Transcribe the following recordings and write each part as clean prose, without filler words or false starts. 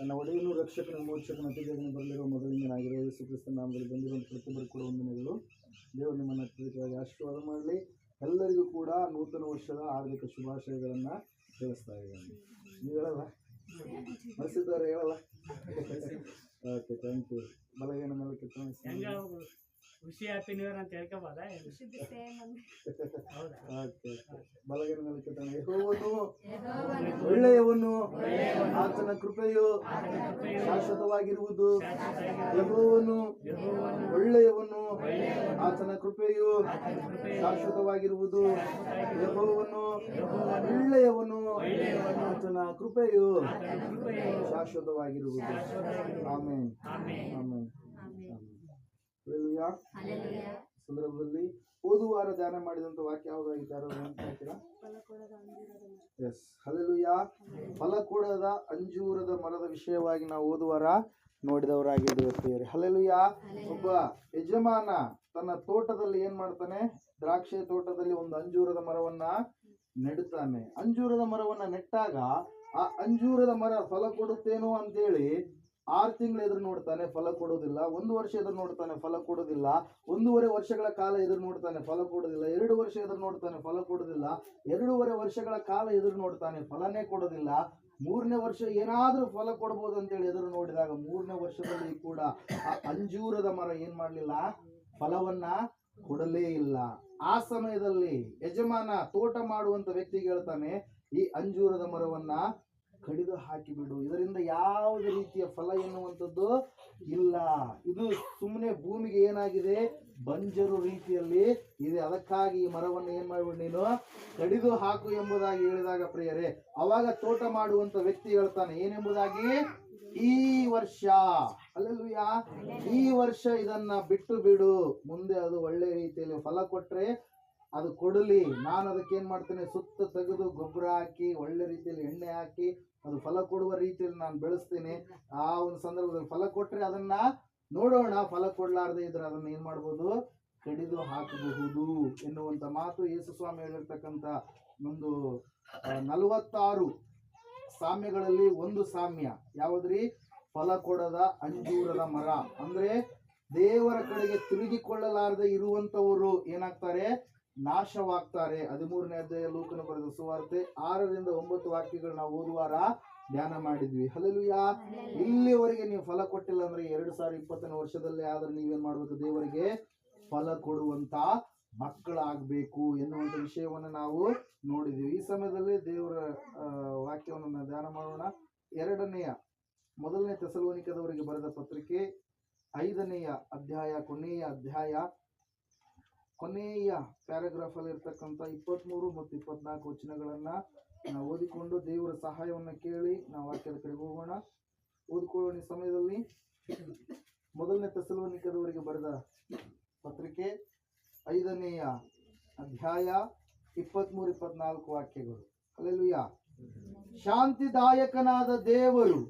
ತನ್ನ ಒಡೆಯನು ರಕ್ಷಕನ ಮೋಕ್ಷಕನ ಅತಿಜಗನ ಬರಲಿರುವ ಮೊದಲಿಂದನಾಗಿರುವ ಯೇಸು ಕ್ರಿಸ್ತನ ನಾಮದಲ್ಲಿ ಬಂದಿರುವಂಥ ಪ್ರತಿಯೊಬ್ಬರು ಕೂಡ ವಂದನೆಗಳು. ದೇವರು ನಿಮ್ಮನ್ನು ಅತ್ಯಧಿಕವಾಗಿ ಆಶೀರ್ವಾದ ಮಾಡಲಿ. ಎಲ್ಲರಿಗೂ ಕೂಡ ನೂತನ ವರ್ಷದ ಆರ್ಥಿಕ ಶುಭಾಶಯಗಳನ್ನು ತಿಳಿಸ್ತಾ ಇದ್ದೇನೆ. ನೀವು ಹೇಳಲ್ಲ, ಮನಸ್ಸಿದ್ದವ್ರು ಹೇಳಲ್ಲ? Okay, thank you. ಬಲಗೈನ ಮೇಲೆ ಖುಷಿ ಹ್ಯಾಪಿ ನ್ಯೂ ಇಯರ್ ಅಂತ ಹೇಳ್ಕೋಬೋದ? ಓಕೆ, ಬಲಗೈನ ಮೇಲೆ ಕೆತ್ತನೆ. ಯೆಹೋವನು ಒಳ್ಳೆಯವನು, ಆತನ ಕೃಪೆಯು ಶಾಶ್ವತವಾಗಿರುವುದು. ಯೆಹೋವನು ಒಳ್ಳೆಯವನು, ಆತನ ಕೃಪೆಯು ಶಾಶ್ವತವಾಗಿರುವುದು. ಯೆಹೋವನು ಒಳ್ಳೆಯವನು, ಆತನ ಕೃಪೆಯು ಶಾಶ್ವತವಾಗಿರುವುದು. Amen, amen. ಸಂದರ್ಭದಲ್ಲಿ ಓದುವಾರ ಧ್ಯಾನ ಮಾಡಿದಂತ ವಾಕ್ಯ ಯಾವುದಾಗಿದ್ದಾರೋ ಹೇಳ್ತೀರಾ? Yes, hallelujah. ಫಲ ಕೊಡದ ಅಂಜೂರದ ಮರದ ವಿಷಯವಾಗಿ ನಾವು ಓದುವಾರ ನೋಡಿದವರಾಗಿದ್ದೇವೆ. ಹಲ್ಲೆಲೂಯಾ. ಒಬ್ಬ ಯಜಮಾನ ತನ್ನ ತೋಟದಲ್ಲಿ ಏನ್ ಮಾಡ್ತಾನೆ? ದ್ರಾಕ್ಷಿ ತೋಟದಲ್ಲಿ ಒಂದು ಅಂಜೂರದ ಮರವನ್ನ ನೆಡುತ್ತಾನೆ. ಅಂಜೂರದ ಮರವನ್ನ ನೆಟ್ಟಾಗ ಆ ಅಂಜೂರದ ಮರ ಫಲ ಕೊಡುತ್ತೇನೋ ಅಂತೇಳಿ 6 ತಿಂಗಳು ಎದುರು ನೋಡ್ತಾನೆ, ಫಲ ಕೊಡೋದಿಲ್ಲ. 1 ವರ್ಷ ಎದುರು ನೋಡ್ತಾನೆ, ಫಲ ಕೊಡೋದಿಲ್ಲ. 1.5 ವರ್ಷಗಳ ಕಾಲ ಎದುರು ನೋಡ್ತಾನೆ, ಫಲ ಕೊಡೋದಿಲ್ಲ. 2 ವರ್ಷ ಎದುರು ನೋಡ್ತಾನೆ, ಫಲ ಕೊಡೋದಿಲ್ಲ. 2.5 ವರ್ಷಗಳ ಕಾಲ ಎದುರು ನೋಡ್ತಾನೆ, ಫಲನೇ ಕೊಡೋದಿಲ್ಲ. 3ನೇ ವರ್ಷ ಏನಾದ್ರೂ ಫಲ ಕೊಡ್ಬೋದು ಅಂತೇಳಿ ಎದುರು ನೋಡಿದಾಗ 3ನೇ ವರ್ಷದಲ್ಲಿ ಕೂಡ ಆ ಅಂಜೂರದ ಮರ ಏನ್ ಮಾಡ್ಲಿಲ್ಲ? ಫಲವನ್ನ ಕೊಡಲೇ ಇಲ್ಲ. ಆ ಸಮಯದಲ್ಲಿ ಯಜಮಾನ ತೋಟ ಮಾಡುವಂತ ವ್ಯಕ್ತಿಗೆ ಹೇಳ್ತಾನೆ, ಈ ಅಂಜೂರದ ಮರವನ್ನ ಕಡಿದು ಹಾಕಿಬಿಡು, ಇದರಿಂದ ಯಾವುದೇ ರೀತಿಯ ಫಲ ಎನ್ನುವಂಥದ್ದು ಇಲ್ಲ. ಇದು ಸುಮ್ಮನೆ ಭೂಮಿಗೆ ಏನಾಗಿದೆ? ಬಂಜರು ರೀತಿಯಲ್ಲಿ ಇದೆ. ಅದಕ್ಕಾಗಿ ಈ ಮರವನ್ನು ಏನ್ ಮಾಡ್ಬಿಡು, ನೀನು ಕಡಿದು ಹಾಕು ಎಂಬುದಾಗಿ ಹೇಳಿದಾಗ ಪ್ರಿಯರೇ, ಅವಾಗ ತೋಟ ಮಾಡುವಂತ ವ್ಯಕ್ತಿ ಹೇಳ್ತಾನೆ ಏನೆಂಬುದಾಗಿ? ಈ ವರ್ಷ, ಹಲ್ಲೆಲೂಯಾ, ಈ ವರ್ಷ ಇದನ್ನ ಬಿಟ್ಟು ಬಿಡು. ಮುಂದೆ ಅದು ಒಳ್ಳೆ ರೀತಿಯಲ್ಲಿ ಫಲ ಕೊಟ್ರೆ ಅದು ಕೊಡಲಿ. ನಾನು ಅದಕ್ಕೆ ಏನ್ ಮಾಡ್ತೇನೆ? ಸುತ್ತ ತೆಗೆದು ಗೊಬ್ಬರ ಹಾಕಿ ಒಳ್ಳೆ ರೀತಿಯಲ್ಲಿ ಎಣ್ಣೆ ಹಾಕಿ ಅದು ಫಲ ಕೊಡುವ ರೀತಿಯಲ್ಲಿ ನಾನು ಬೆಳೆಸ್ತೇನೆ. ಆ ಒಂದು ಸಂದರ್ಭದಲ್ಲಿ ಫಲ ಕೊಟ್ರೆ ಅದನ್ನ ನೋಡೋಣ, ಫಲ ಕೊಡ್ಲಾರ್ದೆ ಇದ್ರೆ ಅದನ್ನ ಏನ್ ಮಾಡ್ಬೋದು? ಕಡಿದು ಹಾಕಬಹುದು ಎನ್ನುವಂತ ಮಾತು ಯೇಸು ಸ್ವಾಮಿ ಹೇಳಿರ್ತಕ್ಕಂಥ ಒಂದು 46 ಸಾಮ್ಯಗಳಲ್ಲಿ ಒಂದು ಸಾಮ್ಯ ಯಾವುದ್ರಿ? ಫಲ ಕೊಡದ ಅಂಜೂರದ ಮರ. ಅಂದ್ರೆ ದೇವರ ಕಡೆಗೆ ತಿರುಗಿಕೊಳ್ಳಲಾರದೆ ಇರುವಂತವರು ಏನಾಗ್ತಾರೆ? ನಾಶವಾಗ್ತಾರೆ. 13ನೇ ಅಧ್ಯಾಯ ಲೂಕನ ಬರೆದ ಸುವಾರ್ತೆ 6ರಿಂದ 9 ವಾಕ್ಯಗಳು ನಾವು ಓದುವಾರ ಧ್ಯಾನ ಮಾಡಿದ್ವಿ. ಹಲ್ಲೆಲೂಯಾ. ಇಲ್ಲಿವರೆಗೆ ನೀವು ಫಲ ಕೊಟ್ಟಿಲ್ಲ ಅಂದ್ರೆ 2020ನೇ ವರ್ಷದಲ್ಲೇ ಆದ್ರೆ ನೀವೇನ್ ಮಾಡ್ಬೇಕು? ದೇವರಿಗೆ ಫಲ ಕೊಡುವಂತ ಮಕ್ಕಳಾಗಬೇಕು ಎನ್ನುವಂತ ವಿಷಯವನ್ನು ನಾವು ನೋಡಿದ್ವಿ. ಈ ಸಮಯದಲ್ಲಿ ದೇವರ ವಾಕ್ಯವನ್ನು ಧ್ಯಾನ ಮಾಡೋಣ. 1ನೇ ಥೆಸಲೋನಿಕದವರಿಗೆ ಬರೆದ ಪತ್ರಿಕೆ 5ನೇ ಅಧ್ಯಾಯ ಕೊನೆಯ ಪ್ಯಾರಾಗ್ರಾಫ್ ಅಲ್ಲಿ ಇರ್ತಕ್ಕಂಥ 23 ಮತ್ತು 24 ವಚನಗಳನ್ನ ನಾವು ಓದಿಕೊಂಡು ದೇವರ ಸಹಾಯವನ್ನ ಕೇಳಿ ನಾವು ವಾಕ್ಯದ ಕಡೆಗೆ ಹೋಗೋಣ. ಓದಿಕೊಳ್ಳುವ ಸಮಯದಲ್ಲಿ 1ನೇ ಥೆಸಲೋನಿಕದವರಿಗೆ ಬರೆದ ಪತ್ರಿಕೆ 5ನೇ ಅಧ್ಯಾಯ 23-24 ವಾಕ್ಯಗಳು. ಹಲ್ಲೆಲೂಯಾ. ಶಾಂತಿದಾಯಕನಾದ ದೇವರು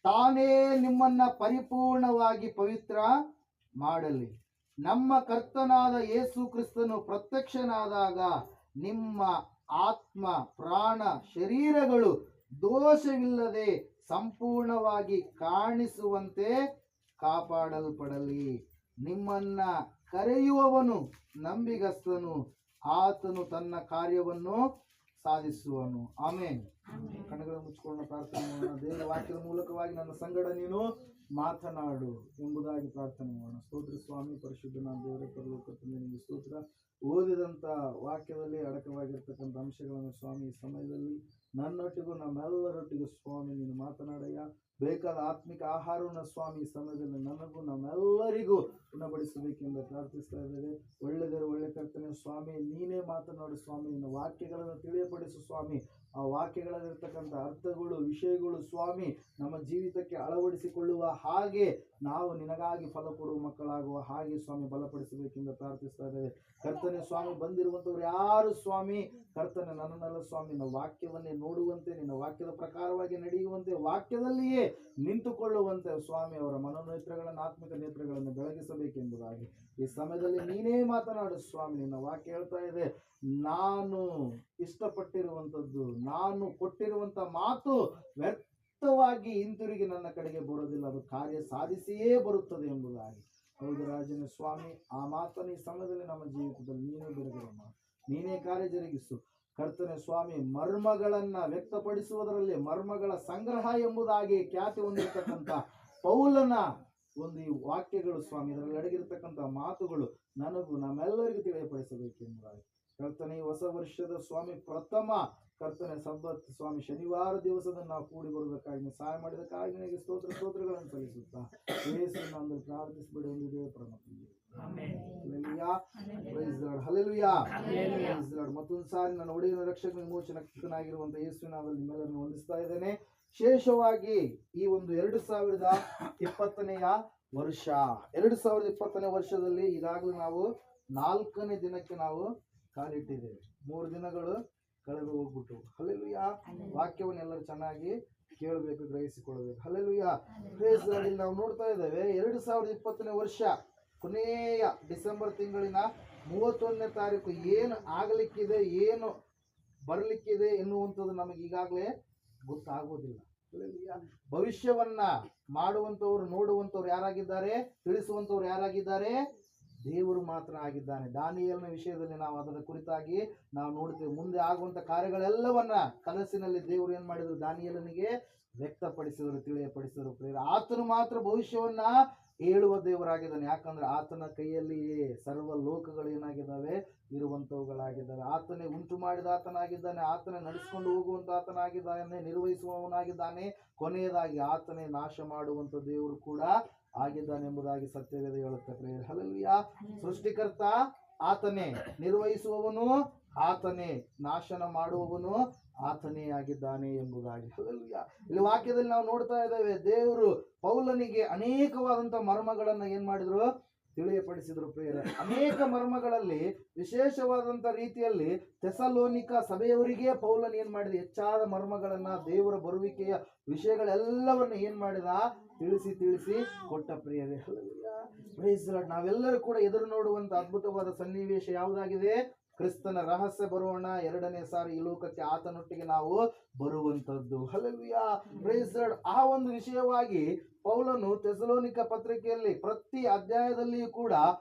ತಾನೇ ನಿಮ್ಮನ್ನ ಪರಿಪೂರ್ಣವಾಗಿ ಪವಿತ್ರ ಮಾಡಲಿ. ನಮ್ಮ ಕರ್ತನಾದ ಯೇಸು ಕ್ರಿಸ್ತನು ಪ್ರತ್ಯಕ್ಷನಾದಾಗ ನಿಮ್ಮ ಆತ್ಮ, ಪ್ರಾಣ, ಶರೀರಗಳು ದೋಷವಿಲ್ಲದೆ ಸಂಪೂರ್ಣವಾಗಿ ಕಾಣಿಸುವಂತೆ ಕಾಪಾಡಲ್ಪಡಲಿ. ನಿಮ್ಮನ್ನ ಕರೆಯುವವನು ನಂಬಿಗಸ್ತನು, ಆತನು ತನ್ನ ಕಾರ್ಯವನ್ನು ಸಾಧಿಸುವನು. ಆಮೇನ್. ಕಣ್ಣುಗಳನ್ನು ಮುಚ್ಚಿಕೊಂಡು ಪ್ರಾರ್ಥನೆ ಮಾಡೋಣ. ದೇವರ ವಾಕ್ಯದ ಮೂಲಕವಾಗಿ ನನ್ನ ಸಂಗಡ ನೀನು ಮಾತನಾಡು ಎಂಬುದಾಗಿ ಪ್ರಾರ್ಥನೆ ಮಾಡೋಣ. ಸ್ತೋತ್ರ ಸ್ವಾಮಿ, ಪರಿಶುದ್ಧನ ದೇವರೇ, ಪರಲೋಕ ತಂದೆ, ನಿಮಗೆ ಸ್ತೋತ್ರ. ಓದಿದಂಥ ವಾಕ್ಯದಲ್ಲಿ ಅಡಕವಾಗಿರ್ತಕ್ಕಂಥ ಅಂಶಗಳನ್ನು ಸ್ವಾಮಿ ಈ ಸಮಯದಲ್ಲಿ ನನ್ನೊಟ್ಟಿಗೂ ನಮ್ಮೆಲ್ಲರೊಟ್ಟಿಗೂ ಸ್ವಾಮಿ ನೀನು ಮಾತನಾಡಯ್ಯ. ಬೇಕಾದ ಆತ್ಮಿಕ ಆಹಾರವನ್ನು ಸ್ವಾಮಿ ಈ ಸಮಯದಲ್ಲಿ ನನಗೂ ನಮ್ಮೆಲ್ಲರಿಗೂ ಉಣಬಡಿಸಬೇಕೆಂದು ಪ್ರಾರ್ಥಿಸ್ತಾ ಇದ್ದೇವೆ. ಒಳ್ಳೆ ಕರ್ತನೆ ಸ್ವಾಮಿ, ನೀನೇ ಮಾತನಾಡು ಸ್ವಾಮಿ. ನಿನ್ನ ವಾಕ್ಯಗಳನ್ನು ತಿಳಿಯಪಡಿಸು ಸ್ವಾಮಿ. ಆ ವಾಕ್ಯಗಳಲ್ಲಿರ್ತಕ್ಕಂಥ ಅರ್ಥಗಳು, ವಿಷಯಗಳು ಸ್ವಾಮಿ ನಮ್ಮ ಜೀವಿತಕ್ಕೆ ಅಳವಡಿಸಿಕೊಳ್ಳುವ ಹಾಗೆ ನಾವು ನಿನಗಾಗಿ ಫಲ ಕೊಡುವ ಮಕ್ಕಳಾಗುವ ಹಾಗೆ ಸ್ವಾಮಿ ಬಲಪಡಿಸಬೇಕೆಂದು ಪ್ರಾರ್ಥಿಸ್ತಾ ಇದ್ದೇವೆ. ಕರ್ತನೆ ಸ್ವಾಮಿ, ಬಂದಿರುವಂಥವ್ರು ಯಾರು ಸ್ವಾಮಿ ಕರ್ತನೆ ನನ್ನನ್ನೆಲ್ಲ ಸ್ವಾಮಿ ನಿನ್ನ ವಾಕ್ಯವನ್ನೇ ನೋಡುವಂತೆ, ನಿನ್ನ ವಾಕ್ಯದ ಪ್ರಕಾರವಾಗಿ ನಡೆಯುವಂತೆ, ವಾಕ್ಯದಲ್ಲಿಯೇ ನಿಂತುಕೊಳ್ಳುವಂತೆ ಸ್ವಾಮಿ ಅವರ ಮನೋನೇತ್ರಗಳನ್ನು, ಆತ್ಮಿಕ ನೇತ್ರಗಳನ್ನು ಬೆಳಗಿಸಬೇಕೆಂಬುದಾಗಿ ಈ ಸಮಯದಲ್ಲಿ ನೀನೇ ಮಾತನಾಡು ಸ್ವಾಮಿ. ನಿನ್ನ ವಾಕ್ಯ ಹೇಳ್ತಾ ಇದೆ, ನಾನು ಇಷ್ಟಪಟ್ಟಿರುವಂಥದ್ದು, ನಾನು ಕೊಟ್ಟಿರುವಂಥ ಮಾತು ವ್ಯರ್ಥವಾಗಿ ಹಿಂತಿರುಗಿ ನನ್ನ ಕಡೆಗೆ ಬರೋದಿಲ್ಲ, ಅದು ಕಾರ್ಯ ಸಾಧಿಸಿಯೇ ಬರುತ್ತದೆ ಎಂಬುದಾಗಿ. ಹೌದು ರಾಜನೇ ಸ್ವಾಮಿ, ಆ ಮಾತನ್ನು ಈ ಸಮಯದಲ್ಲಿ ನಮ್ಮ ಜೀವಿತದಲ್ಲಿ ನೀನೇ ಬಿಡುಗಡೆ ಮಾಡು, ನೀನೇ ಕಾರ್ಯ ಜರುಗಿಸು ಕರ್ತನೆ ಸ್ವಾಮಿ. ಮರ್ಮಗಳನ್ನ ವ್ಯಕ್ತಪಡಿಸುವುದರಲ್ಲಿ ಮರ್ಮಗಳ ಸಂಗ್ರಹ ಎಂಬುದಾಗಿ ಖ್ಯಾತಿ ಹೊಂದಿರತಕ್ಕಂಥ ಪೌಲನ ಒಂದು ಈ ವಾಕ್ಯಗಳು ಸ್ವಾಮಿ, ಇದರಲ್ಲಿ ಅಡಗಿರ್ತಕ್ಕಂಥ ಮಾತುಗಳು ನನಗೂ ನಮ್ಮೆಲ್ಲರಿಗೂ ತಿಳಿಯಪಡಿಸಬೇಕೆಂಬುದಾಗಿ ಕರ್ತನೆ. ಈ ಹೊಸ ವರ್ಷದ ಸ್ವಾಮಿ ಪ್ರಥಮ ಕರ್ತನೆ ಸಬ್ಬತ್ ಸ್ವಾಮಿ ಶನಿವಾರ ದಿವಸದ ನಾವು ಕೂಡಿ ಬರುವುದಕ್ಕಾಗಿ ಸಹಾಯ ಮಾಡಿದಕ್ಕಾಗಿ ನಿನಗೆ ಸ್ತೋತ್ರಗಳನ್ನು ಸಲ್ಲಿಸುತ್ತಾ ಯೇಸುವಿನ ಪ್ರಾರ್ಥಿಸಬೇಡಿ ಎಂಬುದೇ ಪ್ರಮುಖ. ಮತ್ತೊಂದು ಸಾರಿ ನನ್ನ ಒಡೆಯನ ರಕ್ಷಕ ವಿಮೋಚಕನಾಗಿರುವಂತ ಯೇಸುವಿನಾದಲ್ಲಿ ನಿಮ್ಮೆಲ್ಲರನ್ನು ವಂದಿಸ್ತಾ ಇದ್ದೇನೆ. ವಿಶೇಷವಾಗಿ ಈ ಒಂದು 2020ನೇ ವರ್ಷ 2020ನೇ ವರ್ಷದಲ್ಲಿ ಈಗಾಗಲೇ ನಾವು 4ನೇ ದಿನಕ್ಕೆ ನಾವು ಕಾಲಿಟ್ಟಿದ್ದೇವೆ. 3 ದಿನಗಳು ಕಳೆದು ಹೋಗ್ಬಿಟ್ಟು. ಹಲ್ಲೆಲೂಯಾ. ವಾಕ್ಯವನ್ನು ಎಲ್ಲರೂ ಚೆನ್ನಾಗಿ ಕೇಳಬೇಕು, ಗ್ರಹಿಸಿಕೊಳ್ಳಬೇಕು. ಹಲ್ಲೆಲೂಯಾ. Praise god. ಇಲ್ಲಿ ನಾವು ನೋಡ್ತಾ ಇದ್ದೇವೆ 2020ನೇ ವರ್ಷ ಕೊನೆಯ ಡಿಸೆಂಬರ್ ತಿಂಗಳಿನ 31ನೇ ತಾರೀಕು ಏನು ಆಗಲಿಕ್ಕಿದೆ, ಏನು ಬರಲಿಕ್ಕಿದೆ ಎನ್ನುವಂಥದ್ದು ನಮಗೆ ಈಗಾಗಲೇ ಗೊತ್ತಾಗೋದಿಲ್ಲ. ಭವಿಷ್ಯವನ್ನ ಮಾಡುವಂತವ್ರು, ನೋಡುವಂತವ್ರು ಯಾರಾಗಿದ್ದಾರೆ, ತಿಳಿಸುವಂತವ್ರು ಯಾರಾಗಿದ್ದಾರೆ? ದೇವರು ಮಾತ್ರ ಆಗಿದ್ದಾನೆ. ದಾನಿಯೇಲನ ವಿಷಯದಲ್ಲಿ ನಾವು ಅದರ ಕುರಿತಾಗಿ ನಾವು ನೋಡ್ತೇವೆ. ಮುಂದೆ ಆಗುವಂತ ಕಾರ್ಯಗಳೆಲ್ಲವನ್ನ ಕನಸಿನಲ್ಲಿ ದೇವರು ಏನ್ ಮಾಡಿದ್ರು? ದಾನಿಯೇಲನಿಗೆ ವ್ಯಕ್ತಪಡಿಸಿದರು, ತಿಳಿಯಪಡಿಸಿದರು. ಆತನು ಮಾತ್ರ ಭವಿಷ್ಯವನ್ನ ಹೇಳುವ ದೇವರಾಗಿದ್ದಾನೆ. ಯಾಕಂದ್ರೆ ಆತನ ಕೈಯಲ್ಲಿಯೇ ಸರ್ವ ಲೋಕಗಳು ಏನಾಗಿದ್ದಾವೆ? ಇರುವಂತವುಗಳಾಗಿದ್ದಾವೆ. ಆತನೇ ಉಂಟು ಮಾಡಿದ ಆತನಾಗಿದ್ದಾನೆ, ಆತನೇ ನಡೆಸಿಕೊಂಡು ಹೋಗುವಂತ ಆತನಾಗಿದ್ದಾನೆ, ನಿರ್ವಹಿಸುವವನಾಗಿದ್ದಾನೆ. ಕೊನೆಯದಾಗಿ ಆತನೇ ನಾಶ ಮಾಡುವಂತ ದೇವರು ಕೂಡ ಆಗಿದ್ದಾನೆ ಎಂಬುದಾಗಿ ಸತ್ಯವೇದ ಹೇಳುತ್ತೆ. ಪ್ರೇಯರ್. ಹಲ್ಲೆಲೂಯಾ. ಸೃಷ್ಟಿಕರ್ತ ಆತನೇ, ನಿರ್ವಹಿಸುವವನು ಆತನೇ, ನಾಶನ ಮಾಡುವವನು ಆತನೇ ಆಗಿದ್ದಾನೆ ಎಂಬುದಾಗಿ. ಹಲ್ಲೆಲೂಯಾ. ಇಲ್ಲಿ ವಾಕ್ಯದಲ್ಲಿ ನಾವು ನೋಡ್ತಾ ಇದ್ದೇವೆ, ದೇವರು ಪೌಲನಿಗೆ ಅನೇಕವಾದಂತ ಮರ್ಮಗಳನ್ನ ಏನ್ ಮಾಡಿದ್ರು? ತಿಳಿಯಪಡಿಸಿದ್ರು. ಪ್ರೇಯರ್. ಅನೇಕ ಮರ್ಮಗಳಲ್ಲಿ ವಿಶೇಷವಾದಂತ ರೀತಿಯಲ್ಲಿ ಥೆಸಲೋನಿಕ ಸಭೆಯವರಿಗೆ ಪೌಲನ್ ಏನ್ ಮಾಡಿದ? ಹೆಚ್ಚಾದ ಮರ್ಮಗಳನ್ನ, ದೇವರ ಬರುವಿಕೆಯ ವಿಷಯಗಳೆಲ್ಲವನ್ನ ಏನ್ ಮಾಡಿದ? ತಿಳಿಸಿ ಕೊಟ್ಟ. ಪ್ರಿಯರೇ. ಹಲ್ಲೆಲೂಯಾ. Praise lord. ನಾವೆಲ್ಲರೂ ಕೂಡ ಎದುರು ನೋಡುವಂತ ಅದ್ಭುತವಾದ ಸನ್ನಿವೇಶ ಯಾವುದಾಗಿದೆ? ಕ್ರಿಸ್ತನ ರಹಸ್ಯ ಬರೋಣ 2ನೇ ಸಾರಿ ಈ ಲೋಕಕ್ಕೆ ಆತನೊಟ್ಟಿಗೆ ನಾವು ಬರುವಂತದ್ದು. ಹಲ್ಲೆಲೂಯಾ. Praise lord. ಆ ಒಂದು ವಿಷಯವಾಗಿ ಪೌಲನು ಥೆಸಲೋನಿಕ ಪತ್ರಿಕೆಯಲ್ಲಿ ಪ್ರತಿ ಅಧ್ಯಾಯದಲ್ಲಿಯೂ ಕೂಡ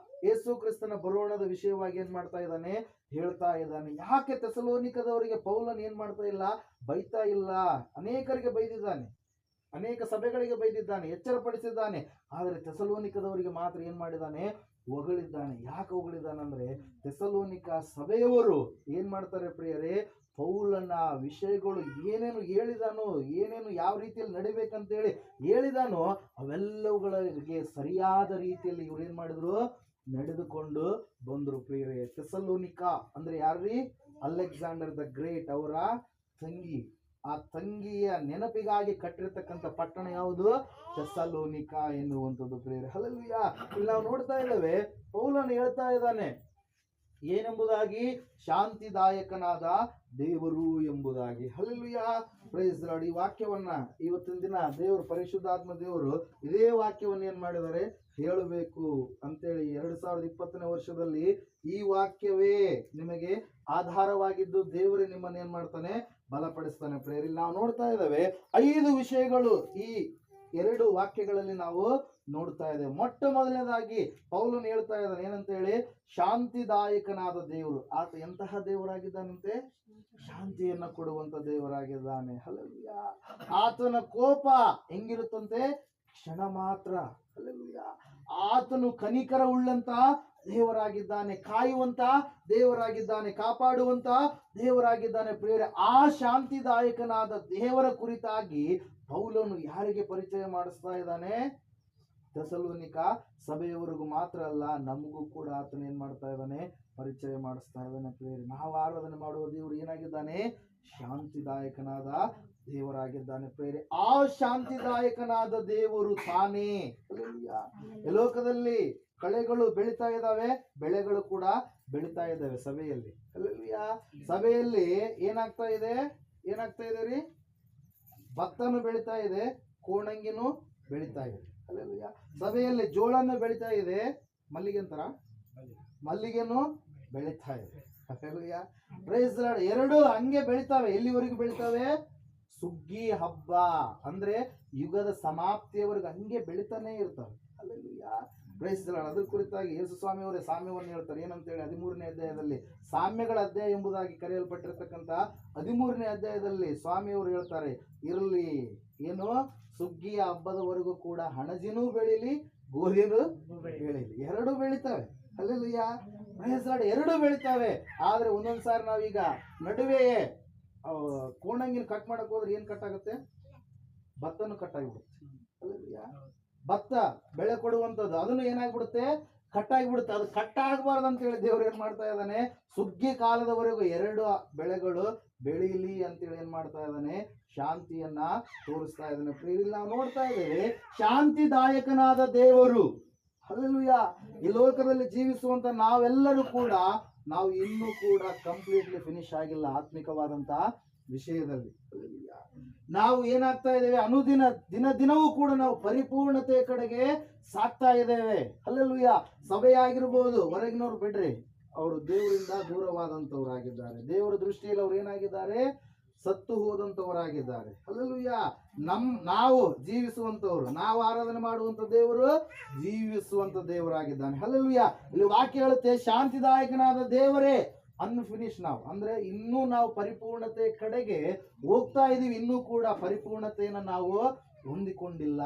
ಯೇಸು ಕ್ರಿಸ್ತನ ಬರೋಣದ ವಿಷಯವಾಗಿ ಏನ್ ಮಾಡ್ತಾ ಇದ್ದಾನೆ? ಹೇಳ್ತಾ ಇದ್ದಾನೆ. ಯಾಕೆ ಥೆಸಲೋನಿಕದವರಿಗೆ ಪೌಲನ್ ಏನ್ ಮಾಡ್ತಾ ಇಲ್ಲ? ಬೈತಾ ಇಲ್ಲ. ಅನೇಕರಿಗೆ ಬೈದಿದ್ದಾನೆ, ಅನೇಕ ಸಭೆಗಳಿಗೆ ಬೈದಿದ್ದಾನೆ, ಎಚ್ಚರಪಡಿಸಿದ್ದಾನೆ. ಆದರೆ ಥೆಸಲೋನಿಕದವರಿಗೆ ಮಾತ್ರ ಏನ್ ಮಾಡಿದ್ದಾನೆ? ಹೊಗಳಿದ್ದಾನೆ. ಯಾಕೆ ಹೊಗಳಿದ್ದಾನಂದ್ರೆ, ಥೆಸಲೋನಿಕ ಸಭೆಯವರು ಏನ್ ಮಾಡ್ತಾರೆ ಪ್ರಿಯರೇ? ಪೌಲನ ವಿಷಯಗಳು ಏನೇನು ಹೇಳಿದಾನೋ, ಏನೇನು ಯಾವ ರೀತಿಯಲ್ಲಿ ನಡಿಬೇಕಂತೇಳಿ ಹೇಳಿದಾನೋ ಅವೆಲ್ಲವುಗಳಿಗೆ ಸರಿಯಾದ ರೀತಿಯಲ್ಲಿ ಇವ್ರು ಏನ್ ಮಾಡಿದ್ರು? ನಡೆದುಕೊಂಡು ಬಂದ್ರು. ಪ್ರಿಯರೇ. ಥೆಸಲೋನಿಕ ಅಂದ್ರೆ ಯಾರ್ರೀ? ಅಲೆಕ್ಸಾಂಡರ್ ದ ಗ್ರೇಟ್ ಅವರ ತಂಗಿ. ಆ ತಂಗಿಯ ನೆನಪಿಗಾಗಿ ಕಟ್ಟಿರ್ತಕ್ಕಂಥ ಪಟ್ಟಣ ಯಾವುದು? ಥೆಸಲೋನಿಕ ಎನ್ನುವಂಥದ್ದು. ಪ್ರೇಯರ್. ಹಲ್ಲೆಲೂಯಾ. ಇಲ್ಲಿ ನಾವು ನೋಡ್ತಾ ಇದ್ದೇವೆ, ಪೌಲನು ಹೇಳ್ತಾ ಇದ್ದಾನೆ ಏನೆಂಬುದಾಗಿ? ಶಾಂತಿದಾಯಕನಾದ ದೇವರು ಎಂಬುದಾಗಿ. ಹಲ್ಲೆಲೂಯಾ. Praise lord. ಈ ವಾಕ್ಯವನ್ನ ಇವತ್ತಿನ ದಿನ ದೇವರು, ಪರಿಶುದ್ಧಾತ್ಮ ದೇವರು ಇದೇ ವಾಕ್ಯವನ್ನ ಏನ್ ಮಾಡಿದ್ದಾರೆ? ಹೇಳಬೇಕು ಅಂತೇಳಿ 2020ನೇ ವರ್ಷದಲ್ಲಿ ಈ ವಾಕ್ಯವೇ ನಿಮಗೆ ಆಧಾರವಾಗಿದ್ದು ದೇವರೇ ನಿಮ್ಮನ್ನ ಏನ್ ಮಾಡ್ತಾನೆ? ಬಲಪಡಿಸ್ತಾನೆ. ಪ್ರೇಯರ್. ಇಲ್ಲಿ ನಾವು ನೋಡ್ತಾ ಇದ್ದೇವೆ 5 ವಿಷಯಗಳು ಈ 2 ವಾಕ್ಯಗಳಲ್ಲಿ ನಾವು ನೋಡ್ತಾ ಇದ್ದೇವೆ. ಮೊಟ್ಟ ಮೊದಲನೇದಾಗಿ ಪೌಲನು ಹೇಳ್ತಾ ಇದ್ದಾನೆ ಏನಂತ ಹೇಳಿ? ಶಾಂತಿದಾಯಕನಾದ ದೇವರು. ಆತ ಎಂತಹ ದೇವರಾಗಿದ್ದಾನಂತೆ? ಶಾಂತಿಯನ್ನ ಕೊಡುವಂತ ದೇವರಾಗಿದ್ದಾನೆ. ಹಲ್ಲೆಲೂಯಾ. ಆತನ ಕೋಪ ಹೆಂಗಿರುತ್ತಂತೆ? ಕ್ಷಣ ಮಾತ್ರ. ಹಲ್ಲೆಲೂಯಾ. ಆತನು ಕನಿಕರ ಉಳ್ಳಂತ ದೇವರಾಗಿದ್ದಾನೆ, ಕಾಯುವಂತ ದೇವರಾಗಿದ್ದಾನೆ, ಕಾಪಾಡುವಂತ ದೇವರಾಗಿದ್ದಾನೆ. ಪ್ರಿಯರೇ. ಆ ಶಾಂತಿದಾಯಕನಾದ ದೇವರ ಕುರಿತಾಗಿ ಪೌಲನು ಯಾರಿಗೆ ಪರಿಚಯ ಮಾಡಿಸ್ತಾ ಇದ್ದಾನೆ? ಥೆಸಲೋನಿಕ ಸಭೆಯವರಿಗೂ ಮಾತ್ರ ಅಲ್ಲ, ನಮಗೂ ಕೂಡ ಆತನ ಏನ್ ಮಾಡ್ತಾ ಇದ್ದಾನೆ? ಪರಿಚಯ ಮಾಡಿಸ್ತಾ ಇದ್ದಾನೆ. ಪ್ರಿಯರೇ. ನಾವು ಆರಾಧನೆ ಮಾಡುವ ದೇವರು ಏನಾಗಿದ್ದಾನೆ? ಶಾಂತಿದಾಯಕನಾದ ದೇವರಾಗಿದ್ದಾನೆ. ಪ್ರಿಯರೇ. ಆ ಶಾಂತಿದಾಯಕನಾದ ದೇವರು ತಾನೇ. ಈ ಲೋಕದಲ್ಲಿ ಕಳೆಗಳು ಬೆಳೀತಾ ಇದ್ದಾವೆ, ಬೆಳೆಗಳು ಕೂಡ ಬೆಳೀತಾ ಇದ್ದಾವೆ ಸಭೆಯಲ್ಲಿ. ಹಲ್ಲೆಲೂಯಾ. ಸಭೆಯಲ್ಲಿ ಏನಾಗ್ತಾ ಇದೆ? ಏನಾಗ್ತಾ ಇದೆ ರೀ? ಭತ್ತನು ಬೆಳೀತಾ ಇದೆ, ಕೋಣಂಗಿನೂ ಬೆಳೀತಾ ಇದೆ. ಹಲ್ಲೆಲೂಯಾ. ಸಭೆಯಲ್ಲಿ ಜೋಳನ್ನು ಬೆಳೀತಾ ಇದೆ, ಮಲ್ಲಿಗೆನೂ ಬೆಳೀತಾ ಇದೆ. ಹಲ್ಲೆಲೂಯಾ. Praise lord. 2 ಹಂಗೆ ಬೆಳಿತಾವೆ. ಎಲ್ಲಿವರೆಗೂ ಬೆಳಿತಾವೆ? ಸುಗ್ಗಿ ಹಬ್ಬ ಅಂದ್ರೆ ಯುಗದ ಸಮಾಪ್ತಿಯವರೆಗೂ ಹಂಗೆ ಬೆಳಿತಾನೆ ಇರ್ತಾರೆ. Hallelujah, praise the lord. ಅದ್ರ ಕುರಿತಾಗಿ ಯೇಸು ಸ್ವಾಮಿ ಅವರೇ ಸಾಮ್ಯವನ್ನು ಹೇಳ್ತಾರೆ. ಏನಂತೇಳಿ 13ನೇ ಅಧ್ಯಾಯದಲ್ಲಿ, ಸಾಮ್ಯಗಳ ಅಧ್ಯಾಯ ಎಂಬುದಾಗಿ ಕರೆಯಲ್ಪಟ್ಟಿರ್ತಕ್ಕಂಥ 13ನೇ ಅಧ್ಯಾಯದಲ್ಲಿ ಸ್ವಾಮಿಯವರು ಹೇಳ್ತಾರೆ, ಇರಲಿ ಏನು ಸುಗ್ಗಿಯ ಹಬ್ಬದವರೆಗೂ ಕೂಡ ಹಣಜಿನೂ ಬೆಳಿಲಿ, ಗೋಧಿನೂ ಬೆಳಿಲಿ, ಎರಡೂ ಬೆಳಿತಾವೆ. Hallelujah, praise the lord. ಎರಡೂ ಬೆಳಿತಾವೆ. ಆದ್ರೆ ಒಂದೊಂದ್ ಸಾರಿ ನಾವೀಗ ನಡುವೆಯೇ ಕೋಣಂಗಿನ ಕಟ್ ಮಾಡಕ್ ಹೋದ್ರೆ ಏನ್ ಕಟ್ ಆಗುತ್ತೆ? ಭತ್ತನು ಕಟ್ ಆಗಿಬಿಡುತ್ತೆ. ಹಲ್ಲೆಲೂಯಾ, ಭತ್ತ ಬೆಳೆ ಕೊಡುವಂಥದ್ದು ಅದನ್ನು ಏನಾಗ್ಬಿಡುತ್ತೆ? ಕಟ್ಟಾಗಿಬಿಡುತ್ತೆ. ಅದು ಕಟ್ಟಾಗಬಾರ್ದು ಅಂತ ಹೇಳಿ ದೇವ್ರು ಏನ್ ಮಾಡ್ತಾ ಇದ್ದಾನೆ? ಸುಗ್ಗಿ ಕಾಲದವರೆಗೂ ಎರಡು ಬೆಳೆಗಳು ಬೆಳೀಲಿ ಅಂತೇಳಿ ಏನ್ ಮಾಡ್ತಾ ಇದ್ದಾನೆ? ಶಾಂತಿಯನ್ನ ತೋರಿಸ್ತಾ ಇದ್ದಾನೆ. ಪ್ರಿಯರಲ್ಲಿ ನಾವು ನೋಡ್ತಾ ಇದ್ದೇವೆ, ಶಾಂತಿದಾಯಕನಾದ ದೇವರು. ಹಲ್ಲೆಲೂಯಾ, ಈ ಲೋಕದಲ್ಲಿ ಜೀವಿಸುವಂತ ನಾವೆಲ್ಲರೂ ಕೂಡ ನಾವು ಇನ್ನೂ ಕೂಡ ಕಂಪ್ಲೀಟ್ಲಿ ಫಿನಿಶ್ ಆಗಿಲ್ಲ ಆತ್ಮಿಕವಾದಂತ ವಿಷಯದಲ್ಲಿ. ನಾವು ಏನಾಗ್ತಾ ಇದ್ದೇವೆ? ಅನುದಿನ ದಿನವೂ ಕೂಡ ನಾವು ಪರಿಪೂರ್ಣತೆ ಕಡೆಗೆ ಸಾಕ್ತಾ ಇದ್ದೇವೆ. ಹಲ್ಲೆಲೂಯಾ, ಸಭೆಯಾಗಿರ್ಬೋದು, ಹೊರಗಿನವ್ರು ಬಿಡ್ರಿ, ಅವರು ದೇವರಿಂದ ದೂರವಾದಂತವರಾಗಿದ್ದಾರೆ. ದೇವರ ದೃಷ್ಟಿಯಲ್ಲಿ ಅವ್ರು ಏನಾಗಿದ್ದಾರೆ? ಸತ್ತು ಹೋದಂತವರಾಗಿದ್ದಾರೆ. ಹಲ್ಲೆಲೂಯಾ, ನಾವು ಜೀವಿಸುವಂತವ್ರು, ನಾವು ಆರಾಧನೆ ಮಾಡುವಂತ ದೇವರು ಜೀವಿಸುವಂತ ದೇವರಾಗಿದ್ದಾನೆ. ಹಲ್ಲೆಲೂಯಾ, ಇಲ್ಲಿ ವಾಕ್ಯ ಹೇಳುತ್ತೆ, ಶಾಂತಿದಾಯಕನಾದ ದೇವರೇ ಅನ್ಫಿನಿಶ್. ನಾವು ಅಂದ್ರೆ ಇನ್ನೂ ನಾವು ಪರಿಪೂರ್ಣತೆ ಕಡೆಗೆ ಹೋಗ್ತಾ ಇದೀವಿ, ಇನ್ನೂ ಕೂಡ ಪರಿಪೂರ್ಣತೆಯನ್ನ ನಾವು ಹೊಂದಿಕೊಂಡಿಲ್ಲ.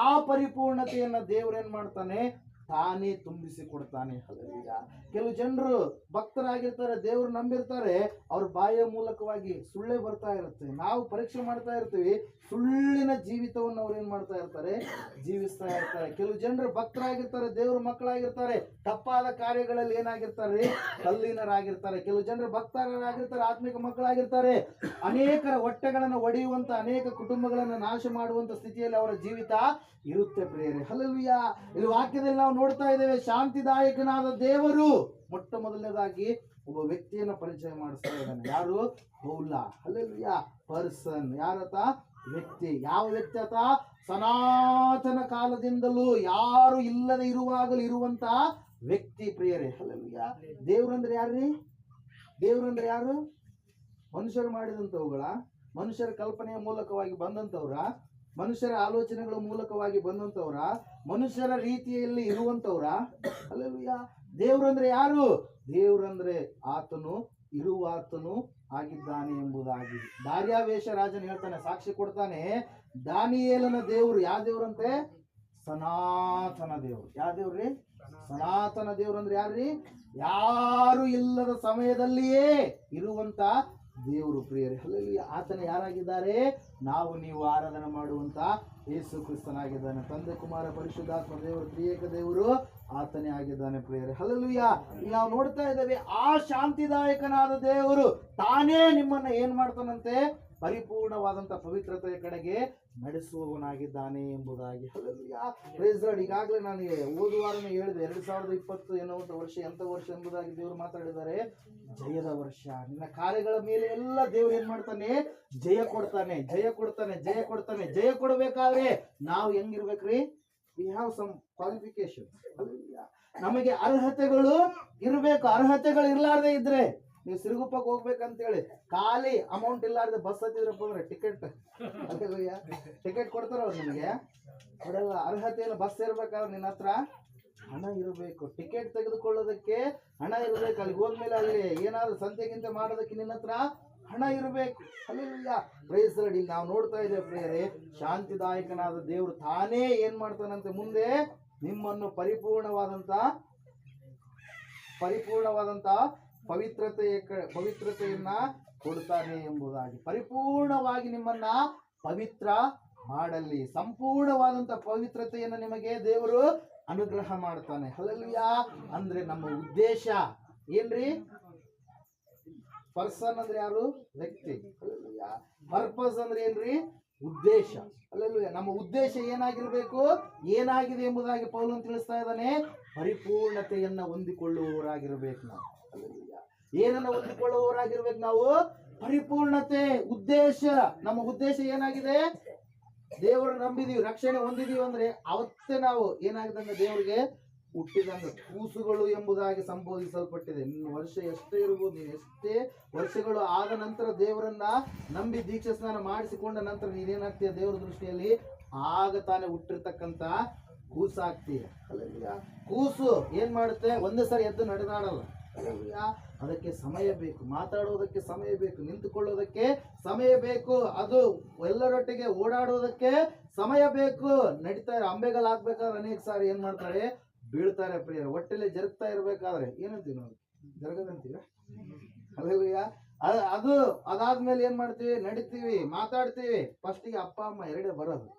ಆ ಪರಿಪೂರ್ಣತೆಯನ್ನ ದೇವ್ರು ಏನ್ ಮಾಡ್ತಾನೆ? ತಾನೇ ತುಂಬಿಸಿ ಕೊಡ್ತಾನೆ. ಹಲ್ಲೆಲೂಯಾ, ಕೆಲವು ಜನರು ಭಕ್ತರಾಗಿರ್ತಾರೆ, ದೇವ್ರು ನಂಬಿರ್ತಾರೆ, ಅವ್ರ ಬಾಯಿಯ ಮೂಲಕವಾಗಿ ಸುಳ್ಳೇ ಬರ್ತಾ ಇರುತ್ತೆ. ನಾವು ಪರೀಕ್ಷೆ ಮಾಡ್ತಾ ಇರ್ತೀವಿ, ಸುಳ್ಳಿನ ಜೀವಿತವನ್ನು ಅವ್ರು ಏನ್ ಮಾಡ್ತಾ ಇರ್ತಾರೆ? ಜೀವಿಸ್ತಾ ಇರ್ತಾರೆ. ಕೆಲವು ಜನರು ಭಕ್ತರಾಗಿರ್ತಾರೆ, ದೇವ್ರ ಮಕ್ಕಳಾಗಿರ್ತಾರೆ, ತಪ್ಪಾದ ಕಾರ್ಯಗಳಲ್ಲಿ ಏನಾಗಿರ್ತಾರೆ? ತಲ್ಲೀನರಾಗಿರ್ತಾರೆ. ಕೆಲವು ಜನರು ಭಕ್ತರಾಗಿರ್ತಾರೆ, ಆತ್ಮಿಕ ಮಕ್ಕಳಾಗಿರ್ತಾರೆ, ಅನೇಕರ ಹೊಟ್ಟೆಗಳನ್ನು ಒಡೆಯುವಂತ, ಅನೇಕ ಕುಟುಂಬಗಳನ್ನು ನಾಶ ಮಾಡುವಂತ ಸ್ಥಿತಿಯಲ್ಲಿ ಅವರ ಜೀವಿತ ಇರುತ್ತೆ. ಪ್ರಿಯರೇ, ಹಲ್ಲೆಲೂಯಾ, ಇಲ್ಲಿ ವಾಕ್ಯದಲ್ಲಿ ನಾವು ನೋಡ್ತಾ ಇದ್ದೇವೆ, ಶಾಂತಿದಾಯಕನಾದ ದೇವರು ಮೊಟ್ಟ ಮೊದಲನೇದಾಗಿ ಒಬ್ಬ ವ್ಯಕ್ತಿಯನ್ನು ಪರಿಚಯ ಮಾಡಿಸ್ತಾ ಇದ್ದಾನೆ. ಯಾರು? ಪೌಲ. Hallelujah, person. ಯಾರತ? ವ್ಯಕ್ತಿ. ಯಾವ ವ್ಯಕ್ತಿ ಆತ? ಸನಾತನ ಕಾಲದಿಂದಲೂ ಯಾರು ಇಲ್ಲದೆ ಇರುವಾಗಲೂ ಇರುವಂತ ವ್ಯಕ್ತಿ. ಪ್ರಿಯರೇ, ಹಲ್ಲೆಲೂಯಾ, ದೇವ್ರಂದ್ರೆ ಯಾರ್ರಿ? ದೇವ್ರಂದ್ರೆ ಯಾರು? ಮನುಷ್ಯರು ಮಾಡಿದಂತವುಗಳ, ಮನುಷ್ಯರ ಕಲ್ಪನೆಯ ಮೂಲಕವಾಗಿ ಬಂದಂತವ್ರ, ಮನುಷ್ಯರ ಆಲೋಚನೆಗಳ ಮೂಲಕವಾಗಿ ಬಂದಂತವ್ರ, ಮನುಷ್ಯರ ರೀತಿಯಲ್ಲಿ ಇರುವಂತವ್ರ? ಹಲ್ಲೆಲೂಯಾ, ದೇವ್ರಂದ್ರೆ ಯಾರು? ದೇವ್ರಂದ್ರೆ ಆತನು ಇರುವಾತನು ಆಗಿದ್ದಾನೆ ಎಂಬುದಾಗಿ. ದಾರ್ಯಾವೇಶ ರಾಜನ್ ಹೇಳ್ತಾನೆ, ಸಾಕ್ಷಿ ಕೊಡ್ತಾನೆ, ದಾನಿಯೇಲನ ದೇವರು ಯಾವ ದೇವ್ರಂತೆ? ಸನಾತನ ದೇವರು. ಯಾವ ದೇವ್ರಿ? ಸನಾತನ ದೇವ್ರು ಅಂದ್ರೆ ಯಾರ್ರಿ? ಯಾರು ಇಲ್ಲದ ಸಮಯದಲ್ಲಿಯೇ ಇರುವಂತ ದೇವರು. ಪ್ರಿಯರೇ, ಹಲ್ಲೆಲೂಯಾ, ಆತನ ಯಾರಾಗಿದ್ದಾರೆ? ನಾವು ನೀವು ಆರಾಧನೆ ಮಾಡುವಂತ ಯೇಸು ಕ್ರಿಸ್ತನಾಗಿದ್ದಾನೆ. ತಂದೆ, ಕುಮಾರ, ಪರಿಶುದ್ಧಾತ್ಮ ದೇವರು, ತ್ರಿಯೇಕ ದೇವರು ಆತನೇ ಆಗಿದ್ದಾನೆ. ಪ್ರಿಯರೇ, ಹಲ್ಲೆಲೂಯಾ, ನಾವು ನೋಡ್ತಾ ಇದ್ದೇವೆ, ಆ ಶಾಂತಿದಾಯಕನಾದ ದೇವರು ತಾನೇ ನಿಮ್ಮನ್ನ ಏನ್ ಮಾಡ್ತಾನಂತೆ? ಪರಿಪೂರ್ಣವಾದಂತ ಪವಿತ್ರತೆಯ ಕಡೆಗೆ ನಡೆಸುವವನಾಗಿದ್ದಾನೆ ಎಂಬುದಾಗಿ. Hallelujah, praise the lord. ಈಗಾಗಲೇ ನಾನು ಓದುವಾರನೇ ಹೇಳಿದೆ, 2020 ಎನ್ನುವಂತ ವರ್ಷ ಎಂತ ವರ್ಷ ಎಂಬುದಾಗಿ ದೇವರು ಮಾತಾಡಿದ್ದಾರೆ? ಜಯದ ವರ್ಷ. ನಿನ್ನ ಕಾರ್ಯಗಳ ಮೇಲೆ ಎಲ್ಲ ದೇವ್ರು ಏನ್ ಮಾಡ್ತಾನೆ? ಜಯ ಕೊಡ್ತಾನೆ, ಜಯ ಕೊಡ್ತಾನೆ, ಜಯ ಕೊಡ್ತಾನೆ. ಜಯ ಕೊಡಬೇಕಾದ್ರೆ ನಾವು ಹೆಂಗಿರ್ಬೇಕ್ರಿ? We have some qualification. ನಮಗೆ ಅರ್ಹತೆಗಳು ಇರಬೇಕು. ಅರ್ಹತೆಗಳು ಇರ್ಲಾರ್ದೆ ಇದ್ರೆ, ನೀವು ಸಿರುಗುಪ್ಪಕ್ಕೆ ಹೋಗ್ಬೇಕಂತೇಳಿ ಖಾಲಿ ಅಮೌಂಟ್ ಇಲ್ಲಾರ್ದೆ ಬಸ್ ಹತ್ತಿದ್ರಪ್ಪ ಅಂದ್ರೆ ಟಿಕೆಟ್ ಟಿಕೆಟ್ ಕೊಡ್ತಾರ ಅವ್ರು ನಿಮಗೆ? ಅವರೆಲ್ಲ ಅರ್ಹತೆಯನ್ನು ಬಸ್ ಇರ್ಬೇಕಾದ್ರೆ ನಿನ್ನ ಹತ್ರ ಹಣ ಇರಬೇಕು. ಟಿಕೆಟ್ ತೆಗೆದುಕೊಳ್ಳೋದಕ್ಕೆ ಹಣ ಇರಬೇಕು. ಅಲ್ಲಿ ಹೋದ್ಮೇಲೆ ಅಲ್ಲಿ ಏನಾದ್ರು ಸಂತೆಗಿಂತ ಮಾಡೋದಕ್ಕೆ ನಿನ್ನ ಹತ್ರ ಹಣ ಇರಬೇಕು. Hallelujah, praise the lord. ಇಲ್ಲಿ ನಾವು ನೋಡ್ತಾ ಇದ್ದೇವೆ ಪ್ರಿಯರೇ, ಶಾಂತಿದಾಯಕನಾದ ದೇವರು ತಾನೇ ಏನ್ ಮಾಡ್ತಾನಂತೆ? ಮುಂದೆ ನಿಮ್ಮನ್ನು ಪರಿಪೂರ್ಣವಾದಂತ ಪವಿತ್ರತೆಯನ್ನ ಕೊಡ್ತಾನೆ ಎಂಬುದಾಗಿ. ಪರಿಪೂರ್ಣವಾಗಿ ನಿಮ್ಮನ್ನ ಪವಿತ್ರ ಮಾಡಲಿ, ಸಂಪೂರ್ಣವಾದಂತ ಪವಿತ್ರತೆಯನ್ನು ನಿಮಗೆ ದೇವರು ಅನುಗ್ರಹ ಮಾಡ್ತಾನೆ. ಹಲ್ಲೆಲೂಯಾ, ಅಂದ್ರೆ ನಮ್ಮ ಉದ್ದೇಶ ಏನ್ರಿ? ಪರ್ಸನ್ ಅಂದ್ರೆ ಯಾರು? ವ್ಯಕ್ತಿ. ಹಲ್ಲೆಲೂಯಾ, ಪರ್ಪಸ್ ಅಂದ್ರೆ ಏನ್ರಿ? ಉದ್ದೇಶ. ಹಲ್ಲೆಲೂಯಾ, ನಮ್ಮ ಉದ್ದೇಶ ಏನಾಗಿರ್ಬೇಕು? ಏನಾಗಿದೆ ಎಂಬುದಾಗಿ ಪೌಲನು ತಿಳಿಸ್ತಾ ಇದ್ದಾನೆ? ಪರಿಪೂರ್ಣತೆಯನ್ನ ಹೊಂದಿಕೊಳ್ಳುವವರಾಗಿರ್ಬೇಕು ನಾವು. ಹಲ್ಲೆಲೂಯಾ, ಏನನ್ನ ಹೊಂದಿಕೊಳ್ಳುವವರಾಗಿರ್ಬೇಕು ನಾವು? ಪರಿಪೂರ್ಣತೆ. ಉದ್ದೇಶ. ನಮ್ಮ ಉದ್ದೇಶ ಏನಾಗಿದೆ? ದೇವರು ನಂಬಿದೀವಿ, ರಕ್ಷಣೆ ಹೊಂದಿದೀವಿ ಅಂದ್ರೆ ಅವತ್ತೇ ನಾವು ಏನಾಗಿದ್ದಂಗ ದೇವರಿಗೆ ಹುಟ್ಟಿದಂಗ ಕೂಸುಗಳು ಎಂಬುದಾಗಿ ಸಂಬೋಧಿಸಲ್ಪಟ್ಟಿದೆ. ನಿನ್ನ ವರ್ಷ ಎಷ್ಟೇ ಇರ್ಬೋದು, ನೀನು ಎಷ್ಟೇ ವರ್ಷಗಳು ಆದ ನಂತರ ದೇವರನ್ನ ನಂಬಿ ದೀಕ್ಷಾ ಸ್ನಾನ ಮಾಡಿಸಿಕೊಂಡ ನಂತರ ನೀನೇನಾಗ್ತೀಯ ದೇವರ ದೃಷ್ಟಿಯಲ್ಲಿ? ಆಗ ತಾನೇ ಹುಟ್ಟಿರ್ತಕ್ಕಂಥ ಕೂಸಾಗ್ತೀಯ. ಕೂಸು ಏನ್ ಮಾಡುತ್ತೆ? ಒಂದೇ ಸರಿ ಎದ್ದು ನಡೆದಾಡಲ್ಲ. ಅದಕ್ಕೆ ಸಮಯ ಬೇಕು, ಮಾತಾಡೋದಕ್ಕೆ ಸಮಯ ಬೇಕು, ನಿಂತುಕೊಳ್ಳೋದಕ್ಕೆ ಸಮಯ ಬೇಕು, ಅದು ಎಲ್ಲರೊಟ್ಟಿಗೆ ಓಡಾಡೋದಕ್ಕೆ ಸಮಯ ಬೇಕು. ನಡೀತಾ ಅಂಬೆಗಲ್ ಹಾಕ್ಬೇಕಾದ್ರೆ ಅನೇಕ ಸಾರಿ ಏನ್ ಮಾಡ್ತಾರೆ? ಬೀಳ್ತಾರೆ ಪ್ರಿಯರ. ಹೊಟ್ಟೆಲೆ ಜರುಗ್ತಾ ಇರ್ಬೇಕಾದ್ರೆ ಏನಂತೀವಿ ನಾವು? ಜರಗದಂತೀವಿ. ಅದು ಅದಾದ್ಮೇಲೆ ಏನ್ ಮಾಡ್ತೀವಿ? ನಡಿತೀವಿ, ಮಾತಾಡ್ತೀವಿ. ಫಸ್ಟಿಗೆ ಅಪ್ಪ ಅಮ್ಮ ಎರಡೇ ಬರೋದು.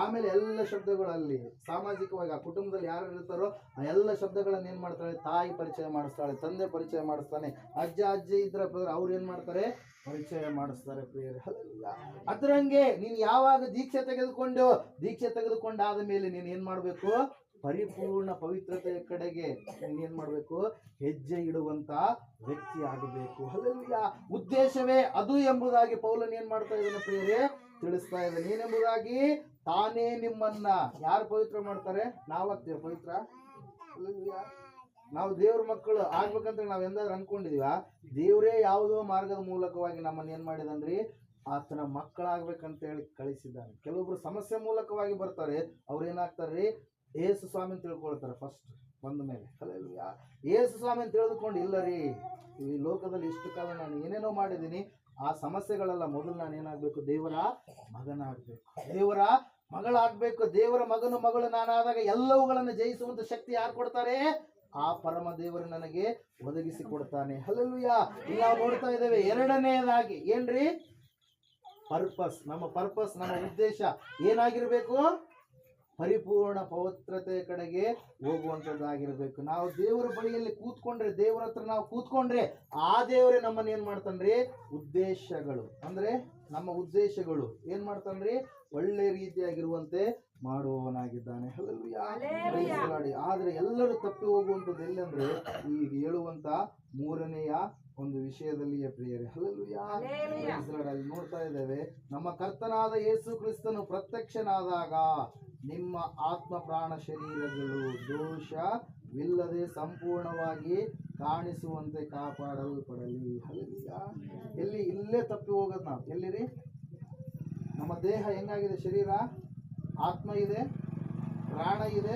ಆಮೇಲೆ ಎಲ್ಲ ಶಬ್ದಗಳು ಅಲ್ಲಿ ಸಾಮಾಜಿಕವಾಗಿ ಆ ಕುಟುಂಬದಲ್ಲಿ ಯಾರು ಇರ್ತಾರೋ ಆ ಎಲ್ಲ ಶಬ್ದಗಳನ್ನ ಏನ್ ಮಾಡ್ತಾಳೆ? ತಾಯಿ ಪರಿಚಯ ಮಾಡಿಸ್ತಾಳೆ, ತಂದೆ ಪರಿಚಯ ಮಾಡಿಸ್ತಾನೆ, ಅಜ್ಜ ಅಜ್ಜಿ ಇದ್ರ ಅವ್ರು ಏನ್ ಮಾಡ್ತಾರೆ? ಪರಿಚಯ ಮಾಡಿಸ್ತಾರೆ ಪ್ರಿಯರೇ. ಅದರಂಗೆ ನೀನು ಯಾವಾಗ ದೀಕ್ಷೆ ತೆಗೆದುಕೊಂಡಾದ ಮೇಲೆ ನೀನ್ ಏನ್ ಮಾಡ್ಬೇಕು? ಪರಿಪೂರ್ಣ ಪವಿತ್ರತೆಯ ಕಡೆಗೆ ನೀನೇನ್ ಮಾಡ್ಬೇಕು? ಹೆಜ್ಜೆ ಇಡುವಂತ ವ್ಯಕ್ತಿ ಆಗಬೇಕು. ಉದ್ದೇಶವೇ ಅದು ಎಂಬುದಾಗಿ ಪೌಲನ್ ಏನ್ ಮಾಡ್ತಾ ಇದ್ದಾನೆ ಪ್ರಿಯರೇ? ತಿಳಿಸ್ತಾ ಇದ್ದಾನೆ. ಏನೆಂಬುದಾಗಿ? ತಾನೇ ನಿಮ್ಮನ್ನ ಯಾರು ಪವಿತ್ರ ಮಾಡ್ತಾರೆ? ನಾವಾಗ್ತೇವೆ ಪವಿತ್ರ? ನಾವು ದೇವ್ರ ಮಕ್ಕಳು ಆಗ್ಬೇಕಂತ ನಾವ್ ಎಂದಾದ್ರೂ ಅನ್ಕೊಂಡಿದೀವ? ದೇವ್ರೇ ಯಾವುದೋ ಮಾರ್ಗದ ಮೂಲಕವಾಗಿ ನಮ್ಮನ್ನ ಏನ್ ಮಾಡಿದನ್ರಿ? ಆತನ ಮಕ್ಕಳಾಗ್ಬೇಕಂತ ಹೇಳಿ ಕಳಿಸಿದ್ದಾನೆ. ಕೆಲವೊಬ್ರು ಸಮಸ್ಯೆ ಮೂಲಕವಾಗಿ ಬರ್ತಾರೆ. ಅವ್ರು ಏನಾಗ್ತಾರ್ರಿ? ಏಸು ಸ್ವಾಮಿ ಅಂತ ತಿಳ್ಕೊಳ್ತಾರೆ ಫಸ್ಟ್ ಬಂದ ಮೇಲೆ. ಏಸು ಸ್ವಾಮಿ ಅಂತ ತಿಳಿದುಕೊಂಡು ಇಲ್ಲ ರೀ, ಈ ಲೋಕದಲ್ಲಿ ಇಷ್ಟು ಕಾಲ ನಾನು ಏನೇನೋ ಮಾಡಿದ್ದೀನಿ, ಆ ಸಮಸ್ಯೆಗಳೆಲ್ಲ ಮೊದಲು ನಾನು ಏನಾಗ್ಬೇಕು? ದೇವರ ಮಗನಾಗ್ಬೇಕು, ದೇವರ ಮಗಳಾಗ್ಬೇಕು. ದೇವರ ಮಗಳು ನಾನಾದಾಗ ಎಲ್ಲವುಗಳನ್ನು ಜಯಿಸುವಂತ ಶಕ್ತಿ ಯಾರು ಕೊಡ್ತಾರೆ? ಆ ಪರಮ ದೇವರು ನನಗೆ ಒದಗಿಸಿ ಕೊಡ್ತಾನೆ. ಹಲ್ಲೆಲೂಯಾ. ಈಗ ನಾವು ನೋಡ್ತಾ ಇದ್ದೇವೆ ಎರಡನೆಯದಾಗಿ ಏನ್ರಿ? ಪರ್ಪಸ್. ನಮ್ಮ ಪರ್ಪಸ್, ನಮ್ಮ ಉದ್ದೇಶ ಏನಾಗಿರ್ಬೇಕು? ಪರಿಪೂರ್ಣ ಪವಿತ್ರತೆಯ ಕಡೆಗೆ ಹೋಗುವಂತದ್ದಾಗಿರ್ಬೇಕು. ನಾವು ದೇವರ ಬಳಿಯಲ್ಲಿ ಕೂತ್ಕೊಂಡ್ರೆ, ದೇವರ ಹತ್ರ ನಾವು ಕೂತ್ಕೊಂಡ್ರೆ ಆ ದೇವರೇ ನಮ್ಮನ್ನ ಏನ್ ಮಾಡ್ತಾನ್ರಿ? ಉದ್ದೇಶಗಳು ಅಂದ್ರೆ ನಮ್ಮ ಉದ್ದೇಶಗಳು ಏನ್ ಮಾಡ್ತಾನ್ರಿ? ಒಳ್ಳೆ ರೀತಿಯಾಗಿರುವಂತೆ ಮಾಡುವವನಾಗಿದ್ದಾನೆ. ಆದ್ರೆ ಎಲ್ಲರೂ ತಪ್ಪಿ ಹೋಗುವಂಥದ್ದು ಎಲ್ಲಂದ್ರೆ ಈಗ ಹೇಳುವಂತ ಮೂರನೆಯ ಒಂದು ವಿಷಯದಲ್ಲಿಯೇ ಪ್ರಿಯರೇ. ಅಲ್ಲಿ ನೋಡ್ತಾ ಇದ್ದೇವೆ, ನಮ್ಮ ಕರ್ತನಾದ ಯೇಸು ಕ್ರಿಸ್ತನು ಪ್ರತ್ಯಕ್ಷನಾದಾಗ ನಿಮ್ಮ ಆತ್ಮ ಪ್ರಾಣ ಶರೀರಗಳು ದೋಷವಿಲ್ಲದೆ ಸಂಪೂರ್ಣವಾಗಿ ಕಾಣಿಸುವಂತೆ ಕಾಪಾಡಲ್ಪಡಲಿ. ಇಲ್ಲೇ ತಪ್ಪಿ ಹೋಗೋದು ನಾವು. ಎಲ್ಲಿರಿ? ನಮ್ಮ ದೇಹ ಹೆಂಗಾಗಿದೆ? ಶರೀರ, ಆತ್ಮ ಇದೆ, ಪ್ರಾಣ ಇದೆ,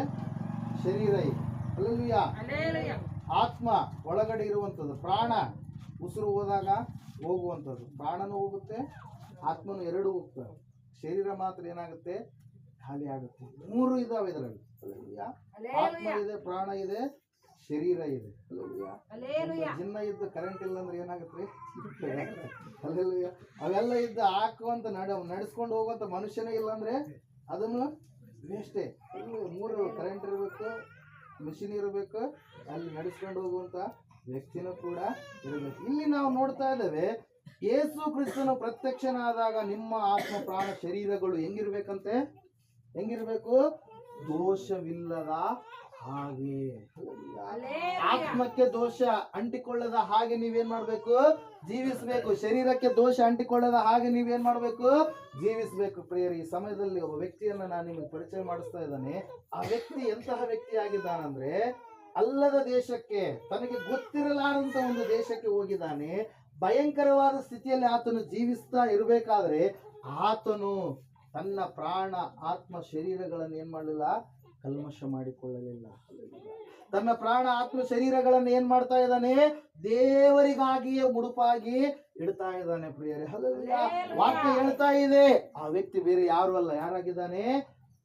ಶರೀರ ಇದೆ. ಹಲ್ಲೆಲೂಯಾ. ಆತ್ಮ ಒಳಗಡೆ ಇರುವಂಥದ್ದು, ಪ್ರಾಣ ಉಸಿರು ಹೋದಾಗ ಹೋಗುವಂಥದ್ದು. ಪ್ರಾಣನೂ ಹೋಗುತ್ತೆ, ಆತ್ಮನು ಎರಡೂ ಹೋಗ್ತವೆ. ಶರೀರ ಮಾತ್ರ ಏನಾಗುತ್ತೆ? ಖಾಲಿ ಆಗುತ್ತೆ. ಮೂರು ಇದಾವೆ ಇದರಲ್ಲಿ. ಆತ್ಮ ಇದೆ, ಪ್ರಾಣ ಇದೆ, ಶರೀರ ಇದೆ. ಜಿನ್ನ ಇದ್ದು ಕರೆಂಟ್ ಇಲ್ಲ ಅಂದ್ರೆ ಏನಾಗುತ್ತೆ? ಅವೆಲ್ಲ ಇದ್ದು ಹಾಕುವಂತ ನಡೆಸ್ಕೊಂಡು ಹೋಗುವಂತ ಮನುಷ್ಯನೇ ಇಲ್ಲ ಅಂದ್ರೆ ಅದನ್ನು ವೇಸ್ಟೇ. ಮೂರು ಕರೆಂಟ್ ಇರಬೇಕು, ಮಿಷಿನ್ ಇರಬೇಕು, ಅಲ್ಲಿ ನಡೆಸ್ಕೊಂಡು ಹೋಗುವಂತ ವ್ಯಕ್ತಿನೂ ಕೂಡ ಇರಬೇಕು. ಇಲ್ಲಿ ನಾವು ನೋಡ್ತಾ ಇದ್ದೇವೆ, ಯೇಸು ಕ್ರಿಸ್ತನು ಪ್ರತ್ಯಕ್ಷನಾದಾಗ ನಿಮ್ಮ ಆತ್ಮ ಪ್ರಾಣ ಶರೀರಗಳು ಹೆಂಗಿರ್ಬೇಕಂತೆ? ಹೆಂಗಿರ್ಬೇಕು? ದೋಷವಿಲ್ಲದ ಹಾಗೆ. ಆತ್ಮಕ್ಕೆ ದೋಷ ಅಂಟಿಕೊಳ್ಳದ ಹಾಗೆ ನೀವೇನ್ ಮಾಡ್ಬೇಕು? ಜೀವಿಸ್ಬೇಕು. ಶರೀರಕ್ಕೆ ದೋಷ ಅಂಟಿಕೊಳ್ಳದ ಹಾಗೆ ನೀವೇನ್ ಮಾಡ್ಬೇಕು? ಜೀವಿಸ್ಬೇಕು. ಪ್ರಿಯರಿ, ಈ ಸಮಯದಲ್ಲಿ ಒಬ್ಬ ವ್ಯಕ್ತಿಯನ್ನ ನಾನು ನಿಮಗೆ ಪರಿಚಯ ಮಾಡಿಸ್ತಾ ಇದ್ದಾನೆ. ಆ ವ್ಯಕ್ತಿ ಎಂತಹ ವ್ಯಕ್ತಿ ಆಗಿದ್ದಾನಂದ್ರೆ, ಅಲ್ಲದ ದೇಶಕ್ಕೆ, ತನಗೆ ಗೊತ್ತಿರಲಾರಂತ ಒಂದು ದೇಶಕ್ಕೆ ಹೋಗಿದ್ದಾನೆ. ಭಯಂಕರವಾದ ಸ್ಥಿತಿಯಲ್ಲಿ ಆತನು ಜೀವಿಸ್ತಾ ಇರಬೇಕಾದ್ರೆ ಆತನು ತನ್ನ ಪ್ರಾಣ ಆತ್ಮ ಶರೀರಗಳನ್ನು ಏನ್ ಮಾಡಲಿಲ್ಲ? ಕಲ್ಮಶ ಮಾಡಿಕೊಳ್ಳಲಿಲ್ಲ. ತನ್ನ ಪ್ರಾಣ ಆತ್ಮ ಶರೀರಗಳನ್ನು ಏನ್ ಮಾಡ್ತಾ ಇದ್ದಾನೆ? ದೇವರಿಗಾಗಿಯೇ ಮುಡುಪಾಗಿ ಇಡ್ತಾ ಇದ್ದಾನೆ ಪ್ರಿಯರೇ. ವಾಕ್ಯ ಹೇಳ್ತಾ ಇದೆ, ಆ ವ್ಯಕ್ತಿ ಬೇರೆ ಯಾರು ಅಲ್ಲ. ಯಾರಾಗಿದ್ದಾನೆ?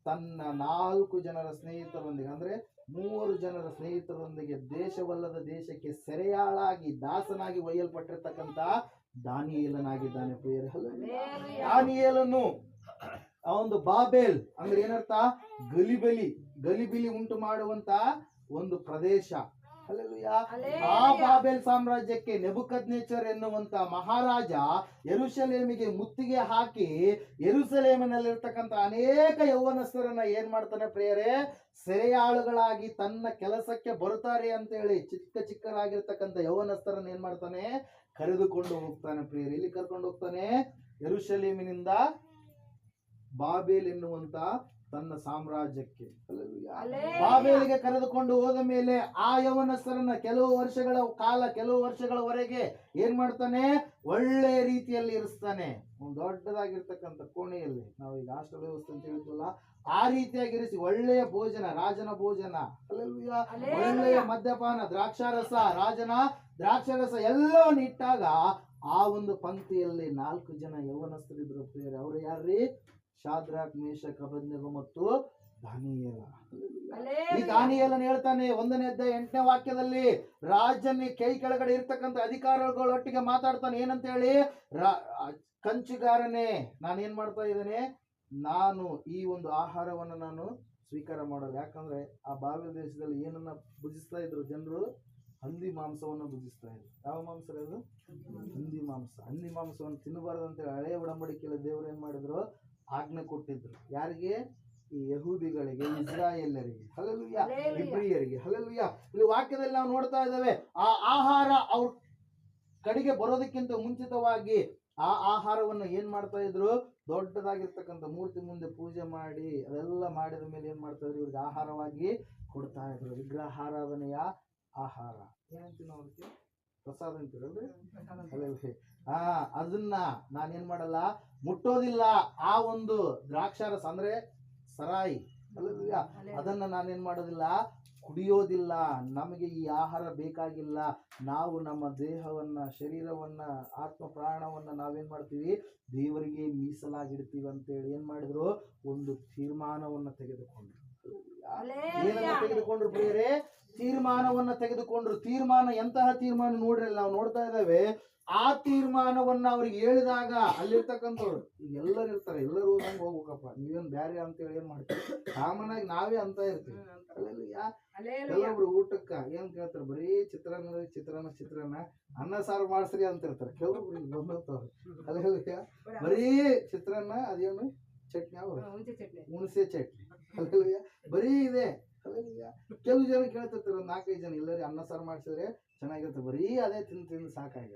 ತನ್ನ 4 ಜನರ ಸ್ನೇಹಿತರೊಂದಿಗೆ, ಅಂದ್ರೆ 3 ಜನರ ಸ್ನೇಹಿತರೊಂದಿಗೆ ದೇಶವಲ್ಲದ ದೇಶಕ್ಕೆ ಸೆರೆಯಾಳಾಗಿ ದಾಸನಾಗಿ ಒಯ್ಯಲ್ಪಟ್ಟಿರ್ತಕ್ಕಂಥ ದಾನಿಯೇಲನಾಗಿದ್ದಾನೆ ಪ್ರಿಯರೇ. ದಾನಿಯೇಲನು ಆ ಒಂದು ಬಾಬೇಲ್ ಅಂದ್ರೆ ಏನರ್ಥ? ಗಲಿಬಿಲಿ ಉಂಟು ಮಾಡುವಂತ ಒಂದು ಪ್ರದೇಶ. ಆ ಬಾಬೇಲ್ ಸಾಮ್ರಾಜ್ಯಕ್ಕೆ ನೆಬೂಕದ್ನೆಚ್ಚರ್ ಎನ್ನುವಂತ ಮಹಾರಾಜ ಯೆರೂಸಲೇಮಿಗೆ ಮುತ್ತಿಗೆ ಹಾಕಿ ಯೆರೂಸಲೇಮಿನಲ್ಲಿರ್ತಕ್ಕಂಥ ಅನೇಕ ಯೌವನಸ್ಥರನ್ನ ಏನ್ ಮಾಡ್ತಾನೆ ಪ್ರಿಯರೇ? ಸೆರೆಯಾಳುಗಳಾಗಿ ತನ್ನ ಕೆಲಸಕ್ಕೆ ಬರ್ತಾರೆ ಅಂತ ಹೇಳಿ ಚಿಕ್ಕರಾಗಿರ್ತಕ್ಕಂಥ ಯೌವನಸ್ಥರನ್ನ ಏನ್ ಮಾಡ್ತಾನೆ? ಕರೆದುಕೊಂಡು ಹೋಗ್ತಾನೆ ಪ್ರಿಯರೇ. ಇಲ್ಲಿ ಕರ್ಕೊಂಡು ಹೋಗ್ತಾನೆ? ಯೆರೂಸಲೇಮಿನಿಂದ ಬಾಬೇಲ್ ಎನ್ನುವಂತ ತನ್ನ ಸಾಮ್ರಾಜ್ಯಕ್ಕೆ. ಬಾಬೇಲಿಗೆ ಕರೆದುಕೊಂಡು ಹೋದ ಮೇಲೆ ಆ ಯೌವನಸ್ಥರನ್ನ ಕೆಲವು ವರ್ಷಗಳವರೆಗೆ ಏನ್ ಮಾಡ್ತಾನೆ, ಒಳ್ಳೆ ರೀತಿಯಲ್ಲಿ ಇರಿಸ್ತಾನೆ. ಒಂದು ದೊಡ್ಡದಾಗಿರ್ತಕ್ಕಂಥ ಕೋಣೆಯಲ್ಲಿ, ನಾವು ಈಗ ಹಾಸ್ಟೆಲ್ ವ್ಯವಸ್ಥೆ ಅಂತ ಹೇಳ್ತೀವಲ್ಲ, ಆ ರೀತಿಯಾಗಿ ಇರಿಸಿ ಒಳ್ಳೆಯ ಭೋಜನ, ರಾಜನ ಭೋಜನ, ಒಳ್ಳೆಯ ಮದ್ಯಪಾನ, ದ್ರಾಕ್ಷಾರಸ, ರಾಜನ ದ್ರಾಕ್ಷಾರಸ ಎಲ್ಲವನ್ನು ಇಟ್ಟಾಗ ಆ ಒಂದು ಪಂಕ್ತಿಯಲ್ಲಿ 4 ಜನ ಯೌವನಸ್ಥರಿದ್ರು ಪ್ರಿಯರೇ. ಅವರು ಯಾರ್ರಿ? ಶಾದ್ರಾಕ್, ಮೇಷಕ್, ಅಬೇದ್ನೆಗೋ ಮತ್ತು ದಾನಿಯೇಲ. ಈ ದಾನಿಯೇಲನ್ ಹೇಳ್ತಾನೆ 1ನೇ ಅಧ್ಯಾಯ 8ನೇ ವಾಕ್ಯದಲ್ಲಿ, ರಾಜನ ಕೈ ಕೆಳಗಡೆ ಇರ್ತಕ್ಕಂಥ ಅಧಿಕಾರಿಗಳೊಟ್ಟಿಗೆ ಮಾತಾಡ್ತಾನೆ. ಏನಂತ ಹೇಳಿ? ಕಂಚುಗಾರನೇ, ನಾನೇನ್ ಮಾಡ್ತಾ ಇದ್ದೇನೆ, ನಾನು ಈ ಒಂದು ಆಹಾರವನ್ನು ನಾನು ಸ್ವೀಕಾರ ಮಾಡಲ್ಲ. ಯಾಕಂದ್ರೆ ಆ ಬಾಬೆಲ್ ದೇಶದಲ್ಲಿ ಏನನ್ನ ಭುಜಿಸ್ತಾ ಇದ್ರು ಜನರು? ಹಂದಿ ಮಾಂಸವನ್ನು ಭುಜಿಸ್ತಾ ಇದ್ರು. ಯಾವ ಮಾಂಸ ಅದು? ಹಂದಿ ಮಾಂಸ. ಹಂದಿ ಮಾಂಸವನ್ನು ತಿನ್ನಬಾರದು ಅಂತೇಳಿ ಹಳೆಯ ಒಡಂಬಡಿಕೆಯಲ್ಲಿ ದೇವರು ಏನ್ ಮಾಡಿದ್ರು? ಆಜ್ಞೆ ಕೊಟ್ಟಿದ್ರು. ಯಾರಿಗೆ? ಈ ಯಹೂದಿಗಳಿಗೆ, ಇಸ್ರಾಯೇಲರಿಗೆ, ಹಲ್ಲೆಲೂಯಾ, ಇಬ್ರಿಯರಿಗೆ, ಹಲ್ಲೆಲೂಯಾ. ಇಲ್ಲಿ ವಾಕ್ಯದಲ್ಲಿ ನಾವು ನೋಡ್ತಾ ಇದ್ದೇವೆ, ಆ ಆಹಾರ ಅವ್ರ ಕಡೆಗೆ ಬರೋದಕ್ಕಿಂತ ಮುಂಚಿತವಾಗಿ ಆ ಆಹಾರವನ್ನು ಏನ್ ಮಾಡ್ತಾ ಇದ್ರು? ದೊಡ್ಡದಾಗಿರ್ತಕ್ಕಂಥ ಮೂರ್ತಿ ಮುಂದೆ ಪೂಜೆ ಮಾಡಿ ಅದೆಲ್ಲ ಮಾಡಿದ ಮೇಲೆ ಏನ್ ಮಾಡ್ತಾ ಇದ್ರು? ಇವ್ರಿಗೆ ಆಹಾರವಾಗಿ ಕೊಡ್ತಾ ಇದ್ರು. ವಿಗ್ರಹಾರಾಧನೆಯ ಆಹಾರ ಏನಂತೀವಿ ನಾವು ಅದಕ್ಕೆ? ಪ್ರಸಾದ ಅಂತೀರಲ್ರಿ? ಅದನ್ನ ನಾನೇನ್ ಮಾಡಲ್ಲ, ಮುಟ್ಟೋದಿಲ್ಲ. ಆ ಒಂದು ದ್ರಾಕ್ಷಾರಸ ಅಂದ್ರೆ ಸರಾಯಿ, ಅದನ್ನ ನಾನೇನ್ ಮಾಡೋದಿಲ್ಲ, ಕುಡಿಯೋದಿಲ್ಲ. ನಮಗೆ ಈ ಆಹಾರ ಬೇಕಾಗಿಲ್ಲ. ನಾವು ನಮ್ಮ ದೇಹವನ್ನ, ಶರೀರವನ್ನ, ಆತ್ಮ ಪ್ರಾಣವನ್ನ ನಾವೇನ್ ಮಾಡ್ತೀವಿ? ದೇವರಿಗೆ ಮೀಸಲಾಗಿಡ್ತೀವಿ ಅಂತೇಳಿ ಏನ್ ಮಾಡಿದ್ರು? ಒಂದು ತೀರ್ಮಾನವನ್ನ ತೆಗೆದುಕೊಂಡ್ರು. ಏನನ್ನ ತೆಗೆದುಕೊಂಡ್ರು ಪ್ರಿಯರೇ? ತೀರ್ಮಾನವನ್ನ ತೆಗೆದುಕೊಂಡ್ರು. ತೀರ್ಮಾನ ಎಂತಹ ತೀರ್ಮಾನ ನೋಡ್ರಿ, ನಾವು ನೋಡ್ತಾ ಇದ್ದೇವೆ. ಆ ತೀರ್ಮಾನವನ್ನ ಅವ್ರಿಗೆ ಹೇಳಿದಾಗ ಅಲ್ಲಿರ್ತಕ್ಕಂಥವ್ರು, ಈಗ ಎಲ್ಲರೂ ಇರ್ತಾರೆ, ಎಲ್ಲರೂ ಹೋದಂಗೆ ಹೋಗ್ಬೇಕಪ್ಪ, ನೀವೇನ್ ಬ್ಯಾರೆ ಅಂತೇಳಿ ಏನ್ ಮಾಡ್ತೀವಿ? ಕಾಮನ್ ಆಗಿ ನಾವೇ ಅಂತ ಇರ್ತೀವಿ. ಕೆಲವೊಬ್ರು ಊಟಕ್ಕ ಏನ್ ಕೇಳ್ತಾರೆ? ಬರೀ ಚಿತ್ರಾನ್ನ ಅನ್ನ ಸಾರು ಮಾಡಿಸ್ರಿ ಅಂತ ಇರ್ತಾರೆ. ಕೆಲವೊಬ್ರು ಬಂದವ್ರು ಬರೀ ಚಿತ್ರಾನ್ನ, ಅದೇನು ಚಟ್ನಿ, ಹುಣಸೆ ಚಟ್ನಿ, ಬರೀ ಇದೆ. ಕೆಲವು ಜನ ಕೇಳ್ತಿರ್ತಾರೆ, 4-5 ಜನ ಎಲ್ಲರೂ ಅನ್ನ ಸಾರು ಮಾಡಿಸಿದ್ರೆ ಚೆನ್ನಾಗಿರುತ್ತೆ, ಬರೀ ಅದೇ ತಿಂದು ಸಾಕಾಗ.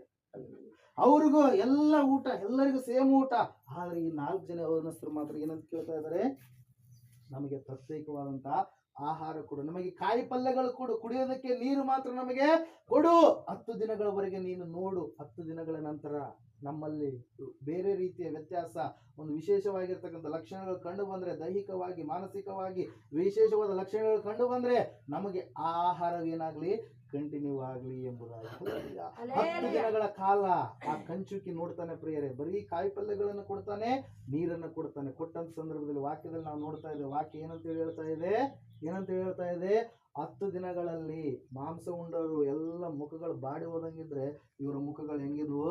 ಅವ್ರಿಗೂ ಎಲ್ಲ ಊಟ, ಎಲ್ಲರಿಗೂ ಸೇಮ್ ಊಟ. ಆದ್ರೆ ಈ 4 ಜನ ಯೌವನಸ್ಥರು ಮಾತ್ರ ಏನಂತ ಕೇಳ್ತಾ ಇದಾರೆ? ನಮಗೆ ಪ್ರತ್ಯೇಕವಾದಂತ ಆಹಾರ ಕೊಡು, ನಮಗೆ ಕಾಯಿ ಪಲ್ಯಗಳು ಕೊಡು, ಕುಡಿಯೋದಕ್ಕೆ ನೀರು ಮಾತ್ರ ನಮಗೆ ಕೊಡು. 10 ದಿನಗಳವರೆಗೆ ನೀನು ನೋಡು. 10 ದಿನಗಳ ನಂತರ ನಮ್ಮಲ್ಲಿ ಬೇರೆ ರೀತಿಯ ವ್ಯತ್ಯಾಸ, ಒಂದು ವಿಶೇಷವಾಗಿರ್ತಕ್ಕಂಥ ಲಕ್ಷಣಗಳು ಕಂಡು ಬಂದ್ರೆ, ದೈಹಿಕವಾಗಿ, ಮಾನಸಿಕವಾಗಿ ವಿಶೇಷವಾದ ಲಕ್ಷಣಗಳು ಕಂಡು ಬಂದ್ರೆ, ನಮಗೆ ಆ ಆಹಾರವೇನಾಗ್ಲಿ ಕಂಟಿನ್ಯೂ ಆಗ್ಲಿ ಎಂಬುದಾಗಿ. 10 ದಿನಗಳ ಕಾಲ ಆ ಕಂಚುಕಿ ನೋಡ್ತಾನೆ ಪ್ರಿಯರೇ. ಬರೀ ಕಾಯಿ ಪಲ್ಯಗಳನ್ನು ಕೊಡ್ತಾನೆ, ನೀರನ್ನು ಕೊಡ್ತಾನೆ. ಕೊಟ್ಟಂತ ಸಂದರ್ಭದಲ್ಲಿ ವಾಕ್ಯದಲ್ಲಿ ನಾವು ನೋಡ್ತಾ ಇದ್ದೇವೆ. ವಾಕ್ಯ ಏನಂತ ಹೇಳ್ತಾ ಇದೆ? 10 ದಿನಗಳಲ್ಲಿ ಮಾಂಸ ಉಂಡವರು ಎಲ್ಲ ಮುಖಗಳು ಬಾಡಿ ಹೋದಂಗಿದ್ರೆ, ಇವರ ಮುಖಗಳು ಹೆಂಗಿದ್ವು?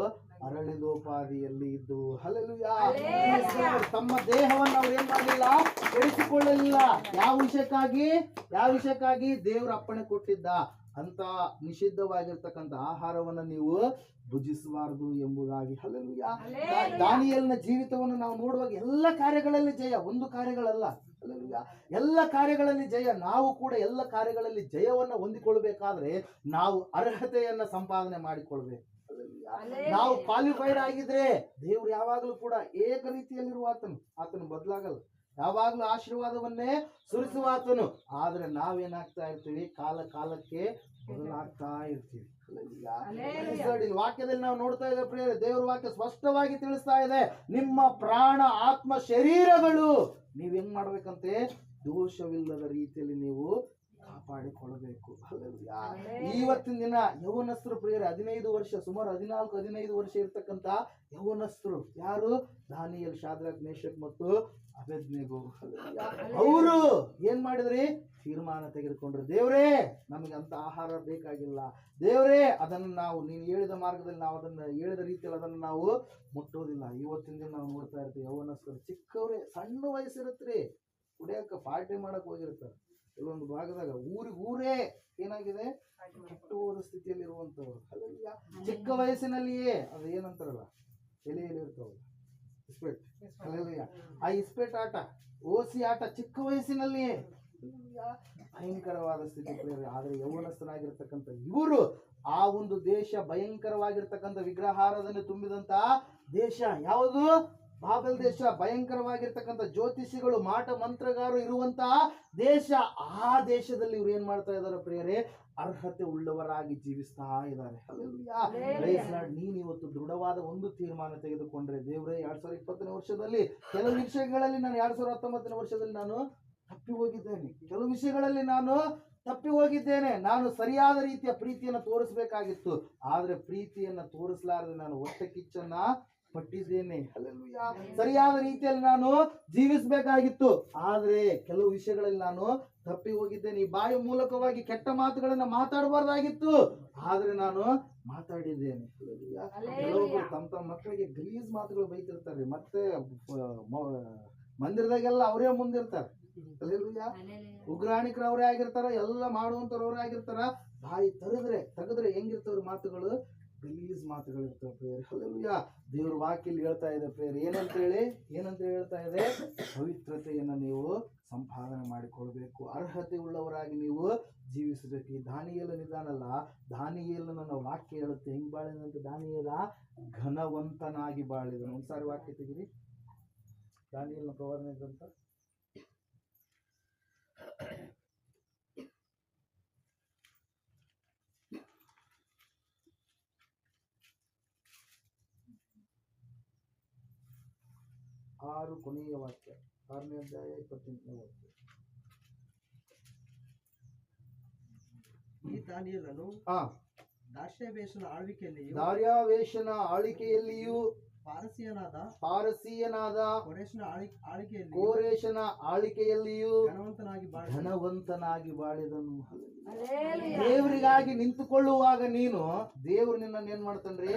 ಅರಳಿದೋಪಾದಿಯಲ್ಲಿ ಇದ್ವು. ಹಲ್ಲೆಲೂಯಾ. ತಮ್ಮ ದೇಹವನ್ನು ಅವ್ರು ಏನ್ ಮಾಡಲಿಲ್ಲ, ಕೆಡಿಸಿಕೊಳ್ಳಲಿಲ್ಲ. ಯಾವ ವಿಷಯಕ್ಕಾಗಿ? ದೇವರ ಅಪ್ಪಣೆ ಕೊಟ್ಟಿದ್ದ ಅಂತ ನಿಷಿದ್ಧವಾಗಿರ್ತಕ್ಕಂಥ ಆಹಾರವನ್ನ ನೀವು ಭುಜಿಸಬಾರದು ಎಂಬುದಾಗಿ. ಹಲ್ಲೆಲೂಯಾ. ದಾನಿಯೇಲನ ಜೀವಿತವನ್ನು ನಾವು ನೋಡುವಾಗ ಎಲ್ಲ ಕಾರ್ಯಗಳಲ್ಲಿ ಜಯ, ಒಂದು ಕಾರ್ಯಗಳಲ್ಲ. ಹಲ್ಲೆಲೂಯಾ. ಎಲ್ಲ ಕಾರ್ಯಗಳಲ್ಲಿ ಜಯ. ನಾವು ಕೂಡ ಎಲ್ಲ ಕಾರ್ಯಗಳಲ್ಲಿ ಜಯವನ್ನ ಹೊಂದಿಕೊಳ್ಬೇಕಾದ್ರೆ ನಾವು ಅರ್ಹತೆಯನ್ನ ಸಂಪಾದನೆ ಮಾಡಿಕೊಳ್ಬೇಕು. ನಾವು ಕ್ವಾಲಿಫೈಡ್ ಆಗಿದ್ರೆ ದೇವ್ರು ಯಾವಾಗಲೂ ಕೂಡ ಏಕ ರೀತಿಯಲ್ಲಿರುವ ಆತನು ಬದಲಾಗಲ್ಲ. ಯಾವಾಗ್ಲೂ ಆಶೀರ್ವಾದವನ್ನೇ ಸುರಿಸುವಾತನು. ಆದ್ರೆ ನಾವೇನಾಗ್ತಾ ಇರ್ತೀವಿ? ಕಾಲಕ್ಕೆ ಬದಲಾಗ್ತಾ ಇರ್ತೀವಿ. ವಾಕ್ಯದಲ್ಲಿ ನಾವು ನೋಡ್ತಾ ಇದ್ದೇವೆ ಪ್ರಿಯರೇ, ದೇವರ ವಾಕ್ಯ ಸ್ಪಷ್ಟವಾಗಿ ತಿಳಿಸ್ತಾ ಇದೆ, ನಿಮ್ಮ ಪ್ರಾಣ, ಆತ್ಮ, ಶರೀರಗಳು ನೀವ್ ಹೆಂಗ್ ಮಾಡ್ಬೇಕಂತೆ? ದೋಷವಿಲ್ಲದ ರೀತಿಯಲ್ಲಿ ನೀವು ಕಾಪಾಡಿಕೊಳ್ಳಬೇಕು. ಇವತ್ತಿನ ದಿನ ಯೌವನಸ್ಥರು ಪ್ರಿಯರೇ, 15 ವರ್ಷ, ಸುಮಾರು 14-15 ವರ್ಷ ಇರ್ತಕ್ಕಂಥ ಯೌವನಸ್ಥರು ಯಾರು? ದಾನಿಯೇಲ್, ಶಾದ್ರಾಕ್, ಮೇಷಕ್ ಮತ್ತು ಅಬೇದ್ನೆಗೋ. ಅವರು ಏನ್ ಮಾಡಿದ್ರಿ? ತೀರ್ಮಾನ ತೆಗೆದುಕೊಂಡ್ರು. ದೇವ್ರೇ, ನಮಗೆ ಅಂತ ಆಹಾರ ಬೇಕಾಗಿಲ್ಲ. ದೇವ್ರೇ, ಅದನ್ನು ನಾವು ನೀನು ಹೇಳಿದ ಮಾರ್ಗದಲ್ಲಿ, ನಾವು ಅದನ್ನ ಹೇಳಿದ ರೀತಿಯಲ್ಲಿ ಅದನ್ನು ನಾವು ಮುಟ್ಟೋದಿಲ್ಲ. ಇವತ್ತಿನ ದಿನ ನಾವು ನೋಡ್ತಾ ಇರ್ತೀವಿ, ಯೌವನಸ್ಥರು ಚಿಕ್ಕವ್ರೆ, ಸಣ್ಣ ವಯಸ್ಸಿರುತ್ರಿ, ಕುಡಿಯಕ್ಕೆ ಪಾರ್ಟಿ ಮಾಡಕ್ ಹೋಗಿರ್ತಾರೆ. ಕೆಲವೊಂದು ಭಾಗದಾಗ ಊರೇ ಏನಾಗಿದೆ? ಕೆಟ್ಟು ಹೋದ ಸ್ಥಿತಿಯಲ್ಲಿ ಇರುವಂತವ್ರು. ಚಿಕ್ಕ ವಯಸ್ಸಿನಲ್ಲಿಯೇ ಅದು ಏನಂತಾರಲ್ಲ, ಎಲೆಯಲ್ಲಿ ಇರ್ತಾವಲ್ಲ, ಇಸ್ಪೇಟ್. ಆ ಇಸ್ಪೇಟ್ ಆಟ, ಓಸಿ ಆಟ ಚಿಕ್ಕ ವಯಸ್ಸಿನಲ್ಲಿಯೇ ಭಯಂಕರವಾದ ಸ್ಥಿತಿ. ಆದ್ರೆ ಯೌವನಸ್ಥನಾಗಿರ್ತಕ್ಕಂಥ ಇವರು ಆ ಒಂದು ದೇಶ ಭಯಂಕರವಾಗಿರ್ತಕ್ಕಂಥ ವಿಗ್ರಹಾರಾಧನೆ ತುಂಬಿದಂತ ದೇಶ ಯಾವುದು? ಬಾಬೆಲ್ ದೇಶ ಭಯಂಕರವಾಗಿರ್ತಕ್ಕಂಥ ಜ್ಯೋತಿಷಿಗಳು ಮಾಟ ಮಂತ್ರಗಾರರು ಇರುವಂತಹ ದೇಶ. ಆ ದೇಶದಲ್ಲಿ ಇವ್ರು ಏನ್ ಮಾಡ್ತಾ ಇದಾರೆ ಪ್ರಿಯರೇ? ಅರ್ಹತೆ ಉಳ್ಳವರಾಗಿ ಜೀವಿಸ್ತಾ ಇದ್ದಾರೆ. ನೀನ್ ಇವತ್ತು ದೃಢವಾದ ಒಂದು ತೀರ್ಮಾನ ತೆಗೆದುಕೊಂಡ್ರೆ, ದೇವ್ರೆ 2020ನೇ ವರ್ಷದಲ್ಲಿ ಕೆಲವು ವಿಷಯಗಳಲ್ಲಿ ನಾನು 2019ನೇ ವರ್ಷದಲ್ಲಿ ನಾನು ತಪ್ಪಿ ಹೋಗಿದ್ದೇನೆ, ಕೆಲವು ವಿಷಯಗಳಲ್ಲಿ ನಾನು ತಪ್ಪಿ ಹೋಗಿದ್ದೇನೆ, ನಾನು ಸರಿಯಾದ ರೀತಿಯ ಪ್ರೀತಿಯನ್ನು ತೋರಿಸಬೇಕಾಗಿತ್ತು, ಆದ್ರೆ ಪ್ರೀತಿಯನ್ನ ತೋರಿಸಲಾರದೆ ನಾನು ಹೊಟ್ಟೆ ಕಿಚ್ಚನ್ನ ಪಟ್ಟಿದ್ದೇನೆ. ಹಲ್ಲೆಲೂಯಾ. ಸರಿಯಾದ ರೀತಿಯಲ್ಲಿ ನಾನು ಜೀವಿಸಬೇಕಾಗಿತ್ತು, ಆದ್ರೆ ಕೆಲವು ವಿಷಯಗಳಲ್ಲಿ ನಾನು ತಪ್ಪಿ ಹೋಗಿದ್ದೇನೆ. ಈ ಬಾಯಿ ಮೂಲಕವಾಗಿ ಕೆಟ್ಟ ಮಾತುಗಳನ್ನ ಮಾತಾಡಬಾರ್ದಾಗಿತ್ತು, ಆದ್ರೆ ನಾನು ಮಾತಾಡಿದ್ದೇನೆ. ಕೆಲವೊಬ್ಬರು ತಮ್ಮ ಮಕ್ಕಳಿಗೆ ಗಲೀಜ್ ಮಾತುಗಳು ಬೈತಿರ್ತಾರೆ, ಮತ್ತೆ ಮಂದಿರದಾಗೆಲ್ಲ ಅವರೇ ಮುಂದಿರ್ತಾರೆ. ಉಗ್ರಾಣಿಕರು ಅವರೇ ಆಗಿರ್ತಾರ, ಎಲ್ಲ ಮಾಡುವಂತವ್ರು ಅವರೇ ಆಗಿರ್ತಾರ. ಬಾಯಿ ತೆಗೆದ್ರೆ ಹೆಂಗಿರ್ತವ್ರ ಮಾತುಗಳು? ಗಲೀಜ್ ಮಾತುಗಳು ಇರ್ತವೆ ಪ್ರೇಯರ್. ಹಲ್ಲೆಲೂಯಾ. ದೇವ್ರ ವಾಕ್ಯಲ್ಲಿ ಹೇಳ್ತಾ ಇದೆ ಪ್ರೇಯರ್, ಏನಂತ ಹೇಳ್ತಾ ಇದೆ? ಪವಿತ್ರತೆಯನ್ನ ನೀವು ಸಂಪಾದನೆ ಮಾಡಿಕೊಳ್ಬೇಕು, ಅರ್ಹತೆ ಉಳ್ಳವರಾಗಿ ನೀವು ಜೀವಿಸಬೇಕು. ಈ ದಾನಿಯೇಲ ನಿಧಾನಲ್ಲ, ದಾನಿಯೇಲನ ವಾಕ್ಯ ಹೇಳುತ್ತೆ ಹೆಂಗ್ ಬಾಳಿದಂತ. ದಾನಿಯೇಲ ಘನವಂತನಾಗಿ ಬಾಳಿದನು. ಒಂದ್ಸಾರಿ ವಾಕ್ಯ ತೆಗಿರಿ, ದಾನಿಯೇಲನ ಪ್ರವಾದನೆ ಗ್ರಂಥ 6 ಕೊನೆಯ ವಾಕ್ಯ, 6ನೇ ಅಧ್ಯಾಯ 28ನೇ ವಾಕ್ಯ. ಈ ದಾನಿಯೇಲನು ದಾರ್ಯಾವೇಶನ ಆಳ್ವಿಕೆಯಲ್ಲಿಯೂ ಪಾರಸಿಯನಾದ ಕೋರೇಶನ ಆಳ್ವಿಕೆಯಲ್ಲಿಯೂ ಘನವಂತನಾಗಿ ಬಾಳಿದನು. ದೇವರಿಗಾಗಿ ನಿಂತುಕೊಳ್ಳುವಾಗ ನೀನು, ದೇವರು ನಿನ್ನನ್ನು ಏನ್ ಮಾಡ್ತಾನ್ರಿ?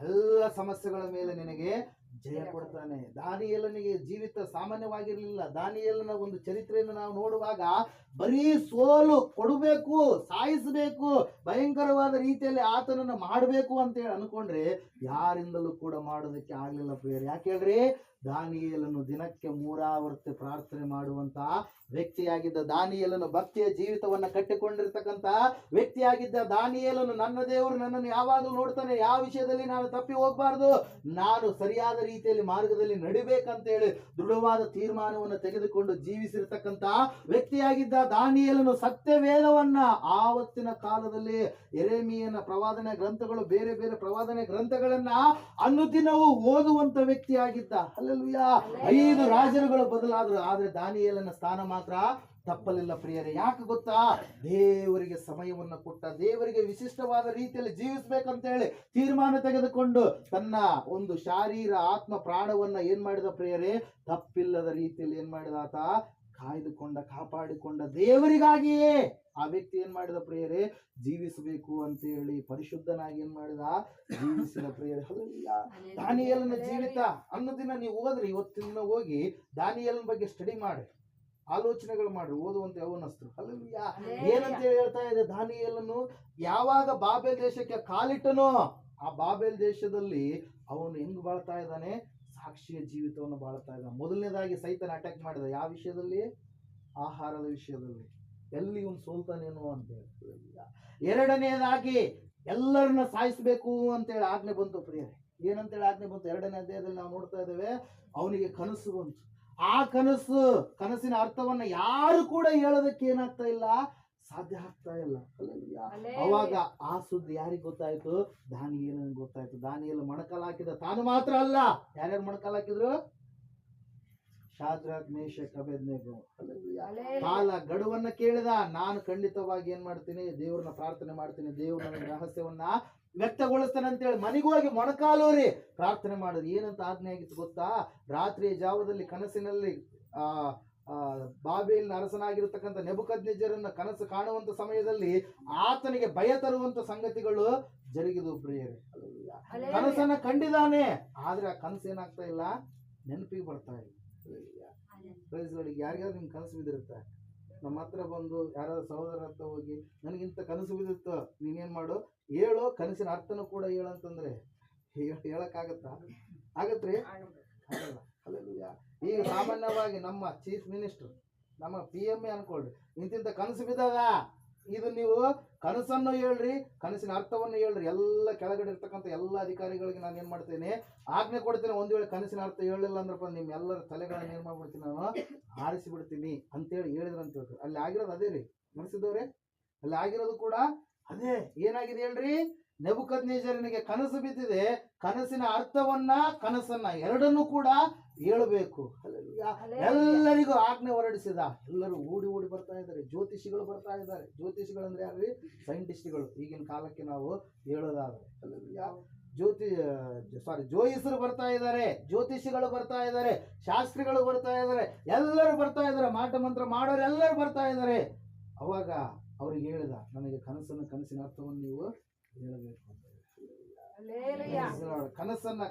ಎಲ್ಲ ಸಮಸ್ಯೆಗಳ ಮೇಲೆ ನಿನಗೆ ಜಯ ಕೊಡ್ತಾನೆ. ದಾನಿಯೇಲನಿಗೆ ಜೀವಿತ ಸಾಮಾನ್ಯವಾಗಿರ್ಲಿಲ್ಲ. ದಾನಿಯೇಲನ ಒಂದು ಚರಿತ್ರೆಯನ್ನು ನಾವು ನೋಡುವಾಗ ಬರೀ ಸೋಲು ಕೊಡಬೇಕು, ಸಾಯಿಸಬೇಕು, ಭಯಂಕರವಾದ ರೀತಿಯಲ್ಲಿ ಆತನನ್ನ ಮಾಡಬೇಕು ಅಂತ ಹೇಳಿ ಅನ್ಕೊಂಡ್ರೆ ಯಾರಿಂದಲೂ ಕೂಡ ಮಾಡೋದಕ್ಕೆ ಆಗ್ಲಿಲ್ಲ ಪ್ರಿಯರೇ. ಯಾಕೆ ಹೇಳ್ರಿ? ದಾನಿಯೇಲನು ದಿನಕ್ಕೆ 3 ಆವರ್ತಿ ಪ್ರಾರ್ಥನೆ ಮಾಡುವಂತ ವ್ಯಕ್ತಿಯಾಗಿದ್ದ ದಾನಿಯೇಲನು, ಭಕ್ತಿಯ ಜೀವಿತವನ್ನ ಕಟ್ಟಿಕೊಂಡಿರ್ತಕ್ಕಂತ ವ್ಯಕ್ತಿಯಾಗಿದ್ದ ದಾನಿಯೇಲನು, ನನ್ನ ದೇವರು ನನ್ನನ್ನು ಯಾವಾಗಲೂ ನೋಡ್ತಾನೆ, ಯಾವ ವಿಷಯದಲ್ಲಿ ನಾನು ತಪ್ಪಿ ಹೋಗಬಾರ್ದು, ನಾನು ಸರಿಯಾದ ರೀತಿಯಲ್ಲಿ ಮಾರ್ಗದಲ್ಲಿ ನಡಿಬೇಕಂತ ಹೇಳಿ ದೃಢವಾದ ತೀರ್ಮಾನವನ್ನು ತೆಗೆದುಕೊಂಡು ಜೀವಿಸಿರ್ತಕ್ಕಂತ ವ್ಯಕ್ತಿಯಾಗಿದ್ದ ದಾನಿಯೇಲನು ಸತ್ಯವೇದವನ್ನ ಆವತ್ತಿನ ಕಾಲದಲ್ಲಿ ಯೆರೆಮೀಯನ ಪ್ರವಾದನೆ ಗ್ರಂಥಗಳು, ಬೇರೆ ಬೇರೆ ಪ್ರವಾದನೆ ಗ್ರಂಥಗಳನ್ನ ಅನುದಿನವೂ ಓದುವಂತ ವ್ಯಕ್ತಿಯಾಗಿದ್ದ. ಹಲ್ಲೆಲೂಯಾ. 5 ರಾಜರುಗಳು ಬದಲಾದ್ರು, ಆದ್ರೆ ದಾನಿಯೇಲನ ಸ್ಥಾನ ಮಾತ್ರ ತಪ್ಪಲಿಲ್ಲ ಪ್ರಿಯರೇ. ಯಾಕೆ ಗೊತ್ತಾ? ದೇವರಿಗೆ ಸಮಯವನ್ನು ಕೊಟ್ಟ, ದೇವರಿಗೆ ವಿಶಿಷ್ಟವಾದ ರೀತಿಯಲ್ಲಿ ಜೀವಿಸ್ಬೇಕಂತ ಹೇಳಿ ತೀರ್ಮಾನ ತೆಗೆದುಕೊಂಡು ತನ್ನ ಒಂದು ಶಾರೀರ ಆತ್ಮ ಪ್ರಾಣವನ್ನ ಏನ್ ಮಾಡಿದ ಪ್ರಿಯರೇ? ತಪ್ಪಿಲ್ಲದ ರೀತಿಯಲ್ಲಿ ಏನ್ ಮಾಡಿದ ಆತ? ಕಾಯ್ದುಕೊಂಡ, ಕಾಪಾಡಿಕೊಂಡ. ದೇವರಿಗಾಗಿಯೇ ಆ ವ್ಯಕ್ತಿ ಏನ್ ಮಾಡಿದ ಪ್ರಿಯರೇ? ಜೀವಿಸಬೇಕು ಅಂತ ಹೇಳಿ ಪರಿಶುದ್ಧನಾಗಿ ಏನ್ ಮಾಡಿದ? ಜೀವಿಸಿದ ಪ್ರಿಯರೇ. ಹಲ್ಲೆಲೂಯಾ. ದಾನಿಯೇಲನ ಜೀವಿತ ಅನ್ನೋದಿನ ನೀವು ಹೋದ್ರಿ, ಇವತ್ತಿನ ಹೋಗಿ ದಾನಿಯೇಲನ ಬಗ್ಗೆ ಸ್ಟಡಿ ಮಾಡಿ, ಆಲೋಚನೆಗಳು ಮಾಡ್ರಿ, ಓದುವಂತ ಯವನಸ್ಥರು. ಹಲ್ಲೆಲೂಯಾ. ಏನಂತ ಹೇಳ್ತಾ ಇದೆ? ದಾನಿಯೇಲನು ಯಾವಾಗ ಬಾಬೆಲ್ ದೇಶಕ್ಕೆ ಕಾಲಿಟ್ಟನೋ, ಆ ಬಾಬೆಲ್ ದೇಶದಲ್ಲಿ ಅವನು ಹೆಂಗ್ ಬಾಳ್ತಾ ಇದ್ದಾನೆ? ಸಾಕ್ಷಿಯ ಜೀವಿತವನ್ನು ಬಾಳ್ತಾ ಇದ್ದಾನೆ. ಮೊದಲನೇದಾಗಿ ಸೈತನ ಅಟ್ಯಾಕ್ ಮಾಡಿದ, ಯಾವ ವಿಷಯದಲ್ಲಿ? ಆಹಾರದ ವಿಷಯದಲ್ಲಿ. ಎಲ್ಲಿ ಇವನು ಸೋಲ್ತಾನೇನೋ ಅಂತ ಹೇಳಿ. ಎರಡನೇದಾಗಿ ಎಲ್ಲರನ್ನ ಸಾಯಿಸಬೇಕು ಅಂತೇಳಿ ಆಜ್ಞೆ ಬಂತು ಪ್ರಿಯರೇ. ಏನಂತೇಳಿ ಆಜ್ಞೆ ಬಂತು? 2ನೇ ಅಧ್ಯಾಯದಲ್ಲಿ ನಾವು ನೋಡ್ತಾ ಇದ್ದೇವೆ. ಅವನಿಗೆ ಕನಸು ಬಂತು. ಆ ಕನಸಿನ ಅರ್ಥವನ್ನ ಯಾರು ಕೂಡ ಹೇಳೋದಕ್ಕೆ ಏನಾಗ್ತಾ ಇಲ್ಲ, ಸಾಧ್ಯ ಆಗ್ತಾ ಇಲ್ಲ. ಅವಾಗ ಆ ಸುದ್ದಿ ಯಾರಿಗೆ ಗೊತ್ತಾಯ್ತು? ದಾನಿಯೇಲನಿಗೆ ಗೊತ್ತಾಯ್ತು. ದಾನಿಯೇಲ ಮೊಣಕಾಲು ಹಾಕಿದ. ತಾನು ಮಾತ್ರ ಅಲ್ಲ, ಯಾರ್ಯಾರು ಮೊಣಕಾಲು ಹಾಕಿದ್ರು? ಶಾದ್ರಾಕ್, ಮೇಷಕ್, ಅಬೇದ್ನೆಗೋ. ಕಾಲ ಗಡುವನ್ನ ಕೇಳಿದ. ನಾನು ಖಂಡಿತವಾಗಿ ಏನ್ ಮಾಡ್ತೀನಿ? ದೇವ್ರನ್ನ ಪ್ರಾರ್ಥನೆ ಮಾಡ್ತೀನಿ, ದೇವ್ರ ನನಗೆ ರಹಸ್ಯವನ್ನ ವ್ಯಕ್ತಗೊಳಿಸ್ತಾನೆ ಅಂತೇಳಿ ಮನೆಗೆ ಹೋಗಿ ಮೊಣಕಾಲೂರಿ ಪ್ರಾರ್ಥನೆ ಮಾಡಿದ್ರು. ಏನಂತ ಆಜ್ಞೆ ಆಗಿತ್ತು ಗೊತ್ತಾ? ರಾತ್ರಿಯ ಜಾವದಲ್ಲಿ ಕನಸಿನಲ್ಲಿ ಬಾಬೆಲಿನ ಅರಸನಾಗಿರ್ತಕ್ಕಂಥ ನೆಬೂಕದ್ನೆಚ್ಚರನ ಕನಸು ಕಾಣುವಂತ ಸಮಯದಲ್ಲಿ ಆತನಿಗೆ ಭಯ ತರುವಂತ ಸಂಗತಿಗಳು ಜರುಗಿದವು ಪ್ರಿಯರೇ. ಕನಸನ್ನ ಕಂಡಿದ್ದಾನೆ, ಆದ್ರೆ ಆ ಕನಸು ಏನಾಗ್ತಾ ಇಲ್ಲ? ನೆನಪಿಗೆ ಬರ್ತಾ ಇಲ್ಲ. ಯಾರಿಗಾದ್ರು ನಿಮ್ ಕನಸು ಬಿದ್ದಿರುತ್ತೆ, ನಮ್ಮ ಹತ್ರ ಬಂದು ಯಾರಾದ್ರೂ ಸಹೋದರ ಹತ್ರ ಹೋಗಿ ನನಗಿಂತ ಕನಸು ಬಿದ್ದಿತ್ತು, ನೀನೇನ್ ಮಾಡು? ಹೇಳು, ಕನಸಿನ ಅರ್ಥನೂ ಕೂಡ ಹೇಳಂತಂದ್ರೆ ಹೇಳಕ್ಕಾಗತ್ತಾ? ಆಗತ್ರಿ? ಆಗಲ್ಲ. ಹಲ್ಲೆಲೂಯಾ. ಈಗ ಸಾಮಾನ್ಯವಾಗಿ ನಮ್ಮ ಚೀಫ್ ಮಿನಿಸ್ಟರ್, ನಮ್ಮ PMA ಅನ್ಕೊಳ್ರಿ, ಇಂತಿಂತ ಕನಸು ಬಿದ್ದಾಗ ಇದು ನೀವು ಕನಸನ್ನು ಹೇಳ್ರಿ, ಕನಸಿನ ಅರ್ಥವನ್ನು ಹೇಳ್ರಿ. ಎಲ್ಲ ಕೆಳಗಡೆ ಇರ್ತಕ್ಕಂಥ ಎಲ್ಲ ಅಧಿಕಾರಿಗಳಿಗೆ ನಾನು ಏನ್ ಮಾಡ್ತೇನೆ, ಆಜ್ಞೆ ಕೊಡ್ತೇನೆ. ಒಂದ್ ವೇಳೆ ಕನಸಿನ ಅರ್ಥ ಹೇಳಿಲ್ಲ ಅಂದ್ರಪ್ಪ ನಿಮ್ ಎಲ್ಲರ ತಲೆಗಳನ್ನ ಏನ್ ಮಾಡ್ಬಿಡ್ತೀನಿ, ನಾನು ಆರಿಸಿ ಬಿಡ್ತೀನಿ ಅಂತೇಳಿ ಹೇಳಿದ್ರು ಅಂತ ಹೇಳ್ತಾರೆ. ಅಲ್ಲಿ ಆಗಿರೋದು ಅದೇ ರೀ ಮನಸ್ಸಿದವ್ರೆ, ಅಲ್ಲಿ ಆಗಿರೋದು ಕೂಡ ಅದೇ. ಏನಾಗಿದೆ ಹೇಳ್ರಿ, ನೆಬೂಕದ್ನೆಚ್ಚರನಿಗೆ ಕನಸು ಬಿದ್ದಿದೆ. ಕನಸಿನ ಅರ್ಥವನ್ನ ಕನಸನ್ನ ಎರಡನ್ನೂ ಕೂಡ ಹೇಳಬೇಕು. ಎಲ್ಲರಿಗೂ ಆಜ್ಞೆ ಹೊರಡಿಸಿದ. ಎಲ್ಲರೂ ಓಡಿ ಓಡಿ ಬರ್ತಾ ಇದ್ದಾರೆ. ಜ್ಯೋತಿಷಿಗಳು ಬರ್ತಾ ಇದ್ದಾರೆ. ಜ್ಯೋತಿಷಿಗಳಂದ್ರೆ ಯಾರು? ಸೈಂಟಿಸ್ಟ್ಗಳು. ಈಗಿನ ಕಾಲಕ್ಕೆ ನಾವು ಹೇಳೋದಾದ್ರೆ ಜೋಯಿಸರು ಬರ್ತಾ ಇದ್ದಾರೆ, ಜ್ಯೋತಿಷಿಗಳು ಬರ್ತಾ ಇದ್ದಾರೆ, ಶಾಸ್ತ್ರಿಗಳು ಬರ್ತಾ ಇದ್ದಾರೆ, ಎಲ್ಲರೂ ಬರ್ತಾ ಇದ್ದಾರೆ, ಮಾಟ ಮಂತ್ರ ಮಾಡೋರು ಎಲ್ಲರೂ ಬರ್ತಾ ಇದ್ದಾರೆ. ಅವಾಗ ಅವ್ರಿಗೆ ಹೇಳಿದ, ನನಗೆ ಕನಸಿನ ಅರ್ಥವನ್ನು ನೀವು ಹೇಳಬೇಕು ಅಂತ.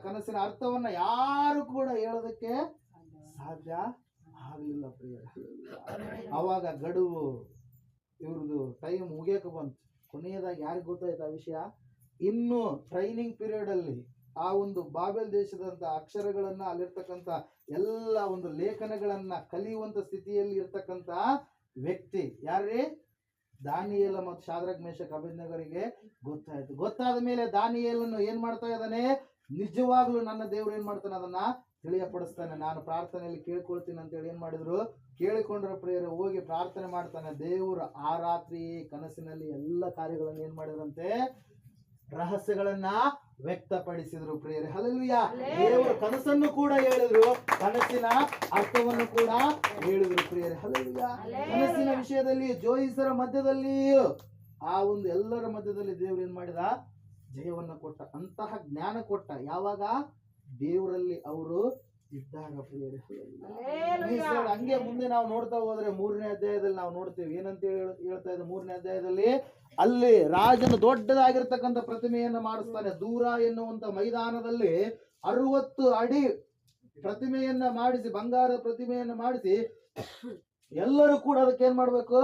ಕನಸಿನ ಅರ್ಥವನ್ನ ಯಾರು ಕೂಡ ಹೇಳೋದಕ್ಕೆ ಸಾಧ್ಯ ಆಗಲಿಲ್ಲ ಪ್ರಿಯರೇ. ಅವಾಗ ಗಡುವು ಇವ್ರದ್ದು ಟೈಮ್ ಮುಗಿಯಕ್ಕೆ ಬಂತು. ಕೊನೆಯದಾಗಿ ಯಾರಿಗೆ ಗೊತ್ತಾಯ್ತು ಆ ವಿಷಯ? ಇನ್ನು ಟ್ರೈನಿಂಗ್ ಪೀರಿಯಡ್ ಅಲ್ಲಿ ಆ ಒಂದು ಬಾಬೆಲ್ ದೇಶದಂತ ಅಕ್ಷರಗಳನ್ನ, ಅಲ್ಲಿರ್ತಕ್ಕಂಥ ಎಲ್ಲ ಒಂದು ಲೇಖನಗಳನ್ನ ಕಲಿಯುವಂತ ಸ್ಥಿತಿಯಲ್ಲಿ ಇರ್ತಕ್ಕಂಥ ವ್ಯಕ್ತಿ ಯಾರೇ? ದಾನಿಯೇಲ ಮತ್ತು ಶಾದ್ರಕ್ ಮೇಷಕ್ ಅಬೇದ್ನೆಗೋರಿಗೆ ಗೊತ್ತಾಯ್ತು. ಗೊತ್ತಾದ ಮೇಲೆ ದಾನಿಯೇಲನ್ನು ಏನ್ ಮಾಡ್ತಾ ಇದ್ದಾನೆ? ನಿಜವಾಗ್ಲೂ ನನ್ನ ದೇವ್ರು ಏನ್ ಮಾಡ್ತಾನೆ, ಅದನ್ನ ತಿಳಿಯಪಡಿಸ್ತಾನೆ. ನಾನು ಪ್ರಾರ್ಥನೆಯಲ್ಲಿ ಕೇಳ್ಕೊಳ್ತೀನಿ ಅಂತೇಳಿ ಏನ್ ಮಾಡಿದ್ರು, ಕೇಳಿಕೊಂಡ್ರ ಪ್ರಿಯರೇ, ಹೋಗಿ ಪ್ರಾರ್ಥನೆ ಮಾಡ್ತಾನೆ. ದೇವರು ಆ ರಾತ್ರಿ ಕನಸಿನಲ್ಲಿ ಎಲ್ಲ ಕಾರ್ಯಗಳನ್ನು ಏನ್ ಮಾಡಿದ್ರಂತೆ, ರಹಸ್ಯಗಳನ್ನ ವ್ಯಕ್ತಪಡಿಸಿದ್ರು ಪ್ರಿಯರೇ. ಹಲ್ಲೆಲೂಯಾ. ದೇವರು ಕನಸನ್ನು ಕೂಡ ಹೇಳಿದ್ರು, ಕನಸಿನ ಅರ್ಥವನ್ನು ಕೂಡ ಹೇಳಿದ್ರು ಪ್ರಿಯರೇ. ಹಲ್ಲೆಲೂಯಾ. ಕನಸಿನ ವಿಷಯದಲ್ಲಿ ಜೋಯಿಸರ ಮಧ್ಯದಲ್ಲಿಯೂ ಆ ಒಂದು ಎಲ್ಲರ ಮಧ್ಯದಲ್ಲಿ ದೇವರು ಏನ್ ಮಾಡಿದ? ಜಯವನ್ನ ಕೊಟ್ಟ, ಅಂತಹ ಜ್ಞಾನ ಕೊಟ್ಟ. ಯಾವಾಗ? ದೇವರಲ್ಲಿ ಅವರು ಇದ್ದಾಗ ಪ್ರಿಯರೇ. ಹಂಗೆ ಮುಂದೆ ನಾವು ನೋಡ್ತಾ ಹೋದ್ರೆ 3ನೇ ಅಧ್ಯಾಯದಲ್ಲಿ ನಾವು ನೋಡ್ತೇವೆ. ಏನಂತ ಹೇಳ್ತಾ ಇದೆ 3ನೇ ಅಧ್ಯಾಯದಲ್ಲಿ? ಅಲ್ಲಿ ರಾಜನು ದೊಡ್ಡದಾಗಿರ್ತಕ್ಕಂಥ ಪ್ರತಿಮೆಯನ್ನು ಮಾಡಿಸ್ತಾನೆ. ದೂರ ಎನ್ನುವಂತ ಮೈದಾನದಲ್ಲಿ 60 ಅಡಿ ಪ್ರತಿಮೆಯನ್ನ ಮಾಡಿಸಿ, ಬಂಗಾರದ ಪ್ರತಿಮೆಯನ್ನ ಮಾಡಿಸಿ, ಎಲ್ಲರೂ ಕೂಡ ಅದಕ್ಕೆ ಏನ್ ಮಾಡ್ಬೇಕು?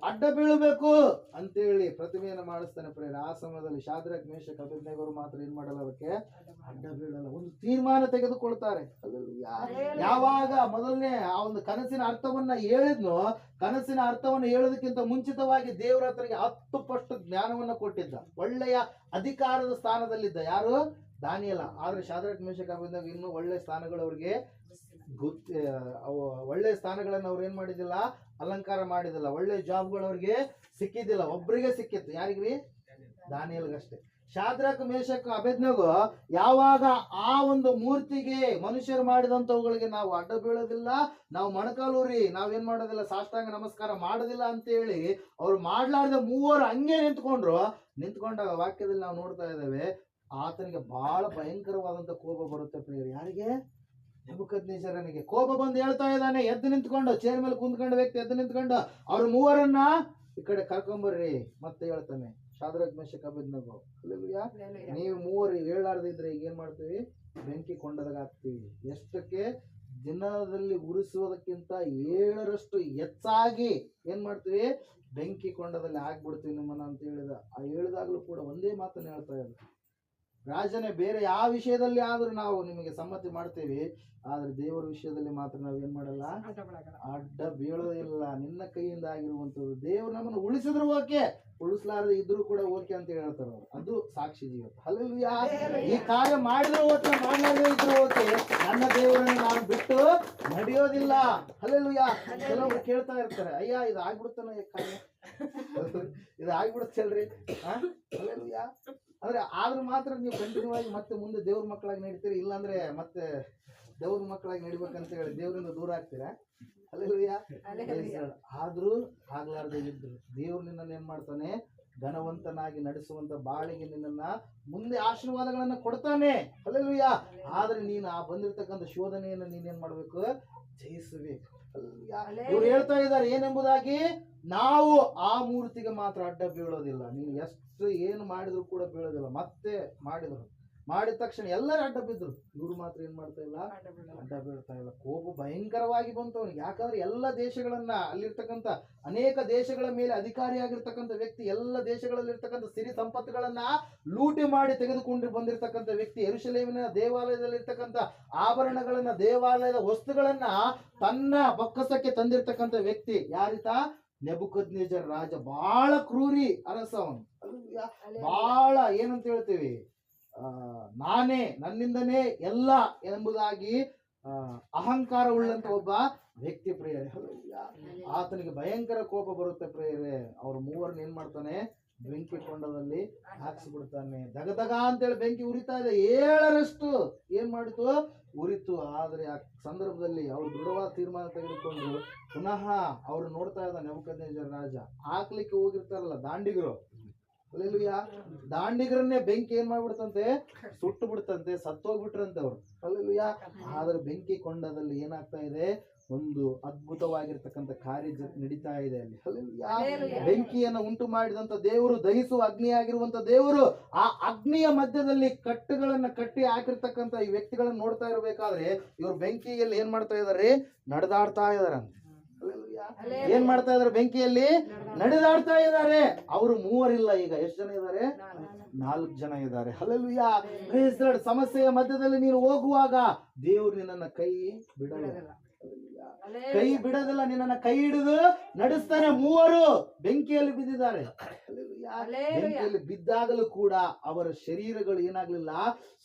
ಅಡ್ಡ ಬೀಳಬೇಕು ಅಂತೇಳಿ ಪ್ರತಿಮೆಯನ್ನ ಮಾಡಿಸ್ತಾನೆ ಪ್ರೇರ. ಆ ಸಮಯದಲ್ಲಿ ಶಾದ್ರಕ್ ಮೇಷಕ್ ಅಬೇದ್ನೆಗೋರು ಮಾತ್ರ ಏನ್ ಮಾಡಲ್ಲ, ಅದಕ್ಕೆ ಅಡ್ಡ ಬೀಳಲ್ಲ. ಒಂದು ತೀರ್ಮಾನ ತೆಗೆದುಕೊಳ್ತಾರೆ. ಯಾವಾಗ ಮೊದಲನೇ ಆ ಒಂದು ಕನಸಿನ ಅರ್ಥವನ್ನ ಹೇಳಿದ್ನೋ, ಕನಸಿನ ಅರ್ಥವನ್ನು ಹೇಳೋದಕ್ಕಿಂತ ಮುಂಚಿತವಾಗಿ ದೇವರ ಹತ್ರಗೆ 10 ಪಟ್ಟು ಜ್ಞಾನವನ್ನ ಕೊಟ್ಟಿದ್ದ. ಒಳ್ಳೆಯ ಅಧಿಕಾರದ ಸ್ಥಾನದಲ್ಲಿದ್ದ ಯಾರು? ದಾನಿಯೇಲ. ಆದ್ರೆ ಶಾದ್ರಕ್ ಮೇಷಕ್ ಅಬೇದ್ನೆಗೋ ಇನ್ನೂ ಒಳ್ಳೆ ಸ್ಥಾನಗಳು ಅವ್ರಿಗೆ ಒಳ್ಳೆ ಸ್ಥಾನಗಳನ್ನ ಅವ್ರು ಏನ್ ಮಾಡಿದಿಲ್ಲ, ಅಲಂಕಾರ ಮಾಡಿದಿಲ್ಲ. ಒಳ್ಳೆ ಜಾಬ್ಗಳು ಅವ್ರಿಗೆ ಸಿಕ್ಕಿದ್ದಿಲ್ಲ. ಒಬ್ರಿಗೆ ಸಿಕ್ಕಿತ್ತು. ಯಾರಿಗ್ರಿ? ದಾನಿಯೇಲಗಷ್ಟೇ. ಶಾದ್ರಕ್ ಮೇಷಕ್ ಅಬೇದ್ನೆಗೋ ಯಾವಾಗ ಆ ಒಂದು ಮೂರ್ತಿಗೆ ಮನುಷ್ಯರು ಮಾಡಿದಂತವುಗಳಿಗೆ ನಾವು ಅಡ್ಡ ಬೀಳೋದಿಲ್ಲ, ನಾವು ಮೊಣಕಾಲೂರಿ ನಾವೇನ್ ಮಾಡೋದಿಲ್ಲ, ಸಾಷ್ಟಾಂಗ ನಮಸ್ಕಾರ ಮಾಡೋದಿಲ್ಲ ಅಂತೇಳಿ ಅವ್ರು ಮಾಡ್ಲಾರ್ದ ಮೂವರು ಹಂಗೆ ನಿಂತ್ಕೊಂಡಾಗ ವಾಕ್ಯದಲ್ಲಿ ನಾವು ನೋಡ್ತಾ ಇದ್ದೇವೆ, ಆತನಿಗೆ ಬಹಳ ಭಯಂಕರವಾದಂತ ಕೋಪ ಬರುತ್ತೆ ಪ್ರಿಯರು. ಯಾರಿಗೆ? ನೆಬೂಕದ್ನೆಚ್ಚರನಿಗೆ ಕೋಪ ಬಂದು ಹೇಳ್ತಾ ಇದ್ದಾನೆ, ಎದ್ದು ನಿಂತ್ಕೊಂಡು, ಚೇರ್ ಮೇಲೆ ಕುಂತ್ಕೊಂಡ ವ್ಯಕ್ತಿ ಎದ್ದು ನಿಂತ್ಕೊಂಡು, ಅವ್ರ ಮೂವರನ್ನ ಈ ಕಡೆ ಕರ್ಕೊಂಬರ್ರಿ. ಮತ್ತೆ ಹೇಳ್ತಾನೆ, ಶಾದ್ರಕ್ ಮೇಷಕ್ ಅಬೇದ್ನೆಗೋ, ಹಲ್ಲೆಲೂಯಾ, ನೀವು ಮೂವರು ಹೇಳಾರ್ದಿದ್ರೆ ಈಗ ಏನ್ ಮಾಡ್ತೀವಿ? ಬೆಂಕಿ ಕೊಂಡದಾಗ ಹಾಕ್ತೀವಿ. ಎಷ್ಟಕ್ಕೆ? ದಿನದಲ್ಲಿ ಉರಿಸುವುದಕ್ಕಿಂತ 7ರಷ್ಟು ಹೆಚ್ಚಾಗಿ ಏನ್ ಮಾಡ್ತೀವಿ? ಬೆಂಕಿ ಕೊಂಡದಲ್ಲಿ ಹಾಕ್ಬಿಡ್ತೀವಿ ನಿಮ್ಮನ್ನ ಅಂತ ಹೇಳಿದ. ಆ ಹೇಳಿದಾಗ್ಲೂ ಕೂಡ ಒಂದೇ ಮಾತನ್ನ ಹೇಳ್ತಾ ಇದ್ದ, ರಾಜನೇ, ಬೇರೆ ಯಾವ ವಿಷಯದಲ್ಲಿ ಆದ್ರೂ ನಾವು ನಿಮಗೆ ಸಮ್ಮತಿ ಮಾಡ್ತೀವಿ, ಆದ್ರೆ ದೇವರ ವಿಷಯದಲ್ಲಿ ಮಾತ್ರ ನಾವೇನ್ ಮಾಡಲ್ಲ, ಅಡ್ಡ ಬೀಳೋದಿಲ್ಲ. ನಿನ್ನ ಕೈಯಿಂದ ಆಗಿರುವಂತದ್ದು. ದೇವ್ರು ನಮ್ಮನ್ನು ಉಳಿಸಿದ್ರು ಓಕೆ, ಉಳಿಸಲಾರದೆ ಇದ್ರು ಕೂಡ ಓಕೆ ಅಂತ ಹೇಳ್ತಾರ. ಅದು ಸಾಕ್ಷಿ ಜೀವನ. ಹಲ್ಲೆಲೂಯಾ. ಈ ಕಾರ್ಯ ಮಾಡಿದ್ರು ಓಕೆ, ಮಾಡಲಾರದೆ ಇದ್ರು ಓಕೆ, ನನ್ನ ದೇವರನ್ನು ನಾನು ಬಿಟ್ಟು ನಡೆಯೋದಿಲ್ಲ. ಹಲ್ಲೆಲೂಯಾ. ಕೆಲವರು ಕೇಳ್ತಾ ಇರ್ತಾರೆ, ಅಯ್ಯ ಇದು ಆಗ್ಬಿಡುತ್ತಾನ ಕಾರ್ಯ, ಇದು ಆಗ್ಬಿಡುತ್ತಲ್ರಿ. ಹಲ್ಲೆಲೂಯಾ. ಅಂದ್ರೆ ಆದ್ರೂ ಮಾತ್ರ ನೀವು ಕಂಟಿನ್ಯೂ ಆಗಿ ಮತ್ತೆ ಮುಂದೆ ದೇವ್ರ ಮಕ್ಕಳಾಗಿ ನಡೀತೀರಿ. ಇಲ್ಲಾಂದ್ರೆ ಮತ್ತೆ ದೇವ್ರ ಮಕ್ಕಳಾಗಿ ನಡಿಬೇಕಂತ ಹೇಳಿ ದೇವರಿಂದ ದೂರ ಆಗ್ತೀರಾ. ಹಲ್ಲೆಲೂಯಾ. ಆದ್ರೂ ಆಗ್ಲಾರ್ದೆ ಇದ್ರು ದೇವ್ರು ನಿನ್ನನ್ನು ಏನ್ ಮಾಡ್ತಾನೆ? ಘನವಂತನಾಗಿ ನಡೆಸುವಂತ ಬಾಳಿಗೆ ನಿನ್ನನ್ನ ಮುಂದೆ ಆಶೀರ್ವಾದಗಳನ್ನ ಕೊಡ್ತಾನೆ. ಹಲ್ಲೆಲೂಯಾ. ಆದ್ರೆ ನೀನು ಆ ಬಂದಿರತಕ್ಕಂಥ ಶೋಧನೆಯನ್ನ ನೀನೇನ್ ಮಾಡ್ಬೇಕು? ಜಯಿಸಬೇಕು. ಇವ್ರು ಹೇಳ್ತಾ ಇದ್ದಾರೆ ಏನೆಂಬುದಾಗಿ, ನಾವು ಆ ಮೂರ್ತಿಗೆ ಮಾತ್ರ ಅಡ್ಡ ಬೀಳೋದಿಲ್ಲ. ನೀನು ಎಷ್ಟು ಏನು ಮಾಡಿದ್ರು ಕೂಡ ಬೀಳೋದಿಲ್ಲ. ಮತ್ತೆ ಮಾಡಿದ ತಕ್ಷಣ ಎಲ್ಲರೂ ಅಡ್ಡ ಬಿದ್ರು, ಇವ್ರು ಮಾತ್ರ ಏನ್ ಮಾಡ್ತಾ ಇಲ್ಲ? ಅಡ್ಡ ಬೀಳ್ತಾ ಇಲ್ಲ. ಕೋಪ ಭಯಂಕರವಾಗಿ ಬಂತು ಅವನಿಗೆ. ಯಾಕಂದ್ರೆ ಎಲ್ಲ ದೇಶಗಳನ್ನ, ಅಲ್ಲಿರ್ತಕ್ಕಂಥ ಅನೇಕ ದೇಶಗಳ ಮೇಲೆ ಅಧಿಕಾರಿಯಾಗಿರ್ತಕ್ಕಂಥ ವ್ಯಕ್ತಿ, ಎಲ್ಲ ದೇಶಗಳಲ್ಲಿ ಇರ್ತಕ್ಕಂಥ ಸಿರಿ ಸಂಪತ್ತುಗಳನ್ನ ಲೂಟಿ ಮಾಡಿ ತೆಗೆದುಕೊಂಡು ಬಂದಿರತಕ್ಕಂಥ ವ್ಯಕ್ತಿ, ಯೆರೂಸಲೇಮಿನ ದೇವಾಲಯದಲ್ಲಿ ಇರ್ತಕ್ಕಂಥ ಆಭರಣಗಳನ್ನ, ದೇವಾಲಯದ ವಸ್ತುಗಳನ್ನ ತನ್ನ ಬೊಕ್ಕಸಕ್ಕೆ ತಂದಿರತಕ್ಕಂಥ ವ್ಯಕ್ತಿ ಯಾರಿತ? ನೆಬೂಕದ್ನೆಚ್ಚರ್ ರಾಜ ಬಹಳ ಕ್ರೂರಿ ಅರಸ ಅವನು. ಬಹಳ ಏನಂತ ಹೇಳ್ತೀವಿ, ನಾನೇ ನನ್ನಿಂದನೇ ಎಲ್ಲ ಎಂಬುದಾಗಿ ಅಹಂಕಾರ ಉಳ್ಳಂತ ಒಬ್ಬ ವ್ಯಕ್ತಿ ಪ್ರಿಯರೇ. ಆತನಿಗೆ ಭಯಂಕರ ಕೋಪ ಬರುತ್ತೆ ಪ್ರಿಯರೇ. ಅವ್ರ ಮೂವರನ್ನ ಏನ್ ಮಾಡ್ತಾನೆ, ಬೆಂಕಿ ಕೊಂಡದಲ್ಲಿ ಹಾಕ್ಸಿಬಿಡ್ತಾನೆ. ದಗದಗ ಅಂತೇಳಿ ಬೆಂಕಿ ಉರಿತಾ ಇದೆ, 7ರಷ್ಟು ಏನ್ ಮಾಡಿತು, ಉರಿತು. ಆದ್ರೆ ಆ ಸಂದರ್ಭದಲ್ಲಿ ಅವ್ರು ದೃಢವಾದ ತೀರ್ಮಾನ ತೆಗೆದುಕೊಂಡು ಪುನಃ ಅವ್ರು ನೋಡ್ತಾ ಇದ್ದ ನೆಬೂಕದ್ನೆಚ್ಚರ್ ರಾಜ. ಹಾಕ್ಲಿಕ್ಕೆ ಹೋಗಿರ್ತಾರಲ್ಲ ದಾಂಡಿಗರು, ಹಲ್ಲೆಲೂಯಾ, ದಾಂಡಿಗರನ್ನೇ ಬೆಂಕಿ ಏನ್ ಮಾಡ್ಬಿಡ್ತಂತೆ, ಸುಟ್ಟು ಬಿಡ್ತಂತೆ, ಸತ್ತೋಗ್ಬಿಟ್ರಂತೆ ಅವ್ರು. ಹಲ್ಲೆಲೂಯಾ. ಆದ್ರೆ ಬೆಂಕಿ ಕೊಂಡದಲ್ಲಿ ಏನಾಗ್ತಾ ಇದೆ, ಒಂದು ಅದ್ಭುತವಾಗಿರ್ತಕ್ಕಂಥ ಕಾರ್ಯ ನಡೀತಾ ಇದೆ ಅಲ್ಲಿ. ಹಲ್ಲೆಲೂಯಾ. ಬೆಂಕಿಯನ್ನು ಉಂಟು ಮಾಡಿದಂತ ದೇವರು, ದಹಿಸುವ ಅಗ್ನಿಯಾಗಿರುವಂತ ದೇವರು, ಆ ಅಗ್ನಿಯ ಮಧ್ಯದಲ್ಲಿ ಕಟ್ಟುಗಳನ್ನ ಕಟ್ಟಿ ಹಾಕಿರ್ತಕ್ಕಂಥ ಈ ವ್ಯಕ್ತಿಗಳನ್ನ ನೋಡ್ತಾ ಇರಬೇಕಾದ್ರೆ ಇವ್ರು ಬೆಂಕಿಯಲ್ಲಿ ಏನ್ ಮಾಡ್ತಾ ಇದಾರೆ, ನಡೆದಾಡ್ತಾ ಇದಾರಂತೆ. ಏನ್ ಮಾಡ್ತಾ ಇದಾರೆ, ಬೆಂಕಿಯಲ್ಲಿ ನಡೆದಾಡ್ತಾ ಇದ್ದಾರೆ. ಅವರು ಮೂವರಿಲ್ಲ, ಈಗ ಎಷ್ಟು ಜನ ಇದ್ದಾರೆ, 4 ಜನ ಇದ್ದಾರೆ. ಹಲ್ಲೆಲೂಯಾ. ಸಮಸ್ಯೆಯ ಮಧ್ಯದಲ್ಲಿ ನೀನು ಹೋಗುವಾಗ ದೇವರು ನಿನ್ನನ್ನ ಕೈ ಬಿಡಲ್ಲ, ಕೈ ಬಿಡೋದಿಲ್ಲ, ನಿನ್ನನ್ನ ಕೈ ಹಿಡಿದು ನಡೆಸ್ತಾನೆ. ಮೂವರು ಬೆಂಕಿಯಲ್ಲಿ ಬಿದ್ದಿದ್ದಾರೆ. ಬೆಂಕಿಯಲ್ಲಿ ಬಿದ್ದಾಗಲೂ ಕೂಡ ಅವರ ಶರೀರಗಳು ಏನಾಗ್ಲಿಲ್ಲ,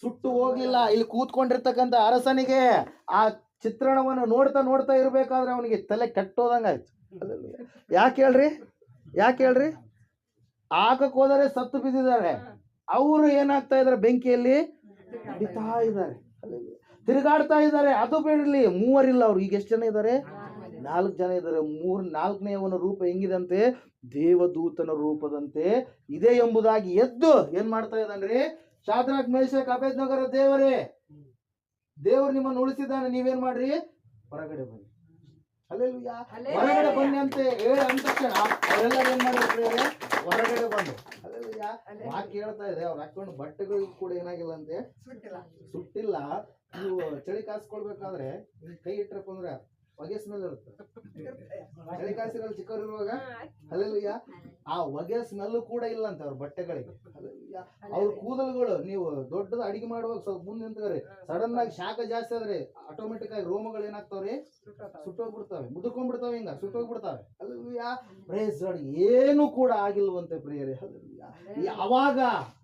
ಸುಟ್ಟು ಹೋಗ್ಲಿಲ್ಲ. ಇಲ್ಲಿ ಕೂತ್ಕೊಂಡಿರ್ತಕ್ಕಂಥ ಅರಸನಿಗೆ ಆ ಚಿತ್ರಣವನ್ನು ನೋಡ್ತಾ ನೋಡ್ತಾ ಇರ್ಬೇಕಾದ್ರೆ ಅವನಿಗೆ ತಲೆ ಕೆಟ್ಟೋದಂಗಾಯ್ತು. ಯಾಕೆ ಹೇಳ್ರಿ, ಹಾಕಕ್ ಹೋದರೆ ಸತ್ತು ಬಿದ್ದಿದ್ದಾರೆ. ಅವರು ಏನಾಗ್ತಾ ಇದಾರೆ, ಬೆಂಕಿಯಲ್ಲಿ ಬಿತ್ತಾ ಇದ್ದಾರೆ, ತಿರುಗಾಡ್ತಾ ಇದ್ದಾರೆ. ಅದು ಬೇಡಲಿ, ಮೂವರಿಲ್ಲ ಅವ್ರು. ಈಗ ಎಷ್ಟು ಜನ ಇದ್ದಾರೆ, 4 ಜನ ಇದ್ದಾರೆ. 4ನೇಯವನ ರೂಪ ಹೆಂಗಿದಂತೆ, ದೇವದೂತನ ರೂಪದಂತೆ ಇದೆ ಎಂಬುದಾಗಿ ಎದ್ದು ಏನ್ ಮಾಡ್ತಾ ಇದ್ದಾನ್ರಿ, ಶಾದ್ರಾಕ್ ಮೇಷಕ್ ಅಬೇದ್ನೆಗೋರ ದೇವರೇ, ದೇವರು ನಿಮ್ಮನ್ನು ಉಳಿಸಿದ್ದಾನೆ, ನೀವೇನ್ ಮಾಡ್ರಿ, ಹೊರಗಡೆ ಬನ್ನಿ. ಹಲ್ಲೆಲೂಯಾ. ಹೊರಗಡೆ ಬನ್ನಿ ಅಂತ ಹೇಳಿ ಅಂದ ತಕ್ಷಣ ಅವರೆಲ್ಲರೂ ಏನ್ ಮಾಡಿದ್ರೆ ಹೊರಗಡೆ ಬಂದು. ಹಲ್ಲೆಲೂಯಾ. ವಾಕ್ಯ ಹೇಳ್ತಾ ಇದೆ, ಅವ್ರು ಹಾಕೊಂಡು ಬಟ್ಟೆಗಳು ಕೂಡ ಏನಾಗಿಲ್ಲ ಅಂತೆ, ಸುಟ್ಟಿಲ್ಲ. ನೀವು ಚಳಿ ಕಾಸ್ಕೊಳ್ಬೇಕಾದ್ರೆ ಕೈ ಇಟ್ರಪ್ಪ ಅಂದ್ರೆ ಹೊಗೆ ಸ್ಮೆಲ್ ಇರುತ್ತೆ. ಚಳಿ ಕಾಸಿರಲ್ಲ ಚಿಕ್ಕವರಿರುವಾಗ. ಹಲ್ಲೆಲೂಯಾ. ಆ ಹೊಗೆ ಸ್ಮೆಲ್ ಕೂಡ ಇಲ್ಲ ಅಂತ ಅವ್ರ ಬಟ್ಟೆಗಳಿಗೆ. ಹಲ್ಲೆಲೂಯಾ. ಅವ್ರ ಕೂದಲುಗಳು, ನೀವು ದೊಡ್ಡದು ಅಡಿಗೆ ಮಾಡುವಾಗ ಸ್ವಲ್ಪ ಮುಂದೆ ನಿಂತ್ಕೊರಿ, ಸಡನ್ ಆಗಿ ಶಾಖ ಜಾಸ್ತಿ ಆದ್ರೆ ಆಟೋಮೆಟಿಕ್ ಆಗಿ ರೋಮಗಳು ಏನಾಗ್ತಾವ್ರಿ, ಸುಟ್ಟೋಗ್ಬಿಡ್ತಾವೆ, ಮುದುಕೊಂಡ್ಬಿಡ್ತಾವೆ, ಹಿಂಗ ಸುಟ್ಟೋಗ್ಬಿಡ್ತಾವೆ. ಹಲ್ಲೆಲೂಯಾ. Praise lord. ಏನು ಕೂಡ ಆಗಿಲ್ವಂತೆ ಪ್ರಿಯರೇ. ಹಲ್ಲೆಲೂಯಾ. ಅವಾಗ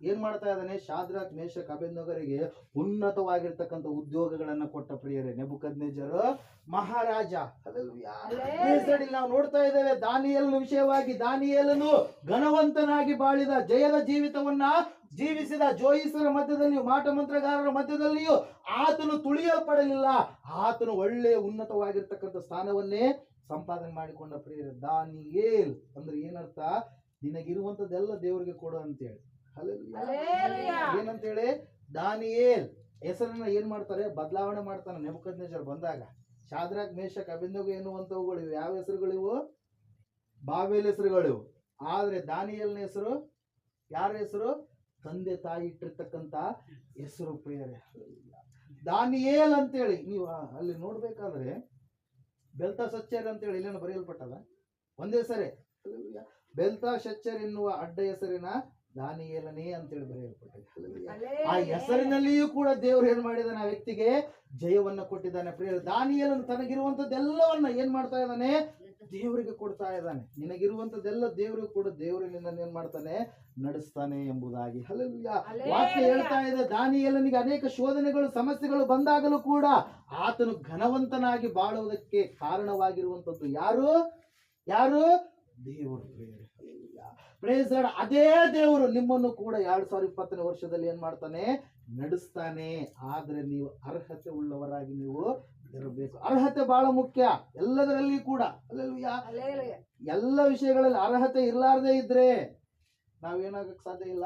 ಏನ್ ಮಾಡ್ತಾ ಇದ್ದಾನೆ, ಶಾದ್ರಾಕ್ ಮೇಷಕ್ ಅಬೇದ್ನೆಗೋರಿಗೆ ಉನ್ನತವಾಗಿರ್ತಕ್ಕಂಥ ಉದ್ಯೋಗಗಳನ್ನ ಕೊಟ್ಟ ಪ್ರಿಯರೇ ನೆಬೂಕದ್ನೆಚ್ಚರ್ ಮಹಾರಾಜ. ಹಲ್ಲೆಲೂಯಾ. ನಾವು ನೋಡ್ತಾ ಇದ್ದೇವೆ ದಾನಿಯೇಲನ ವಿಷಯವಾಗಿ. ದಾನಿಯೇಲನು ಘನವಂತನಾಗಿ ಬಾಳಿದ, ಜಯದ ಜೀವಿತವನ್ನ ಜೀವಿಸಿದ. ಜೋಯಿಸರ ಮಧ್ಯದಲ್ಲಿಯೂ ಮಾಟ ಮಂತ್ರಗಾರರ ಮಧ್ಯದಲ್ಲಿಯೂ ಆತನು ತುಳಿಯಲ್ಪಡಲಿಲ್ಲ. ಆತನು ಒಳ್ಳೆಯ ಉನ್ನತವಾಗಿರ್ತಕ್ಕಂಥ ಸ್ಥಾನವನ್ನೇ ಸಂಪಾದನೆ ಮಾಡಿಕೊಂಡ ಪ್ರಿಯರೇ. ದಾನಿಯೇಲ್ ಅಂದ್ರೆ ಏನರ್ಥ, ನಿನಗಿರುವಂತದ್ದೆಲ್ಲ ದೇವರಿಗೆ ಕೊಡು ಅಂತೇಳಿ. ಹಲ್ಲೆಲೂಯಾ. ಏನಂತೇಳಿ, ದಾನಿಯೇಲ್ ಹೆಸರನ್ನ ಏನ್ ಮಾಡ್ತಾರೆ, ಬದಲಾವಣೆ ಮಾಡ್ತಾನೆ ನೆಬೂಕದ್ನೆಚ್ಚರ್ ಬಂದಾಗ. ಶಾದ್ರಾಕ್ ಮೇಷಕ್ ಅಬೇದ್ನೆಗೋ ಎನ್ನುವಂತವುಗಳು ಯಾವ ಹೆಸರುಗಳಿವು, ಬಾಬೇಲ್ ಹೆಸರುಗಳಿವು. ಆದ್ರೆ ದಾನಿಯೇಲನ ಹೆಸರು, ಯಾರ ಹೆಸರು, ತಂದೆ ತಾಯಿ ಇಟ್ಟಿರ್ತಕ್ಕಂಥ ಹೆಸರು ಪ್ರಿಯರೇ. ದಾನಿಯೇಲ್ ಅಂತೇಳಿ ನೀವು ಅಲ್ಲಿ ನೋಡ್ಬೇಕಾದ್ರೆ ಬೆಲ್ತಾಶಚ್ಚರ್ ಅಂತೇಳಿ ಇಲ್ಲೇನು ಬರೆಯಲ್ಪಟ್ಟದ, ಒಂದೇ ಹೆಸರೇ. ಬೆಲ್ತಾಶಚ್ಚರ್ ಎನ್ನುವ ಅಡ್ಡ ಹೆಸರಿನ ದಾನಿಯೇಲನೇ ಅಂತೇಳಿ ಬರೆಯಲ್ಪಟ್ಟಿದೆ. ಆ ಹೆಸರಿನಲ್ಲಿಯೂ ಕೂಡ ದೇವರು ಏನ್ ಮಾಡಿದಾನೆ, ಆ ವ್ಯಕ್ತಿಗೆ ಜಯವನ್ನ ಕೊಟ್ಟಿದ್ದಾನೆ ಪ್ರಿಯರೇ. ದಾನಿಯೇಲನು ತನಗಿರುವಂತದ್ದೆಲ್ಲವನ್ನ ಏನ್ ಮಾಡ್ತಾ ಇದ್ದಾನೆ, ದೇವರಿಗೆ ಕೊಡ್ತಾ ಇದ್ದಾನೆ. ನಿನಗಿರುವಂತದ್ದೆಲ್ಲ ದೇವರಿಗೆ ಕೊಡು, ದೇವರು ನಿನ್ನನ್ನು ಏನ್ ಮಾಡ್ತಾನೆ, ನಡೆಸ್ತಾನೆ ಎಂಬುದಾಗಿ. ಹಲ್ಲೆಲೂಯಾ. ವಾಕ್ಯ ಹೇಳ್ತಾ ಇದೆ, ದಾನಿಯೇಲನಿಗೆ ಅನೇಕ ಶೋಧನೆಗಳು ಸಮಸ್ಯೆಗಳು ಬಂದಾಗಲೂ ಕೂಡ ಆತನು ಘನವಂತನಾಗಿ ಬಾಳುವುದಕ್ಕೆ ಕಾರಣವಾಗಿರುವಂತದ್ದು ಯಾರು, ದೇವರು ಪ್ರಿಯರೇ. Praise lord. ಅದೇ ದೇವರು ನಿಮ್ಮನ್ನು ಕೂಡ 2020ನೇ ವರ್ಷದಲ್ಲಿ ಏನ್ ಮಾಡ್ತಾನೆ, ನಡೆಸ್ತಾನೆ. ಆದ್ರೆ ನೀವು ಅರ್ಹತೆ ಉಳ್ಳವರಾಗಿ ನೀವು ಇರಬೇಕು. ಅರ್ಹತೆ ಬಹಳ ಮುಖ್ಯ ಎಲ್ಲದರಲ್ಲಿ ಕೂಡ. ಹಲ್ಲೆಲೂಯಾ. ಎಲ್ಲ ವಿಷಯಗಳಲ್ಲಿ ಅರ್ಹತೆ ಇರ್ಲಾರ್ದೇ ಇದ್ರೆ ನಾವೇನಾಗಕ್ಕೆ ಸಾಧ್ಯ ಇಲ್ಲ,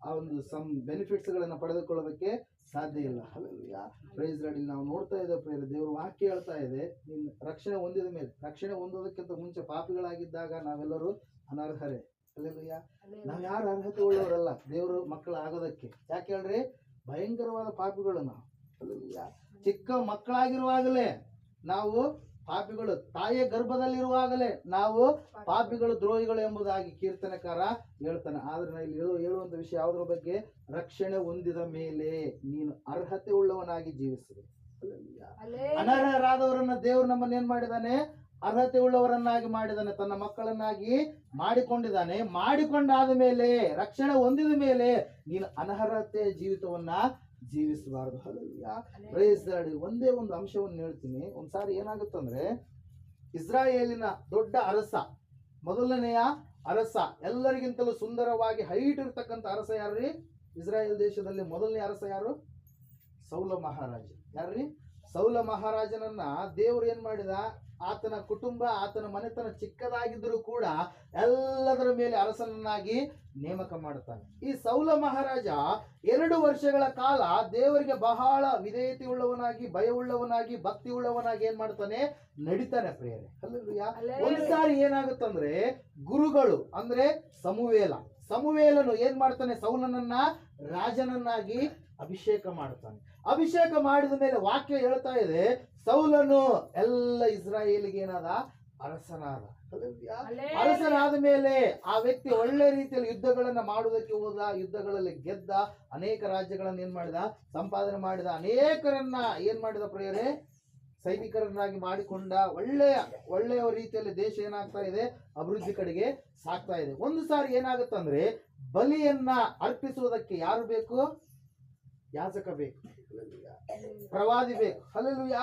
ಆ ಒಂದು ಬೆನಿಫಿಟ್ಸ್ ಗಳನ್ನ ಪಡೆದುಕೊಳ್ಳೋದಕ್ಕೆ ಸಾಧ್ಯ ಇಲ್ಲ. ಹಲ್ಲೆಲೂಯಾ. Praise lord. ಇಲ್ಲಿ ನಾವು ನೋಡ್ತಾ ಇದ್ದೇವೆ ಪ್ರಿಯರೇ, ದೇವರು ವಾಕ್ಯ ಹೇಳ್ತಾ ಇದೆ, ನೀನು ರಕ್ಷಣೆ ಹೊಂದಿದ ಮೇಲೆ, ರಕ್ಷಣೆ ಹೊಂದೋದಕ್ಕಿಂತ ಮುಂಚೆ ಪಾಪಿಗಳಾಗಿದ್ದಾಗ ನಾವೆಲ್ಲರೂ ಅನರ್ಹರೇ. ಹಲ್ಲೆಲೂಯಾ. ನಾವ್ ಯಾರು ಅರ್ಹತೆ ಉಳ್ಳವರಲ್ಲ ದೇವರು ಮಕ್ಕಳು ಆಗೋದಕ್ಕೆ. ಯಾಕೆ ಹೇಳ್ರಿ, ಭಯಂಕರವಾದ ಪಾಪಿಗಳು ನಾವು. ಹಲ್ಲೆಲೂಯಾ. ಚಿಕ್ಕ ಮಕ್ಕಳಾಗಿರುವಾಗಲೇ ನಾವು ಪಾಪಿಗಳು, ತಾಯಿಯ ಗರ್ಭದಲ್ಲಿರುವಾಗಲೇ ನಾವು ಪಾಪಿಗಳು, ದ್ರೋಹಿಗಳು ಎಂಬುದಾಗಿ ಕೀರ್ತನಕಾರ ಹೇಳ್ತಾನೆ. ಆದ್ರೆ ನಾ ಇಲ್ಲಿ ಹೇಳುವಂತ ವಿಷಯ ಯಾವುದ್ರ ಬಗ್ಗೆ, ರಕ್ಷಣೆ ಹೊಂದಿದ ಮೇಲೆ ನೀನು ಅರ್ಹತೆ ಉಳ್ಳವನಾಗಿ ಜೀವಿಸಬೇಕು. ಅನರ್ಹರಾದವರನ್ನ ದೇವರು ನಮ್ಮನ್ನ ಏನ್ ಮಾಡಿದಾನೆ, ಅರ್ಹತೆ ಉಳ್ಳವರನ್ನಾಗಿ ಮಾಡಿದಾನೆ, ತನ್ನ ಮಕ್ಕಳನ್ನಾಗಿ ಮಾಡಿಕೊಂಡಿದ್ದಾನೆ. ಮಾಡಿಕೊಂಡಾದ ಮೇಲೆ, ರಕ್ಷಣೆ ಹೊಂದಿದ ಮೇಲೆ ನೀನು ಅನರ್ಹತೆ ಜೀವಿತವನ್ನ ಜೀವಿಸಬಾರದು. Hallelujah, praise the lord. ಒಂದೇ ಒಂದು ಅಂಶವನ್ನು ಹೇಳ್ತೀನಿ. ಒಂದ್ಸಾರಿ ಏನಾಗುತ್ತಂದ್ರೆ, ಇಸ್ರಾಯೇಲಿನ ದೊಡ್ಡ ಅರಸ, ಮೊದಲನೆಯ ಅರಸ, ಎಲ್ಲರಿಗಿಂತಲೂ ಸುಂದರವಾಗಿ ಹೈಟ್ ಇರ್ತಕ್ಕಂಥ ಅರಸ ಯಾರ್ರಿ? ಇಸ್ರಾಯೇಲ್ ದೇಶದಲ್ಲಿ ಮೊದಲನೇ ಅರಸ ಯಾರು? ಸೌಲ ಮಹಾರಾಜ. ಯಾರ್ರಿ? ಸೌಲ ಮಹಾರಾಜನನ್ನ ದೇವರು ಏನ್ ಮಾಡಿದ? ಆತನ ಕುಟುಂಬ, ಆತನ ಮನೆತನ ಚಿಕ್ಕದಾಗಿದ್ದರೂ ಕೂಡ ಎಲ್ಲದರ ಮೇಲೆ ಅರಸನನ್ನಾಗಿ ನೇಮಕ ಮಾಡುತ್ತಾನೆ. ಈ ಸೌಲ ಮಹಾರಾಜ 2 ವರ್ಷಗಳ ಕಾಲ ದೇವರಿಗೆ ಬಹಳ ವಿಧೇಯತೆ ಉಳ್ಳವನಾಗಿ, ಭಯ ಉಳ್ಳವನಾಗಿ, ಭಕ್ತಿ ಉಳ್ಳವನಾಗಿ ಏನ್ ಮಾಡ್ತಾನೆ? ನಡೀತಾನೆ ಪ್ರಿಯರೇ. ಹಲ್ಲೆಲೂಯಾ. ಒಂದ್ಸಾರಿ ಏನಾಗುತ್ತಂದ್ರೆ, ಗುರುಗಳು ಅಂದ್ರೆ ಸಮುವೇಲನು ಏನ್ ಮಾಡ್ತಾನೆ? ಸೌಲನನ್ನ ರಾಜನನ್ನಾಗಿ ಅಭಿಷೇಕ ಮಾಡ್ತಾನೆ. ಅಭಿಷೇಕ ಮಾಡಿದ ಮೇಲೆ ವಾಕ್ಯ ಹೇಳ್ತಾ ಇದೆ, ಸೌಲನು ಎಲ್ಲ ಇಸ್ರಾಯೇಲಿಗೆ ಏನಾದ? ಅರಸನಾದ. ಅರಸನಾದ ಮೇಲೆ ಆ ವ್ಯಕ್ತಿ ಒಳ್ಳೆ ರೀತಿಯಲ್ಲಿ ಯುದ್ಧಗಳನ್ನ ಮಾಡುವುದಕ್ಕೆ ಹೋದ, ಯುದ್ಧಗಳಲ್ಲಿ ಗೆದ್ದ, ಅನೇಕ ರಾಜ್ಯಗಳನ್ನ ಏನ್ ಮಾಡಿದ? ಸಂಪಾದನೆ ಮಾಡಿದ, ಅನೇಕರನ್ನ ಏನ್ ಮಾಡಿದ ಪ್ರಿಯರೇ? ಸೈನಿಕರನ್ನಾಗಿ ಮಾಡಿಕೊಂಡ. ಒಳ್ಳೆಯ ರೀತಿಯಲ್ಲಿ ದೇಶ ಏನಾಗ್ತಾ ಇದೆ? ಅಭಿವೃದ್ಧಿ ಕಡೆಗೆ ಸಾಗ್ತಾ ಇದೆ. ಒಂದು ಸಾರಿ ಏನಾಗುತ್ತಂದ್ರೆ, ಬಲಿಯನ್ನ ಅರ್ಪಿಸುವುದಕ್ಕೆ ಯಾರು ಬೇಕು? ಯಾಜಕ ಬೇಕು, ಪ್ರವಾದಿ ಬೇಕು. ಹಲ್ಲೆಲೂಯಾ.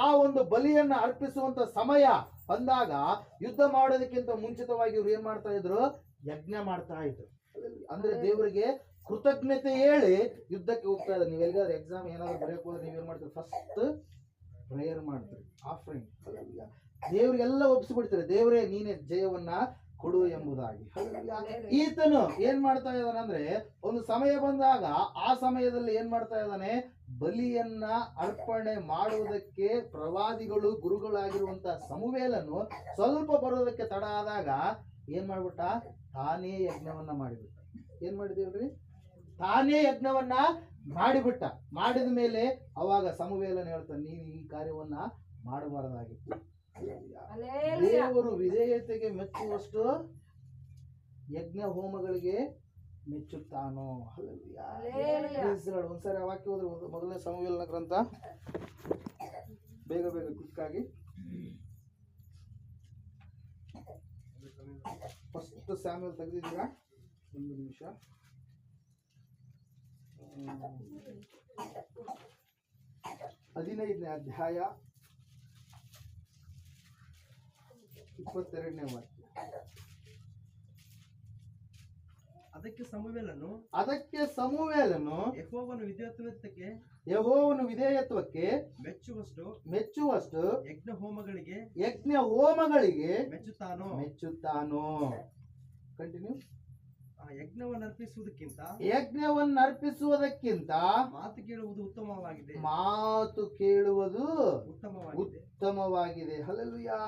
ಆ ಒಂದು ಬಲಿಯನ್ನ ಅರ್ಪಿಸುವಂತ ಸಮಯ ಬಂದಾಗ ಯುದ್ಧ ಮಾಡೋದಕ್ಕಿಂತ ಮುಂಚಿತವಾಗಿ ಇವ್ರು ಏನ್ ಮಾಡ್ತಾ ಇದ್ರು? ಯಜ್ಞ ಮಾಡ್ತಾ ಇದ್ರು. ಅಂದ್ರೆ ದೇವರಿಗೆ ಕೃತಜ್ಞತೆ ಹೇಳಿ ಯುದ್ಧಕ್ಕೆ ಹೋಗ್ತಾ ಇದ್ದಾರೆ. ನೀವು ಎಲ್ಲಿಗಾದ್ರೂ ಎಕ್ಸಾಮ್ ಏನಾದ್ರು ಬರೆಯಕ್ ಹೋದ್ರೆ ನೀವೇನ್ ಮಾಡ್ತೀರಿ? ಫಸ್ಟ್ ಪ್ರೇಯರ್ ಮಾಡ್ತೀರಿ, ಆಫರಿಂಗ್. ದೇವ್ರಿಗೆಲ್ಲ ಒಪ್ಪಿಸ್ಬಿಡ್ತೀರಿ, ದೇವರೇ ನೀನೇ ಜಯವನ್ನ ಕೊಡು ಎಂಬುದಾಗಿ. ಈತನು ಏನ್ ಮಾಡ್ತಾ ಇದ್ದಾನಂದ್ರೆ, ಒಂದು ಸಮಯ ಬಂದಾಗ ಆ ಸಮಯದಲ್ಲಿ ಏನ್ ಮಾಡ್ತಾ ಇದ್ದಾನೆ? ಬಲಿಯನ್ನ ಅರ್ಪಣೆ ಮಾಡುವುದಕ್ಕೆ ಪ್ರವಾದಿಗಳು, ಗುರುಗಳಾಗಿರುವಂತ ಸಮುವೇಲನು ಸ್ವಲ್ಪ ಬರೋದಕ್ಕೆ ತಡ ಆದಾಗ ಏನ್ ಮಾಡ್ಬಿಟ್ಟ? ತಾನೇ ಯಜ್ಞವನ್ನ ಮಾಡಿಬಿಟ್ಟ. ಏನ್ ಮಾಡಿದೇವ್ರಿ? ತಾನೇ ಯಜ್ಞವನ್ನ ಮಾಡಿಬಿಟ್ಟ. ಮಾಡಿದ ಮೇಲೆ ಅವಾಗ ಸಮುವೇಲನ ಹೇಳ್ತಾನೆ, ನೀನು ಈ ಕಾರ್ಯವನ್ನ ಮಾಡಬಾರದಾಗಿತ್ತು. ದೇವರು ವಿಧೇಯತೆಗೆ ಮೆಚ್ಚುವಷ್ಟು ಯಜ್ಞ ಹೋಮಗಳಿಗೆ ಮೆಚ್ಚುತ್ತಾನೋ. ಒಂದ್ಸರಿ ವಾಕ್ಯ ಹೋದ್ರೆ ಮೊದಲನೇ ಸಮುವೇಲನ ಗ್ರಂಥ, ಬೇಗ ಕ್ವಿಕ್ಕಾಗಿ ಫಸ್ಟ್ ಸ್ಯಾಮ್ಯುಯಲ್ ತೆಗೆದಿದ್ದೀರಾ? 1 ನಿಮಿಷ. 15ನೇ ಅಧ್ಯಾಯ 22ನೇ ವಾಕ್ಯ. ಅದಕ್ಕೆ ಸಮುವೇಲನು ಯೆಹೋವನ ವಿಧೇಯತ್ವಕ್ಕೆ ಮೆಚ್ಚುವಷ್ಟು ಯಜ್ಞ ಹೋಮಗಳಿಗೆ ಮೆಚ್ಚುತ್ತಾನೋ. ಕಂಟಿನ್ಯೂ. ಯಜ್ಞವನ್ನರ್ಪಿಸುವುದಕ್ಕಿಂತ ಮಾತು ಕೇಳುವುದು ಉತ್ತಮವಾಗಿದೆ. ಹಲ್ಲೆಲೂಯಾ.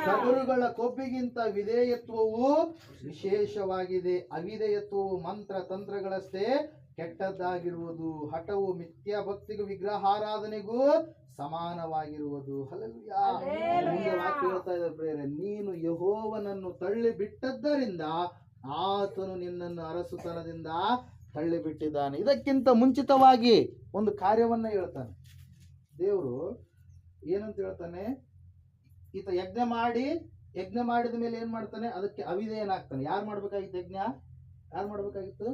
ಟಗರುಗಳ ಕೊಬ್ಬಿಗಿಂತ ವಿಧೇಯತ್ವವು ವಿಶೇಷವಾಗಿದೆ. ಅವಿಧೇಯತ್ವವು ಮಂತ್ರ ತಂತ್ರಗಳಷ್ಟೇ ಕೆಟ್ಟದ್ದಾಗಿರುವುದು. ಹಠವು ಮಿಥ್ಯಾ ಭಕ್ತಿಗೂ ವಿಗ್ರಹಾರಾಧನೆಗೂ ಸಮಾನವಾಗಿರುವುದು. ಹಲ್ಲೆಲೂಯಾ. ವಾಕ್ಯ ಹೇಳ್ತಾ ಇದ್ದಾರೆ ಪ್ರಿಯರೇ, ನೀನು ಯೆಹೋವನನ್ನು ತಳ್ಳಿ ಬಿಟ್ಟದ್ದರಿಂದ ಆತನು ನಿನ್ನನ್ನು ಅರಸುತನದಿಂದ ತಳ್ಳಿಬಿಟ್ಟಿದ್ದಾನೆ. ಇದಕ್ಕಿಂತ ಮುಂಚಿತವಾಗಿ ಒಂದು ಕಾರ್ಯವನ್ನ ಹೇಳ್ತಾನೆ ದೇವರು. ಏನಂತ ಹೇಳ್ತಾನೆ? ಈತ ಯಜ್ಞ ಮಾಡಿದ ಮೇಲೆ ಏನ್ ಮಾಡ್ತಾನೆ? ಅದಕ್ಕೆ ಅವಿಧೇಯನಾಗ್ತಾನೆ. ಯಾರು ಮಾಡ್ಬೇಕಾಗಿತ್ತು ಯಜ್ಞ? ಯಾರು ಮಾಡ್ಬೇಕಾಗಿತ್ತು?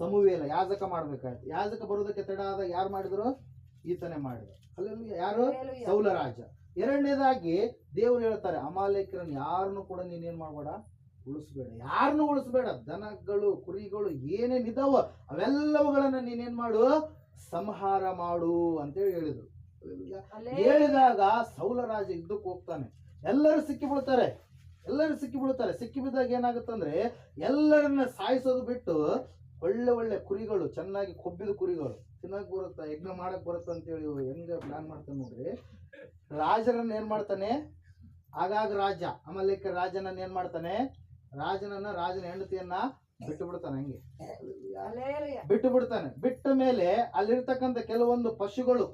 ಸಮುವೇಲ, ಯಾಜಕ ಮಾಡ್ಬೇಕಾಯ್ತು. ಯಾಜಕ ಬರೋದಕ್ಕೆ ತಡ ಆದಾಗ ಯಾರು ಮಾಡಿದ್ರು? ಈತನೇ ಮಾಡಿದ್ರು. ಅಲ್ಲೆಲ್ಲ ಯಾರು? ಸೌಲ ರಾಜ. ಎರಡನೇದಾಗಿ ದೇವರು ಹೇಳ್ತಾರೆ, ಅಮಾಲೇಕರನ್ನು ಯಾರನ್ನು ಕೂಡ ನೀನೇನ್ ಮಾಡ್ಬೇಡ, ಉಳಿಸ್ಬೇಡ. ಯಾರನ್ನು ಉಳಿಸ್ಬೇಡ. ದನಗಳು, ಕುರಿಗಳು ಏನೇನಿದಾವ ಅವೆಲ್ಲವುಗಳನ್ನ ನೀನೇನ್ ಮಾಡು? ಸಂಹಾರ ಮಾಡು ಅಂತೇಳಿ ಹೇಳಿದ್ರು. ಹೇಳಿದಾಗ ಸೌಲ ರಾಜ ಯುದ್ಧಕ್ಕೆ ಹೋಗ್ತಾನೆ. ಎಲ್ಲರೂ ಸಿಕ್ಕಿಬಿಡ್ತಾರೆ. ಸಿಕ್ಕಿಬಿದ್ದಾಗ ಏನಾಗುತ್ತಂದ್ರೆ, ಎಲ್ಲರನ್ನ ಸಾಯಿಸೋದು ಬಿಟ್ಟು ಒಳ್ಳೆ ಕುರಿಗಳು, ಚೆನ್ನಾಗಿ ಕೊಬ್ಬಿದ ಕುರಿಗಳು ತಿನ್ನಕ್ ಬರುತ್ತಾ, ಯಜ್ಞ ಮಾಡಕ್ ಬರುತ್ತ ಅಂತೇಳಿ ಹೆಂಗ ಪ್ಲಾನ್ ಮಾಡ್ತಾನೆ ನೋಡ್ರಿ. ರಾಜರನ್ನ ಏನ್ ಮಾಡ್ತಾನೆ? ಆಗಾಗ ರಾಜ ಅಮಲೇಕ ರಾಜನನ್ನ ಏನ್ ಮಾಡ್ತಾನೆ? ರಾಜನ ಹೆಂಡತಿಯನ್ನ ಬಿಟ್ಟು ಬಿಡ್ತಾನೆ. ಹಂಗೆ ಬಿಟ್ಟು ಬಿಡ್ತಾನೆ. ಬಿಟ್ಟ ಮೇಲೆ ಅಲ್ಲಿರ್ತಕ್ಕಂಥ ಕೆಲವೊಂದು ಪಶುಗಳು,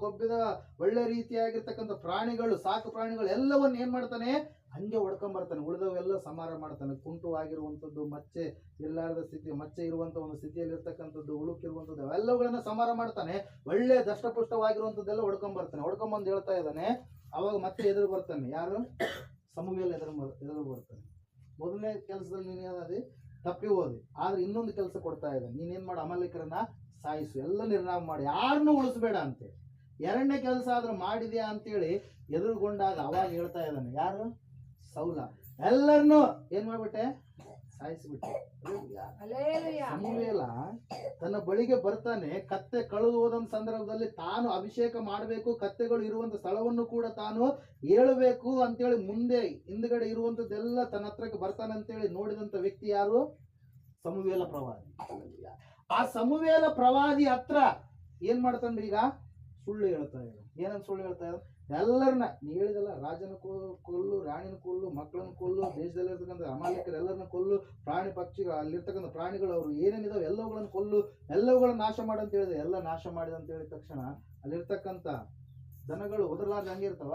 ಕೊಬ್ಬಿದ ಒಳ್ಳೆ ರೀತಿಯಾಗಿರ್ತಕ್ಕಂಥ ಪ್ರಾಣಿಗಳು, ಸಾಕು ಪ್ರಾಣಿಗಳು ಎಲ್ಲವನ್ನ ಏನ್ ಮಾಡ್ತಾನೆ? ಹಂಗೆ ಹೊಡ್ಕೊಂಡ್ ಬರ್ತಾನೆ. ಉಳಿದವೆಲ್ಲ ಸಂಹಾರ ಮಾಡ್ತಾನೆ. ಕುಂಟುವಾಗಿರುವಂತದ್ದು, ಮಚ್ಚೆ ಇರಲಾರದ ಸ್ಥಿತಿ, ಮಚ್ಚೆ ಇರುವಂತ ಒಂದು ಸ್ಥಿತಿಯಲ್ಲಿ ಇರ್ತಕ್ಕಂಥದ್ದು, ಉಳುಕಿರುವಂತದ್ದು ಅವೆಲ್ಲವುಗಳನ್ನ ಸಂಹಾರ ಮಾಡ್ತಾನೆ. ಒಳ್ಳೆ ದಷ್ಟಪುಷ್ಟವಾಗಿರುವಂತದ್ದೆಲ್ಲ ಹೊಡ್ಕೊಂಡ್ ಬರ್ತಾನೆ. ಹೊಡ್ಕೊಂಬಂದು ಹೇಳ್ತಾ ಇದ್ದಾನೆ, ಅವಾಗ ಮತ್ತೆ ಎದುರು ಬರ್ತಾನೆ. ಯಾರು? ಸಮುವೇಲ್ ಎದುರು ಬರ್ತಾನೆ. ಮೊದಲನೇ ಕೆಲಸದಲ್ಲಿ ನೀನು ಅದೇ ತಪ್ಪಿ ಹೋದೆ, ಆದ್ರೆ ಇನ್ನೊಂದು ಕೆಲಸ ಕೊಡ್ತಾ ಇದ್ದಾನೆ. ನೀನೇನ್ ಮಾಡು, ಅಮಾಲೇಕರನ್ನ ಸಾಯಿಸು, ಎಲ್ಲ ನಿರ್ನಾಮ ಮಾಡಿ, ಯಾರನ್ನೂ ಉಳಿಸ್ಬೇಡ ಅಂತೆ. ಎರಡನೇ ಕೆಲಸ ಆದ್ರೂ ಮಾಡಿದ್ಯಾ ಅಂತೇಳಿ ಎದುರುಗೊಂಡಾಗ ಅವಾಗ ಹೇಳ್ತಾ ಇದ್ದಾನೆ. ಯಾರು? ಸೌಲ. ಎಲ್ಲರನ್ನೂ ಏನ್ ಮಾಡ್ಬಿಟ್ಟೆ? ಸಾಯಿಸ್ಬಿಟ್ಟೆ. ಸಮುವೇಲ ತನ್ನ ಬಳಿಗೆ ಬರ್ತಾನೆ. ಕತ್ತೆ ಕಳೆದು ಹೋದಂತ ಸಂದರ್ಭದಲ್ಲಿ ತಾನು ಅಭಿಷೇಕ ಮಾಡಬೇಕು, ಕತ್ತೆಗಳು ಇರುವಂತ ಸ್ಥಳವನ್ನು ಕೂಡ ತಾನು ಹೇಳಬೇಕು ಅಂತೇಳಿ ಮುಂದೆ ಹಿಂದ್ಗಡೆ ಇರುವಂತದ್ದೆಲ್ಲ ತನ್ನ ಹತ್ರಕ್ಕೆ ಬರ್ತಾನೆ ಅಂತೇಳಿ ನೋಡಿದಂತ ವ್ಯಕ್ತಿ ಯಾರು? ಸಮುವೇಲ ಪ್ರವಾದಿ. ಆ ಸಮುವೇಲ ಪ್ರವಾದಿ ಹತ್ರ ಏನ್ ಮಾಡ್ತಾನ್ರಿ ಈಗ? ಸುಳ್ಳು ಹೇಳ್ತಾ ಇದ್ದಾರೆ. ಏನಂತ ಸುಳ್ಳು ಹೇಳ್ತಾ ಇದ್ದಾರೆ? ಎಲ್ಲರನ್ನ ನೀ ಹೇಳಿದಲ್ಲ, ರಾಜನ ಕೊಲ್ಲು, ರಾಣಿನ ಕೊಲ್ಲು, ಮಕ್ಕಳನ್ನ ಕೊಲ್ಲು, ದೇಶದಲ್ಲಿರ್ತಕ್ಕಂಥ ಅಮಾಲೇಕರು ಎಲ್ಲರನ್ನ ಕೊಲ್ಲು, ಪ್ರಾಣಿ ಪಕ್ಷಿಗಳು, ಅಲ್ಲಿರ್ತಕ್ಕಂಥ ಪ್ರಾಣಿಗಳು ಅವರು ಏನೇನಿದಾವೆ ಎಲ್ಲವುಗಳನ್ನು ಕೊಲ್ಲು, ಎಲ್ಲವುಗಳನ್ನ ನಾಶ ಮಾಡಂತ ಹೇಳಿದೆ. ಎಲ್ಲ ನಾಶ ಮಾಡಿದ ಅಂತ ಹೇಳಿದ ತಕ್ಷಣ ಅಲ್ಲಿರ್ತಕ್ಕಂಥ ದನಗಳು ಒದರ್ಲಾರ್ದ ಹಂಗೆ ಇರ್ತಾವ,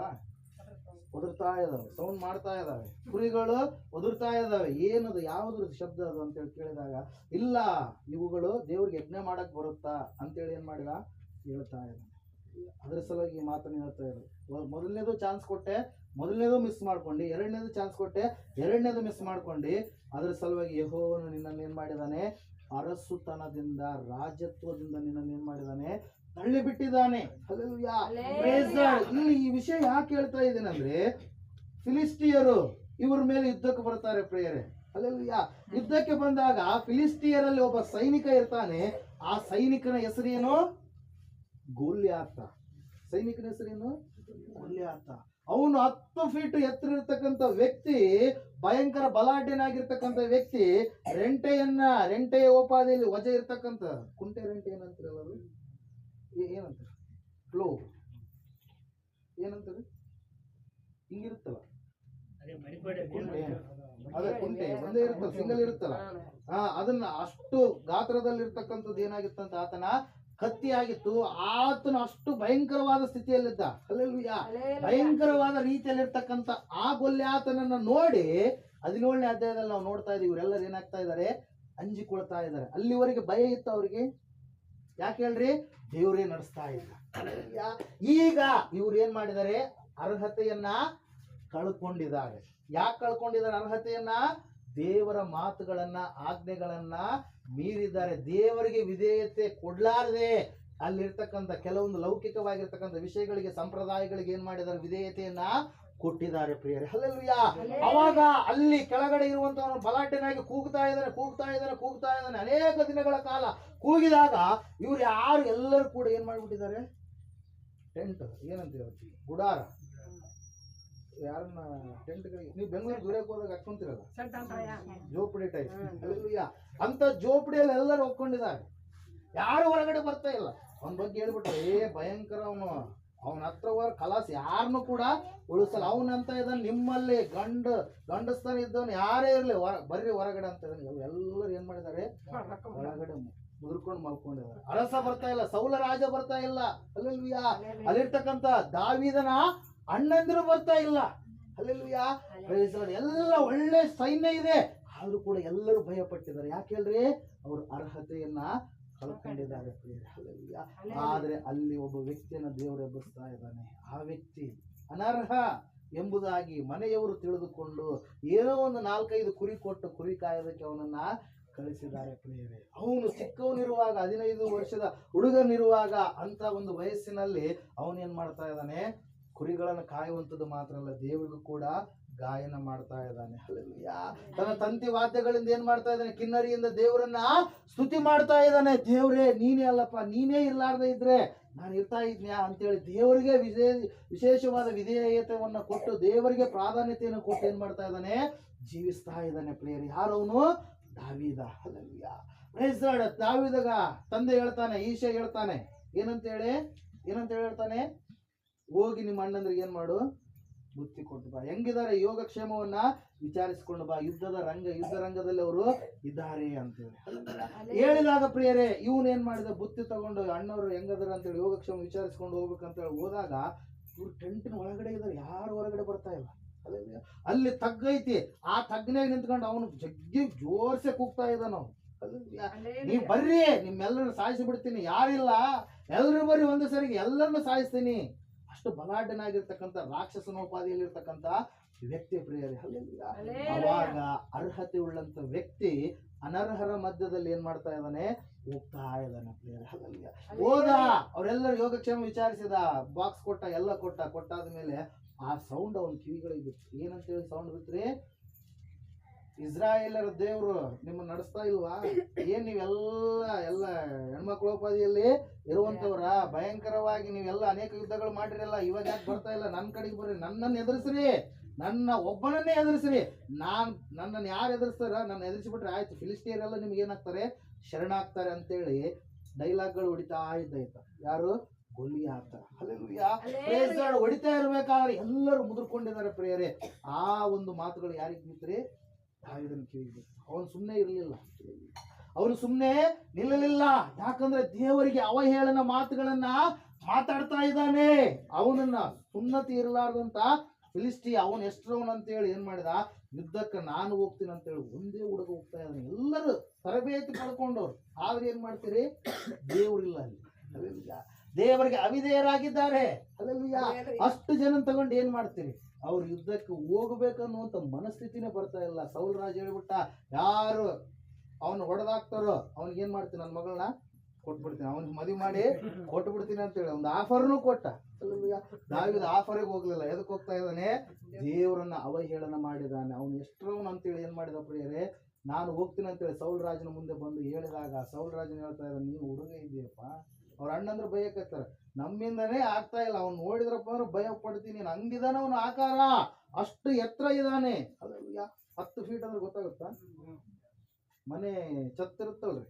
ಒದರ್ತಾ ಇದಾವೆ, ಸೌಂಡ್ ಮಾಡ್ತಾ ಇದಾವೆ. ಕುರಿಗಳು ಒದರ್ತಾ ಇದಾವೆ. ಏನದು, ಯಾವ್ದು ಶಬ್ದ ಅದು ಅಂತೇಳಿ ಕೇಳಿದಾಗ, ಇಲ್ಲ ಇವುಗಳು ದೇವ್ರಿಗೆ ಯಜ್ಞ ಮಾಡಕ್ ಬರುತ್ತಾ ಅಂತೇಳಿ ಏನ್ ಮಾಡಿದ ಹೇಳ್ತಾ ಇದ್ದಾನೆ. ಅದ್ರ ಸಲುವಾಗಿ ಈ ಮಾತನ್ನು ಹೇಳ್ತಾ ಇದ್ರು. ಮೊದಲನೇದು ಚಾನ್ಸ್ ಕೊಟ್ಟೆ, ಮೊದಲನೇದು ಮಿಸ್ ಮಾಡ್ಕೊಂಡು, ಎರಡನೇದು ಚಾನ್ಸ್ ಕೊಟ್ಟೆ, ಎರಡನೇದು ಮಿಸ್ ಮಾಡ್ಕೊಂಡು, ಅದ್ರ ಸಲುವಾಗಿ ಯೆಹೋವನು ನಿನ್ನನ್ನು ಏನ್ ಮಾಡಿದಾನೆ? ಅರಸುತನದಿಂದ, ರಾಜ್ಯತ್ವದಿಂದ ನಿನ್ನನ್ನು ಏನ್ ಮಾಡಿದಾನೆ? ತಳ್ಳಿ ಬಿಟ್ಟಿದ್ದಾನೆ. ಇಲ್ಲಿ ಈ ವಿಷಯ ಯಾಕೆ ಹೇಳ್ತಾ ಇದ್ದೇನೆ ಅಂದ್ರೆ, ಫಿಲಿಸ್ಟಿಯರು ಇವ್ರ ಮೇಲೆ ಯುದ್ಧಕ್ಕೆ ಬರ್ತಾರೆ ಪ್ರಿಯರೇ. ಹಲ್ಲೆಲೂಯಾ. ಯುದ್ಧಕ್ಕೆ ಬಂದಾಗ ಫಿಲಿಸ್ಟಿಯರಲ್ಲಿ ಒಬ್ಬ ಸೈನಿಕ ಇರ್ತಾನೆ. ಆ ಸೈನಿಕನ ಹೆಸರೇನು? ಗೋಲ್ಯಾತ. ಸೈನಿಕನ ಹೆಸರೇನು? ಗೋಲ್ಯಾತ. ಅವನು 10 ಫೀಟ್ ಎತ್ತರ ಇರ್ತಕ್ಕಂಥ ವ್ಯಕ್ತಿ, ಭಯಂಕರ ಬಲಾಢ್ಯನಾಗಿರ್ತಕ್ಕಂಥ ವ್ಯಕ್ತಿ. ರೆಂಟೆಯ ಓಪಾದಿಯಲ್ಲಿ ವಜೆ ಇರ್ತಕ್ಕಂಥ ಕುಂಟೆ ರೆಂಟೆ ಏನಂತಾರಲ್ಲ ಅದು, ಏನಂತಾರೆ? ಫ್ಲೋ ಏನಂತಾರೆ? ಹಿಂಗಿರುತ್ತಲ್ಲ ಅದೇ ಕುಂಟೆ ಒಂದೇ ಇರುತ್ತಲ್ಲ, ಸಿಂಗಲ್ ಇರುತ್ತಲ್ಲ, ಅದನ್ನ ಅಷ್ಟು ಗಾತ್ರದಲ್ಲಿ ಇರ್ತಕ್ಕಂಥದ್ದು ಏನಾಗಿತ್ತಂತ ಆತನ ಕತ್ತಿ ಆಗಿತ್ತು. ಆತನ ಅಷ್ಟು ಭಯಂಕರವಾದ ಸ್ಥಿತಿಯಲ್ಲಿದ್ದ. ಹಲ್ಲೆಲೂಯಾ. ಭಯಂಕರವಾದ ರೀತಿಯಲ್ಲಿರ್ತಕ್ಕಂಥ ಆ ಗೊಲ್ಯಾತನನ್ನ ನೋಡಿ 17ನೇ ಅಧ್ಯಾಯದಲ್ಲಿ ನಾವು ನೋಡ್ತಾ ಇದೀವಿ. ಇವರೆಲ್ಲರೂ ಏನಾಗ್ತಾ ಇದ್ದಾರೆ? ಅಂಜಿಕೊಳ್ತಾ ಇದ್ದಾರೆ. ಅಲ್ಲಿವರೆಗೆ ಭಯ ಇತ್ತು ಅವ್ರಿಗೆ. ಯಾಕೆ ಹೇಳ್ರಿ? ದೇವ್ರೇ ನಡೆಸ್ತಾ ಇದ್ದ. ಈಗ ಇವ್ರು ಏನ್ ಮಾಡಿದ್ದಾರೆ? ಅರ್ಹತೆಯನ್ನ ಕಳ್ಕೊಂಡಿದ್ದಾರೆ. ಯಾಕೆ ಕಳ್ಕೊಂಡಿದ್ದಾರೆ ಅರ್ಹತೆಯನ್ನ? ದೇವರ ಮಾತುಗಳನ್ನ, ಆಜ್ಞೆಗಳನ್ನ ಮೀರಿದ್ದಾರೆ. ದೇವರಿಗೆ ವಿಧೇಯತೆ ಕೊಡ್ಲಾರದೆ ಅಲ್ಲಿರ್ತಕ್ಕಂಥ ಕೆಲವೊಂದು ಲೌಕಿಕವಾಗಿರ್ತಕ್ಕಂಥ ವಿಷಯಗಳಿಗೆ, ಸಂಪ್ರದಾಯಗಳಿಗೆ ಏನ್ ಮಾಡಿದ್ದಾರೆ? ವಿಧೇಯತೆಯನ್ನ ಕೊಟ್ಟಿದ್ದಾರೆ ಪ್ರಿಯರೇ. ಹಲ್ಲೆಲೂಯಾ. ಅವಾಗ ಅಲ್ಲಿ ಕೆಳಗಡೆ ಇರುವಂತವನು ಬಲಾಢ್ಯನಾಗಿ ಕೂಗ್ತಾ ಇದ್ದಾನೆ. ಅನೇಕ ದಿನಗಳ ಕಾಲ ಕೂಗಿದಾಗ ಇವ್ರು ಯಾರು ಎಲ್ಲರೂ ಕೂಡ ಏನ್ ಮಾಡ್ಬಿಟ್ಟಿದ್ದಾರೆ? ಟೆಂಟ್ ಏನಂತ ಹೇಳ್ತೀವಿ, ಗುಡಾರ. ಯಾರನ್ನ ಟೆಂಟ್ಗಳಿಗೆ ನೀವು ಬೆಂಗಳೂರು ದುಡಿಯಕ್ಕೆ ಹೋದಾಗ ಹಾಕೊಂತಿರಲ್ಲ, ಜೋಪಡಿ ಟೈಪ್. ಹಲ್ಲೆಲೂಯಾ. ಅಂತ ಜೋಪಡಿಯಲ್ಲಿ ಎಲ್ಲರೂ ಒಪ್ಕೊಂಡಿದ್ದಾರೆ. ಯಾರು ಹೊರಗಡೆ ಬರ್ತಾ ಇಲ್ಲ. ಅವನ ಬಗ್ಗೆ ಹೇಳ್ಬಿಟ್ರೆ ಭಯಂಕರ, ಅವನ ಹತ್ರ ಕಲಾಸ್ ಯಾರನ್ನು ಕೂಡ ಉಳಿಸಲ್ಲ. ಅವನಂತ ಇದ್ದಾನೆ, ನಿಮ್ಮಲ್ಲಿ ಗಂಡಸ್ತಾನ ಇದ್ದವನು ಯಾರೇ ಇರ್ಲಿ ಬರ್ರಿ ಹೊರಗಡೆ ಅಂತ ಇದ್ದಾನೆ. ಎಲ್ಲರೂ ಏನ್ ಮಾಡಿದ್ದಾರೆ? ಹೊರಗಡೆ ಮುದುರ್ಕೊಂಡು ಮಲ್ಕೊಂಡಿದ್ದಾರೆ. ಅರಸ ಬರ್ತಾ ಇಲ್ಲ, ಸೌಲ ರಾಜ ಬರ್ತಾ ಇಲ್ಲ. ಹಲ್ಲೆಲೂಯಾ. ಅಲ್ಲಿರ್ತಕ್ಕಂಥ ದಾವೀದನ ಅಣ್ಣಂದಿರು ಬರ್ತಾ ಇಲ್ಲ. ಹಲ್ಲೆಲೂಯಾ. ಎಲ್ಲ ಒಳ್ಳೆ ಸೈನ್ಯ ಇದೆ, ಆದ್ರೂ ಕೂಡ ಎಲ್ಲರೂ ಭಯ ಪಟ್ಟಿದ್ದಾರೆ. ಯಾಕೆ ಹೇಳ್ರಿ? ಅವರು ಅರ್ಹತೆಯನ್ನ ಕಳ್ಕೊಂಡಿದ್ದಾರೆ. ಹಲ್ಲೆಲೂಯಾ. ಆದ್ರೆ ಅಲ್ಲಿ ಒಬ್ಬ ವ್ಯಕ್ತಿಯನ್ನ ದೇವರು ಎಬ್ಬಿಸ್ತಾ ಇದ್ದಾನೆ. ಆ ವ್ಯಕ್ತಿ ಅನರ್ಹ ಎಂಬುದಾಗಿ ಮನೆಯವರು ತಿಳಿದುಕೊಂಡು ಏನೋ ಒಂದು 4-5 ಕುರಿ ಕೊಟ್ಟು ಕುರಿ ಕಾಯೋದಕ್ಕೆ ಅವನನ್ನ ಕಳಿಸಿದ್ದಾರೆ ಪ್ರಿಯರೇ. ಅವನು ಚಿಕ್ಕವನಿರುವಾಗ, 15 ವರ್ಷದ ಹುಡುಗನಿರುವಾಗ, ಅಂತ ಒಂದು ವಯಸ್ಸಿನಲ್ಲಿ ಅವನೇನ್ ಮಾಡ್ತಾ ಇದ್ದಾನೆ? ಕುರಿಗಳನ್ನು ಕಾಯುವಂಥದ್ದು ಮಾತ್ರ ಅಲ್ಲ, ದೇವರಿಗೂ ಕೂಡ ಗಾಯನ ಮಾಡ್ತಾ ಇದ್ದಾನೆ. ಹಲ್ಲೆಲೂಯಾ. ತನ್ನ ತಂತಿ ವಾದ್ಯಗಳಿಂದ ಏನ್ ಮಾಡ್ತಾ ಇದ್ದಾನೆ? ಕಿನ್ನರಿಯಿಂದ ದೇವರನ್ನ ಸ್ತುತಿ ಮಾಡ್ತಾ ಇದ್ದಾನೆ. ದೇವ್ರೇ ನೀನೇ ಅಲ್ಲಪ್ಪ, ನೀನೇ ಇರ್ಲಾರ್ದೆ ಇದ್ರೆ ನಾನು ಇರ್ತಾ ಇದ್ನ್ಯಾ ಅಂತೇಳಿ ದೇವರಿಗೆ ವಿಶೇಷವಾದ ವಿಧೇಯತೆಯನ್ನ ಕೊಟ್ಟು, ದೇವರಿಗೆ ಪ್ರಾಧಾನ್ಯತೆಯನ್ನು ಕೊಟ್ಟು ಏನ್ ಮಾಡ್ತಾ ಇದ್ದಾನೆ? ಜೀವಿಸ್ತಾ ಇದ್ದಾನೆ ಪ್ರಿಯರೇ. ಯಾರವನು? ದಾವೀದ. ಹಲ್ಲೆಲೂಯಾ. Praise the lord. ದಾವೀದಗ ತಂದೆ ಹೇಳ್ತಾನೆ, ಈಶೆ ಹೇಳ್ತಾನೆ, ಏನಂತ ಹೇಳ್ತಾನೆ? ಹೋಗಿ ನಿಮ್ಮ ಅಣ್ಣಂದ್ರಿಗೆ ಏನ್ ಮಾಡು? ಬುತ್ತಿ ಕೊಟ್ಟು ಬಾ, ಹೆಂಗಿದ್ದಾರೆ ಯೋಗಕ್ಷೇಮವನ್ನ ವಿಚಾರಿಸಿಕೊಂಡು ಬಾ, ಯುದ್ಧ ರಂಗದಲ್ಲಿ ಅವರು ಇದ್ದಾರೆ ಅಂತೇಳಿ ಹೇಳಿದಾಗ ಪ್ರಿಯರೇ, ಇವನ್ ಏನ್ ಮಾಡಿದ? ಬುತ್ತಿ ತಗೊಂಡು ಅಣ್ಣವರು ಹೆಂಗದಾರ ಅಂತೇಳಿ ಯೋಗಕ್ಷೇಮ ವಿಚಾರಿಸ್ಕೊಂಡು ಹೋಗ್ಬೇಕಂತೇಳಿ ಹೋದಾಗ ಇವ್ರು ಟೆಂಟಿನ ಒಳಗಡೆ ಇದ್ದಾರೆ, ಯಾರು ಹೊರಗಡೆ ಬರ್ತಾ ಇಲ್ಲ. ಅಲ್ಲಿ ತಗ್ಗೈತಿ, ಆ ತಗ್ನಾಗ ನಿಂತ್ಕೊಂಡು ಅವನು ಜಗ್ಗಿ ಜೋರ್ಸೆ ಕೂಗ್ತಾ ಇದ್ದಾನ. ನೀವ್ ಬರ್ರಿ, ನಿಮ್ಮೆಲ್ಲರನ್ನು ಸಾಯಿಸಿ ಬಿಡ್ತೀನಿ, ಯಾರಿಲ್ಲ, ಎಲ್ರು ಬರ್ರಿ, ಒಂದು ಸರಿಗೆ ಎಲ್ಲರನ್ನು ಸಾಯಿಸ್ತೀನಿ ಅಷ್ಟು ಬಲಾಢ್ಯನಾಗಿರ್ತಕ್ಕಂಥ ರಾಕ್ಷಸನೋಪಾದಿಯಲ್ಲಿರ್ತಕ್ಕಂಥ ವ್ಯಕ್ತಿ ಪ್ರಿಯರೇ. ಹಲ್ಲೆಲೂಯಾ. ಅವಾಗ ಅರ್ಹತೆ ಉಳ್ಳಂತ ವ್ಯಕ್ತಿ ಅನರ್ಹರ ಮಧ್ಯದಲ್ಲಿ ಏನ್ ಮಾಡ್ತಾ ಇದ್ದಾನೆ, ಹೋಗ್ತಾ ಇದ್ದಾನೆ ಪ್ರಿಯರೇ. ಹಲ್ಲೆಲೂಯಾ. ಹೋದ, ಅವರೆಲ್ಲರೂ ಯೋಗಕ್ಷೇಮ ವಿಚಾರಿಸಿದ, ಬಾಕ್ಸ್ ಕೊಟ್ಟ, ಎಲ್ಲ ಕೊಟ್ಟಾದ ಮೇಲೆ ಆ ಸೌಂಡ್ ಅವನ ಕಿವಿಗಳಿಗೆ ಬಿತ್ತು. ಏನಂತೇಳಿ ಸೌಂಡ್ ಬಿತ್ರಿ? ಇಸ್ರಾಯೇಲರ ದೇವ್ರು ನಿಮ್ಮ ನಡೆಸ್ತಾ ಇಲ್ವಾ? ಏನ್ ನೀವೆಲ್ಲ ಹೆಣ್ಮಕ್ಳೋಪಾದಿಯಲ್ಲಿ ಇರುವಂತವ್ರ, ಭಯಂಕರವಾಗಿ ನೀವೆಲ್ಲ ಅನೇಕ ಯುದ್ಧಗಳು ಮಾಡಿರಲ್ಲ, ಇವಾಗ ಯಾಕೆ ಬರ್ತಾ ಇಲ್ಲ? ನನ್ನ ಕಡೆಗೆ ಬರ್ರಿ, ನನ್ನನ್ನು ಎದುರಿಸ್ರಿ, ನನ್ನ ಒಬ್ಬನನ್ನೇ ಎದುರಿಸ್ರಿ. ನನ್ನನ್ನು ಯಾರು ಎದುರಿಸ್ತಾರ, ನನ್ನ ಎದುರಿಸಿಬಿಟ್ರೆ ಆಯ್ತು, ಫಿಲಿಸ್ಟಿಯರೆಲ್ಲ ನಿಮ್ಗೆ ಏನಾಗ್ತಾರೆ, ಶರಣಾಗ್ತಾರೆ ಅಂತೇಳಿ ಡೈಲಾಗ್ಗಳು ಹೊಡಿತಾ ಇದ್ದಾಯ್ತ. ಯಾರು? ಗೊಲಿಯಾತ. ಹಲ್ಲೆಲೂಯಾ. Praise lord. ಹೊಡಿತಾ ಇರ್ಬೇಕಾದ್ರೆ ಎಲ್ಲರೂ ಮುದುರ್ಕೊಂಡಿದ್ದಾರೆ ಪ್ರಿಯರೇ. ಆ ಒಂದು ಮಾತುಗಳು ಯಾರಿಗೆ ಬಿತ್ರಿ? ದಾವೀದನ ಕಿವಿಗೆ ಬಿತ್ತು. ಅವನು ಸುಮ್ಮನೆ ಇರಲಿಲ್ಲ, ಅವನು ಸುಮ್ಮನೆ ನಿಲ್ಲಲಿಲ್ಲ. ಯಾಕಂದ್ರೆ ದೇವರಿಗೆ ಅವಹೇಳನ ಮಾತುಗಳನ್ನ ಮಾತಾಡ್ತಾ ಇದ್ದಾನೆ. ಅವನನ್ನ ಸುನ್ನತಿ ಇರಲಾರ್ದಂತ ಫಿಲಿಸ್ಟಿ ಅವನು ಎಷ್ಟರವನ್ ಅಂತೇಳಿ ಏನ್ ಮಾಡಿದ, ಯುದ್ಧಕ್ಕೆ ನಾನು ಹೋಗ್ತೀನಿ ಅಂತೇಳಿ ಒಂದೇ ಹುಡುಗ ಹೋಗ್ತಾ ಇದ್ದಾನೆ. ಎಲ್ಲರೂ ತರಬೇತಿ ಪಡ್ಕೊಂಡವ್ರು. ಆದ್ರೆ ಏನ್ ಮಾಡ್ತೀರಿ? ದೇವ್ರಿಲ್ಲ ಅಲ್ಲಿ. ಹಲ್ಲೆಲೂಯಾ. ದೇವರಿಗೆ ಅವಿಧೇಯರಾಗಿದ್ದಾರೆ. ಹಲ್ಲೆಲೂಯಾ. ಅಷ್ಟು ಜನ ತಗೊಂಡು ಏನ್ ಮಾಡ್ತೀರಿ? ಅವ್ರು ಯುದ್ಧಕ್ಕೆ ಹೋಗ್ಬೇಕನ್ನುವಂತ ಮನಸ್ಥಿತಿನೇ ಬರ್ತಾ ಇಲ್ಲ. ಸೌಲ್ ರಾಜ ಹೇಳ್ಬಿಟ್ಟ, ಯಾರು ಅವನು ಹೊಡೆದಾಕ್ತಾರೋ ಅವ್ನಿಗೆ ಏನ್ ಮಾಡ್ತೀನಿ, ನನ್ನ ಮಗಳನ್ನ ಕೊಟ್ಬಿಡ್ತೀನಿ, ಅವನಿಗೆ ಮದುವೆ ಮಾಡಿ ಕೊಟ್ಬಿಡ್ತೀನಿ ಅಂತೇಳಿ ಒಂದು ಆಫರ್ನು ಕೊಟ್ಟ. ದಾವೀದ ಆಫರಿಗೆ ಹೋಗ್ಲಿಲ್ಲ. ಎದಕ್ಕೆ ಹೋಗ್ತಾ ಇದ್ದಾನೆ? ದೇವರನ್ನ ಅವಹೇಳನ ಮಾಡಿದಾನೆ. ಅವನು ಎಷ್ಟರವನು ಅಂತೇಳಿ ಏನ್ ಮಾಡಿದ ಪ್ರಿಯರೇ, ನಾನು ಹೋಗ್ತೀನಿ ಅಂತೇಳಿ ಸೌಲ್ ರಾಜನ ಮುಂದೆ ಬಂದು ಹೇಳಿದಾಗ ಸೌಲ್ ರಾಜನ ಹೇಳ್ತಾ ಇದ್ದಾನೆ, ನೀವು ಹುಡುಗ ಇದೆಯಪ್ಪ. ಅವ್ರ ಅಣ್ಣಂದ್ರೆ ಭಯಕತ್ತಾರ, ನಮ್ಮಿಂದನೇ ಆಗ್ತಾ ಇಲ್ಲ, ಅವ್ನು ನೋಡಿದ್ರಪ್ಪ ಅಂದ್ರೆ ಭಯ ಪಡ್ತೀನಿ. ಹಂಗಿದಾನ ಅವನ ಆಕಾರ, ಅಷ್ಟು ಎತ್ತರ ಇದ್ದಾನೆ. ಅಲ್ಲ 10 ಫೀಟ್ ಅಂದ್ರೆ ಗೊತ್ತಾಗುತ್ತಾ? ಮನೆ ಛತ್ತಿರುತ್ತಲ್ರಿ,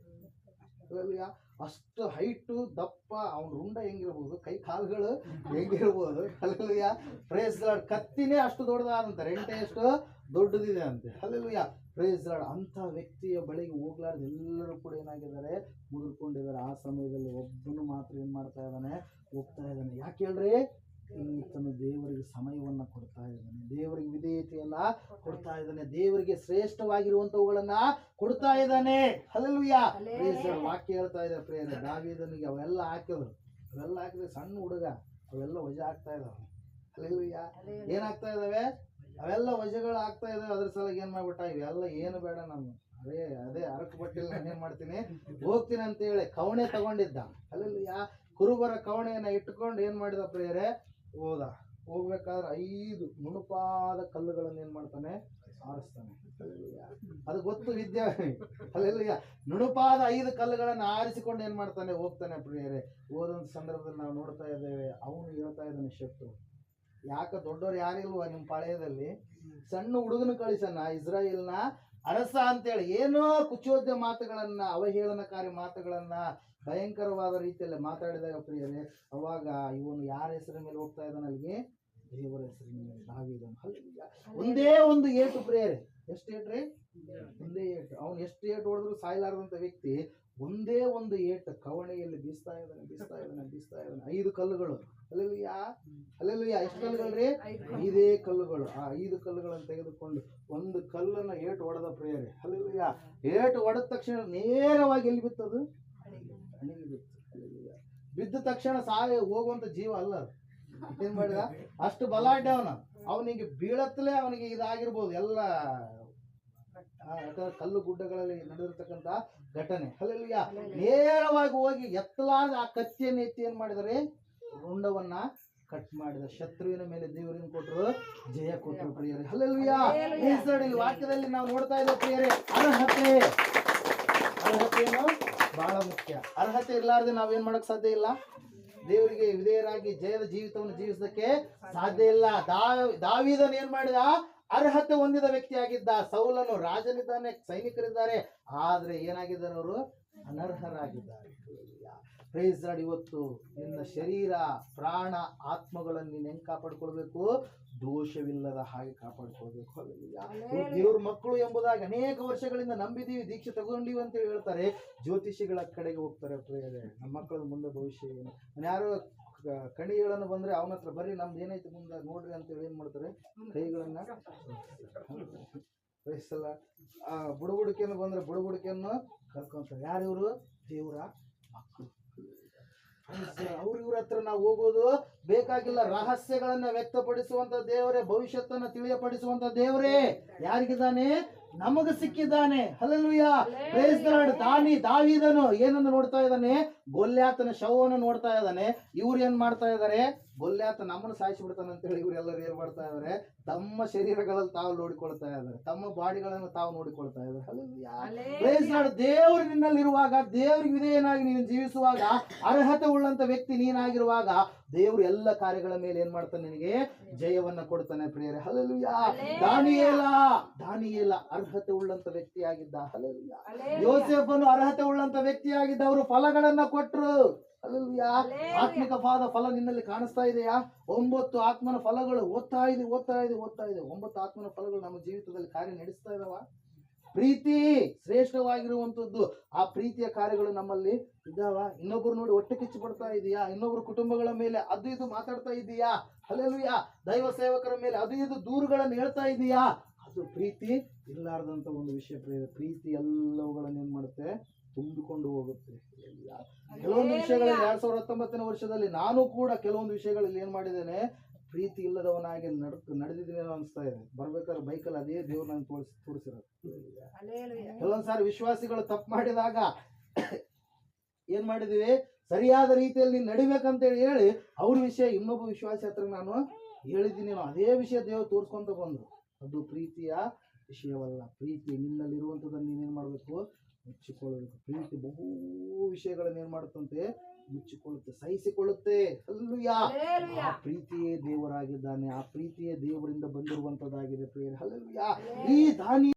ಅಷ್ಟು ಹೈಟು ದಪ್ಪ. ಅವ್ನ ರುಂಡ ಹೆಂಗಿರ್ಬೋದು, ಕೈ ಕಾಲುಗಳು ಹೆಂಗಿರ್ಬೋದು. ಹಲ್ಲೆಲೂಯಾ. Praise lord. ಕತ್ತಿನೇ ಅಷ್ಟು ದೊಡ್ಡದಾದಂತ, ರೆಂಟೆ ಎಷ್ಟು ದೊಡ್ಡದಿದೆ ಅಂತೆ. ಹಲ್ಲೆಲೂಯಾ. Praise lord. ಅಂತ ವ್ಯಕ್ತಿಯ ಬಳಿಗೆ ಹೋಗ್ಲಾರ್ದು ಎಲ್ಲರೂ ಕೂಡ ಏನಾಗಿದ್ದಾರೆ, ಮುಗಿದುಕೊಂಡಿದ್ದಾರೆ. ಆ ಸಮಯದಲ್ಲಿ ಒಬ್ಬನು ಮಾತ್ರ ಏನ್ ಮಾಡ್ತಾ ಇದ್ದಾನೆ, ಹೋಗ್ತಾ ಇದ್ದಾನೆ. ಯಾಕೆ ಹೇಳ್ರಿ? ಈತನು ದೇವರಿಗೆ ಸಮಯವನ್ನ ಕೊಡ್ತಾ ಇದ್ದಾನೆ, ದೇವರಿಗೆ ವಿಧೇಯತೆಯನ್ನ ಕೊಡ್ತಾ ಇದ್ದಾನೆ, ದೇವರಿಗೆ ಶ್ರೇಷ್ಠವಾಗಿರುವಂತವುಗಳನ್ನ ಕೊಡ್ತಾ ಇದ್ದಾನೆ. ಹಲ್ಲೆಲೂಯಾ. ವಾಕ್ಯ ಹೇಳ್ತಾ ಇದೆ ಪ್ರಿಯರೇ, ದಾವೀದನಿಗೆ ಅವೆಲ್ಲ ಹಾಕಿದ್ರು, ಅವೆಲ್ಲ ಹಾಕಿದ್ರೆ ಸಣ್ಣ ಹುಡುಗ, ಅವೆಲ್ಲ ವಜಾ ಆಗ್ತಾ ಇದಾವೆ. ಹಲ್ಲೆಲೂಯಾ. ಏನಾಗ್ತಾ ಇದಾವೆ? ಅವೆಲ್ಲ ವಜಗಳು ಆಗ್ತಾ ಇದಾವೆ. ಅದ್ರ ಸಲುವಾಗಿ ಏನ್ ಮಾಡ್ಬಿಟ್ಟ, ಇವೆಲ್ಲ ಏನು ಬೇಡ, ನಾನು ಅದೇ ಅರಕು ಬಟ್ಟಿಲ್ ನಾನು ಏನ್ ಮಾಡ್ತೀನಿ, ಹೋಗ್ತೀನಿ ಅಂತ ಹೇಳಿ ಕವಣೆ ತಗೊಂಡಿದ್ದ. ಹಲ್ಲೆಲೂಯಾ. ಕುರುಬರ ಕವಣೆಯನ್ನ ಇಟ್ಕೊಂಡು ಏನ್ ಮಾಡಿದ ಪ್ರಿಯರೇ, ಹೋದ. ಹೋಗ್ಬೇಕಾದ್ರೆ 5 ನುಣುಪಾದ ಕಲ್ಲುಗಳನ್ನ ಏನ್ ಮಾಡ್ತಾನೆ, ಆರಿಸ್ತಾನೆ. ಅದು ಗೊತ್ತು ವಿದ್ಯೆ. ಹಲ್ಲೆಲೂಯಾ. ನುಣುಪಾದ 5 ಕಲ್ಲುಗಳನ್ನ ಆರಿಸಿಕೊಂಡು ಏನ್ ಮಾಡ್ತಾನೆ, ಹೋಗ್ತಾನೆ ಪ್ರಿಯರೇ. ಹೋದಂತ ಸಂದರ್ಭದಲ್ಲಿ ನಾವು ನೋಡ್ತಾ ಇದ್ದೇವೆ, ಅವನು ಹೇಳ್ತಾ ಇದ್ದಾನೆ, ಶತ್ರು ಯಾಕ ದೊಡ್ಡವ್ರು ಯಾರಿಲ್ವಾ ನಿಮ್ಮ ಪಾಳ್ಯದಲ್ಲಿ? ಸಣ್ಣ ಹುಡುಗನ ಕಳಿಸನ, ಇಸ್ರಾಯೇಲ್ನ ಅರಸ ಅಂತೇಳಿ ಏನೋ ಕುಚೋದ್ಯ ಮಾತುಗಳನ್ನ, ಅವಹೇಳನಕಾರಿ ಮಾತುಗಳನ್ನ ಭಯಂಕರವಾದ ರೀತಿಯಲ್ಲಿ ಮಾತಾಡಿದಾಗ ಪ್ರಿಯರೇ, ಅವಾಗ ಇವನು ಯಾರ ಹೆಸರಿನ ಮೇಲೆ ಹೋಗ್ತಾ ಇದ್ದಾನೆ ಅಲ್ಲಿಗೆ? ದೇವರ ಹೆಸರಿನ ಮೇಲೆ, ದಾವೀದನ. ಹಲ್ಲೆಲೂಯಾ. ಒಂದೇ ಒಂದು ಏಟು ಪ್ರಿಯರೇ. ಎಷ್ಟು ಏಟ್ರಿ? ಒಂದೇ ಏಟು. ಅವನು ಎಷ್ಟು ಏಟು ಹೊಡೆದ್ರು ಸಾಯಲಾರದಂತ ವ್ಯಕ್ತಿ ಒಂದೇ ಒಂದು ಏಟು ಕವಣೆಯಲ್ಲಿ ಬೀಸ್ತಾ ಇದ್ದಾನೆ. 5 ಕಲ್ಲುಗಳು. ಹಲ್ಲೆಲೂಯಾ. ಹಲ್ಲೆಲೂಯಾ. ಎಷ್ಟು ಕಲ್ಲುಗಳ್ರಿ? 5 ಕಲ್ಲುಗಳು. ಆ 5 ಕಲ್ಲುಗಳನ್ನು ತೆಗೆದುಕೊಂಡು ಒಂದು ಕಲ್ಲನ್ನ ಏಟು ಹೊಡೆದ ಪ್ರಿಯರೇ. ಹಲ್ಲೆಲೂಯಾ. ಏಟು ಹೊಡೆದ ತಕ್ಷಣ ನೇರವಾಗಿ ಎಲ್ಲಿ ಬಿತ್ತದು? ಹಣಿಗೆ ಬಿತ್ತು. ಹಲ್ಲೆಲೂಯಾ. ಬಿದ್ದ ತಕ್ಷಣ ಹೋಗುವಂತ ಜೀವ ಅಲ್ಲ ಅದು. ಏನ್ ಮಾಡಿದ? ಅಷ್ಟು ಬಲಾಢ್ಯ ಅವನಿಗೆ ಬೀಳತ್ತಲೇ ಅವನಿಗೆ ಇದಾಗಿರ್ಬೋದು ಎಲ್ಲ ಕಲ್ಲು ಗುಡ್ಡಗಳಲ್ಲಿ ನಡೆದಿರ್ತಕ್ಕಂತ ಘಟನೆ. ಹಲ್ಲೆಲೂಯಾ. ನೇರವಾಗಿ ಹೋಗಿ ಎತ್ತಲಾದ ಆ ಕತ್ತಿಯನ್ನು ಎತ್ತಿ ಏನ್ ಮಾಡಿದರೆ, ರುಂಡವನ್ನ ಕಟ್ ಮಾಡಿದ. ಶತ್ರುವಿನ ಮೇಲೆ ದೇವರನ್ನು ಕೊಟ್ಟರು, ಜಯ ಕೊಟ್ಟರು ಪ್ರಿಯರೇ. ಹಲ್ಲೆಲೂಯಾ. ವಾಕ್ಯದಲ್ಲಿ ನಾವು ನೋಡ್ತಾ ಇದ್ದೇವೆ ಪ್ರಿಯರೇ, ಅರ್ಹತೆಯನ್ನು ಬಹಳ ಮುಖ್ಯ. ಅರ್ಹತೆ ಇರ್ಲಾರ್ದೆ ನಾವೇನ್ ಮಾಡಕ್ ಸಾಧ್ಯ ಇಲ್ಲ. ದೇವರಿಗೆ ವಿಧೇಯರಾಗಿ ಜಯದ ಜೀವಿತವನ್ನು ಜೀವಿಸಕ್ಕೆ ಸಾಧ್ಯ ಇಲ್ಲ. ದಾವೀದನ್ ಏನ್ ಮಾಡಿದ? ಅರ್ಹತೆ ಹೊಂದಿದ ವ್ಯಕ್ತಿಯಾಗಿದ್ದ. ಸೌಲನು ರಾಜನಿದ್ದಾನೆ, ಸೈನಿಕರಿದ್ದಾರೆ, ಆದ್ರೆ ಏನಾಗಿದ್ದಾರೆ ಅವರು? ಅನರ್ಹರಾಗಿದ್ದಾರೆ. Praise lord. ಇವತ್ತು ನಿನ್ನ ಶರೀರ, ಪ್ರಾಣ, ಆತ್ಮಗಳನ್ನು ನೀನು ಹೆಂಗ್ ಕಾಪಾಡ್ಕೊಳ್ಬೇಕು? ದೋಷವಿಲ್ಲದ ಹಾಗೆ ಕಾಪಾಡ್ಕೊಳ್ಬೇಕು. ದೇವ್ರ ಮಕ್ಕಳು ಎಂಬುದಾಗಿ ಅನೇಕ ವರ್ಷಗಳಿಂದ ನಂಬಿದೀವಿ, ದೀಕ್ಷೆ ತಗೊಂಡಿವಿ ಅಂತ ಹೇಳ್ತಾರೆ. ಜ್ಯೋತಿಷಿಗಳ ಕಡೆಗೆ ಹೋಗ್ತಾರೆ ಪ್ರಿಯರೇ, ನಮ್ಮ ಮಕ್ಕಳ ಮುಂದೆ ಭವಿಷ್ಯ ಏನು? ಯಾರು ಕಣಿಗಳನ್ನು ಬಂದ್ರೆ ಅವನ ಹತ್ರ ಬರ್ರಿ, ನಮ್ದು ಏನೈತೆ ಮುಂದೆ ನೋಡ್ರಿ ಅಂತೇಳಿ ಏನ್ ಮಾಡ್ತಾರೆ, ಕೈಗಳನ್ನ ವಹಿಸಲ್ಲ. ಬುಡುಬುಡಿಕೆಯನ್ನು ಬಂದ್ರೆ ಬುಡುಬುಡಿಕೆಯನ್ನು ಕರ್ಕೊಂತಾರೆ. ಯಾರಿವರು? ದೇವರ ಮಕ್ಕಳು. ಅವ್ರ ಇವ್ರ ಹತ್ರ ನಾವು ಹೋಗೋದು ಬೇಕಾಗಿಲ್ಲ. ರಹಸ್ಯಗಳನ್ನ ವ್ಯಕ್ತಪಡಿಸುವಂತ ದೇವರೇ, ಭವಿಷ್ಯತ್ತನ್ನ ತಿಳಿಯಪಡಿಸುವಂತ ದೇವರೇ ಯಾರಿಗಿದ್ದಾನೆ? ನಮಗ ಸಿಕ್ಕಿದ್ದಾನೆ. Hallelujah, praise the lord. ದಾವೀದನು ಏನನ್ನು ನೋಡ್ತಾ ಇದ್ದಾನೆ? ಗೊಲ್ಯಾತನ ಶವವನ್ನು ನೋಡ್ತಾ ಇದ್ದಾನೆ. ಇವ್ರು ಏನ್ ಮಾಡ್ತಾ ಇದಾರೆ? ಗೊಲ್ಯಾತ ನಮ್ಮನ್ನು ಸಾಯಿಸಿ ಬಿಡ್ತಾನೆ ಅಂತ ಹೇಳಿ ಇವರೆಲ್ಲರೂ ಏನ್ ಮಾಡ್ತಾ ಇದಾರೆ? ತಮ್ಮ ಶರೀರಗಳಲ್ಲಿ ತಾವು ನೋಡಿಕೊಳ್ತಾ ಇದ್ದಾರೆ, ತಮ್ಮ ಬಾಡಿಗಳನ್ನು ತಾವು ನೋಡಿಕೊಳ್ತಾ ಇದ್ದಾರೆ. Hallelujah, praise the lord. ದೇವರು ನಿನ್ನಲ್ಲಿರುವಾಗ, ದೇವರಿಗೆ ವಿಧೇಯನಾಗಿ ನೀನು ಜೀವಿಸುವಾಗ, ಅರ್ಹತೆ ಉಳ್ಳಂತ ವ್ಯಕ್ತಿ ನೀನಾಗಿರುವಾಗ ದೇವರು ಎಲ್ಲ ಕಾರ್ಯಗಳ ಮೇಲೆ ಏನ್ ಮಾಡ್ತಾನೆ? ನಿನಗೆ ಜಯವನ್ನ ಕೊಡ್ತಾನೆ ಪ್ರಿಯರೇ. ಹಲ್ಲೆಲೂಯಾ. ದಾನಿಯೇಲ ಅರ್ಹತೆ ಉಳ್ಳಂತ ವ್ಯಕ್ತಿಯಾಗಿದ್ದ. ಹಲ್ಲೆಲೂಯಾ. ಯೋಸೇಫನು ಅರ್ಹತೆ ಉಳ್ಳಂತ ವ್ಯಕ್ತಿಯಾಗಿದ್ದ. ಅವರು ಫಲಗಳನ್ನ ಕೊಟ್ರು. ಹಲ್ಲೆಲೂಯಾ. ಆತ್ಮಿಕ ಫಲ ನಿನ್ನಲ್ಲಿ ಕಾಣಿಸ್ತಾ ಇದೆಯಾ? 9 ಆತ್ಮನ ಫಲಗಳು ಓದ್ತಾ ಇದೆ. 9 ಆತ್ಮನ ಫಲಗಳು ನಮ್ಮ ಜೀವಿತದಲ್ಲಿ ಕಾರ್ಯ ನಡೆಸ್ತಾ ಇದಾವ. ಪ್ರೀತಿ ಶ್ರೇಷ್ಠವಾಗಿರುವಂತದ್ದು. ಆ ಪ್ರೀತಿಯ ಕಾರ್ಯಗಳು ನಮ್ಮಲ್ಲಿ ಇದಾವ. ಇನ್ನೊಬ್ರು ನೋಡಿ ಹೊಟ್ಟೆ ಕಿಚ್ಚು ಪಡ್ತಾ ಇದೆಯಾ? ಇನ್ನೊಬ್ರು ಕುಟುಂಬಗಳ ಮೇಲೆ ಅದು ಇದು ಮಾತಾಡ್ತಾ ಇದೀಯಾ? ಹಲ್ಲೆಲೂಯಾ. ದೈವ ಸೇವಕರ ಮೇಲೆ ಅದು ಇದು ದೂರುಗಳನ್ನು ಹೇಳ್ತಾ ಇದೀಯಾ? ಅದು ಪ್ರೀತಿ ಇಲ್ಲಾರ್ದಂತ ಒಂದು ವಿಷಯ. ಪ್ರೀತಿ ಎಲ್ಲವುಗಳನ್ನು ಏನ್ ಮಾಡುತ್ತೆ? ತುಂಬಿಕೊಂಡು ಹೋಗುತ್ತೆ. ಕೆಲವೊಂದು ವಿಷಯಗಳಲ್ಲಿ 2019ನೇ ವರ್ಷದಲ್ಲಿ ನಾನು ಕೂಡ ಕೆಲವೊಂದು ವಿಷಯಗಳಲ್ಲಿ ಏನ್ ಮಾಡಿದ್ದೇನೆ? ಪ್ರೀತಿ ಇಲ್ಲದವನಾಗಿ ನಡೆದಿದ್ದೀನಿ ಅನಿಸ್ತಾ ಇದೆ. ಬರ್ಬೇಕಾದ್ರೆ ಬೈಕಲ್ಲಿ ಅದೇ ದೇವ್ರು ನಾನು ತೋರಿಸಿರೋದು. ಕೆಲವೊಂದ್ಸಾರಿ ವಿಶ್ವಾಸಿಗಳು ತಪ್ಪು ಮಾಡಿದಾಗ ಏನ್ ಮಾಡಿದೀವಿ? ಸರಿಯಾದ ರೀತಿಯಲ್ಲಿ ನೀನು ನಡಿಬೇಕಂತ ಹೇಳಿ ಅವ್ರ ವಿಷಯ ಇನ್ನೊಬ್ಬ ವಿಶ್ವಾಸಿ ಹತ್ರ ನಾನು ಹೇಳಿದ್ದೀನಿ. ಅದೇ ವಿಷಯ ದೇವ್ರು ತೋರಿಸ್ಕೊಂತ ಬಂದ್ರು. ಅದು ಪ್ರೀತಿಯ ವಿಷಯವಲ್ಲ. ಪ್ರೀತಿ ನಿನ್ನಲ್ಲಿರುವಂಥದ್ದನ್ನು ನೀನೇನ್ ಮಾಡ್ಬೇಕು? ಮುಚ್ಚಿಕೊಳ್ಳಬೇಕು. ಪ್ರೀತಿ ಬಹು ವಿಷಯಗಳನ್ನ ಏನ್ ಮಾಡುತ್ತಂತೆ? ಮುಚ್ಚಿಕೊಳ್ಳುತ್ತೆ, ಸಹಿಸಿಕೊಳ್ಳುತ್ತೆ. ಹಲ್ಲೆಲೂಯಾ. ಆ ಪ್ರೀತಿಯೇ ದೇವರಾಗಿದ್ದಾನೆ. ಆ ಪ್ರೀತಿಯೇ ದೇವರಿಂದ ಬಂದಿರುವಂತದ್ದಾಗಿದೆ ಪ್ರಿಯರೇ. ಹಲ್ಲೆಲೂಯಾ. ಈ ದಾನಿ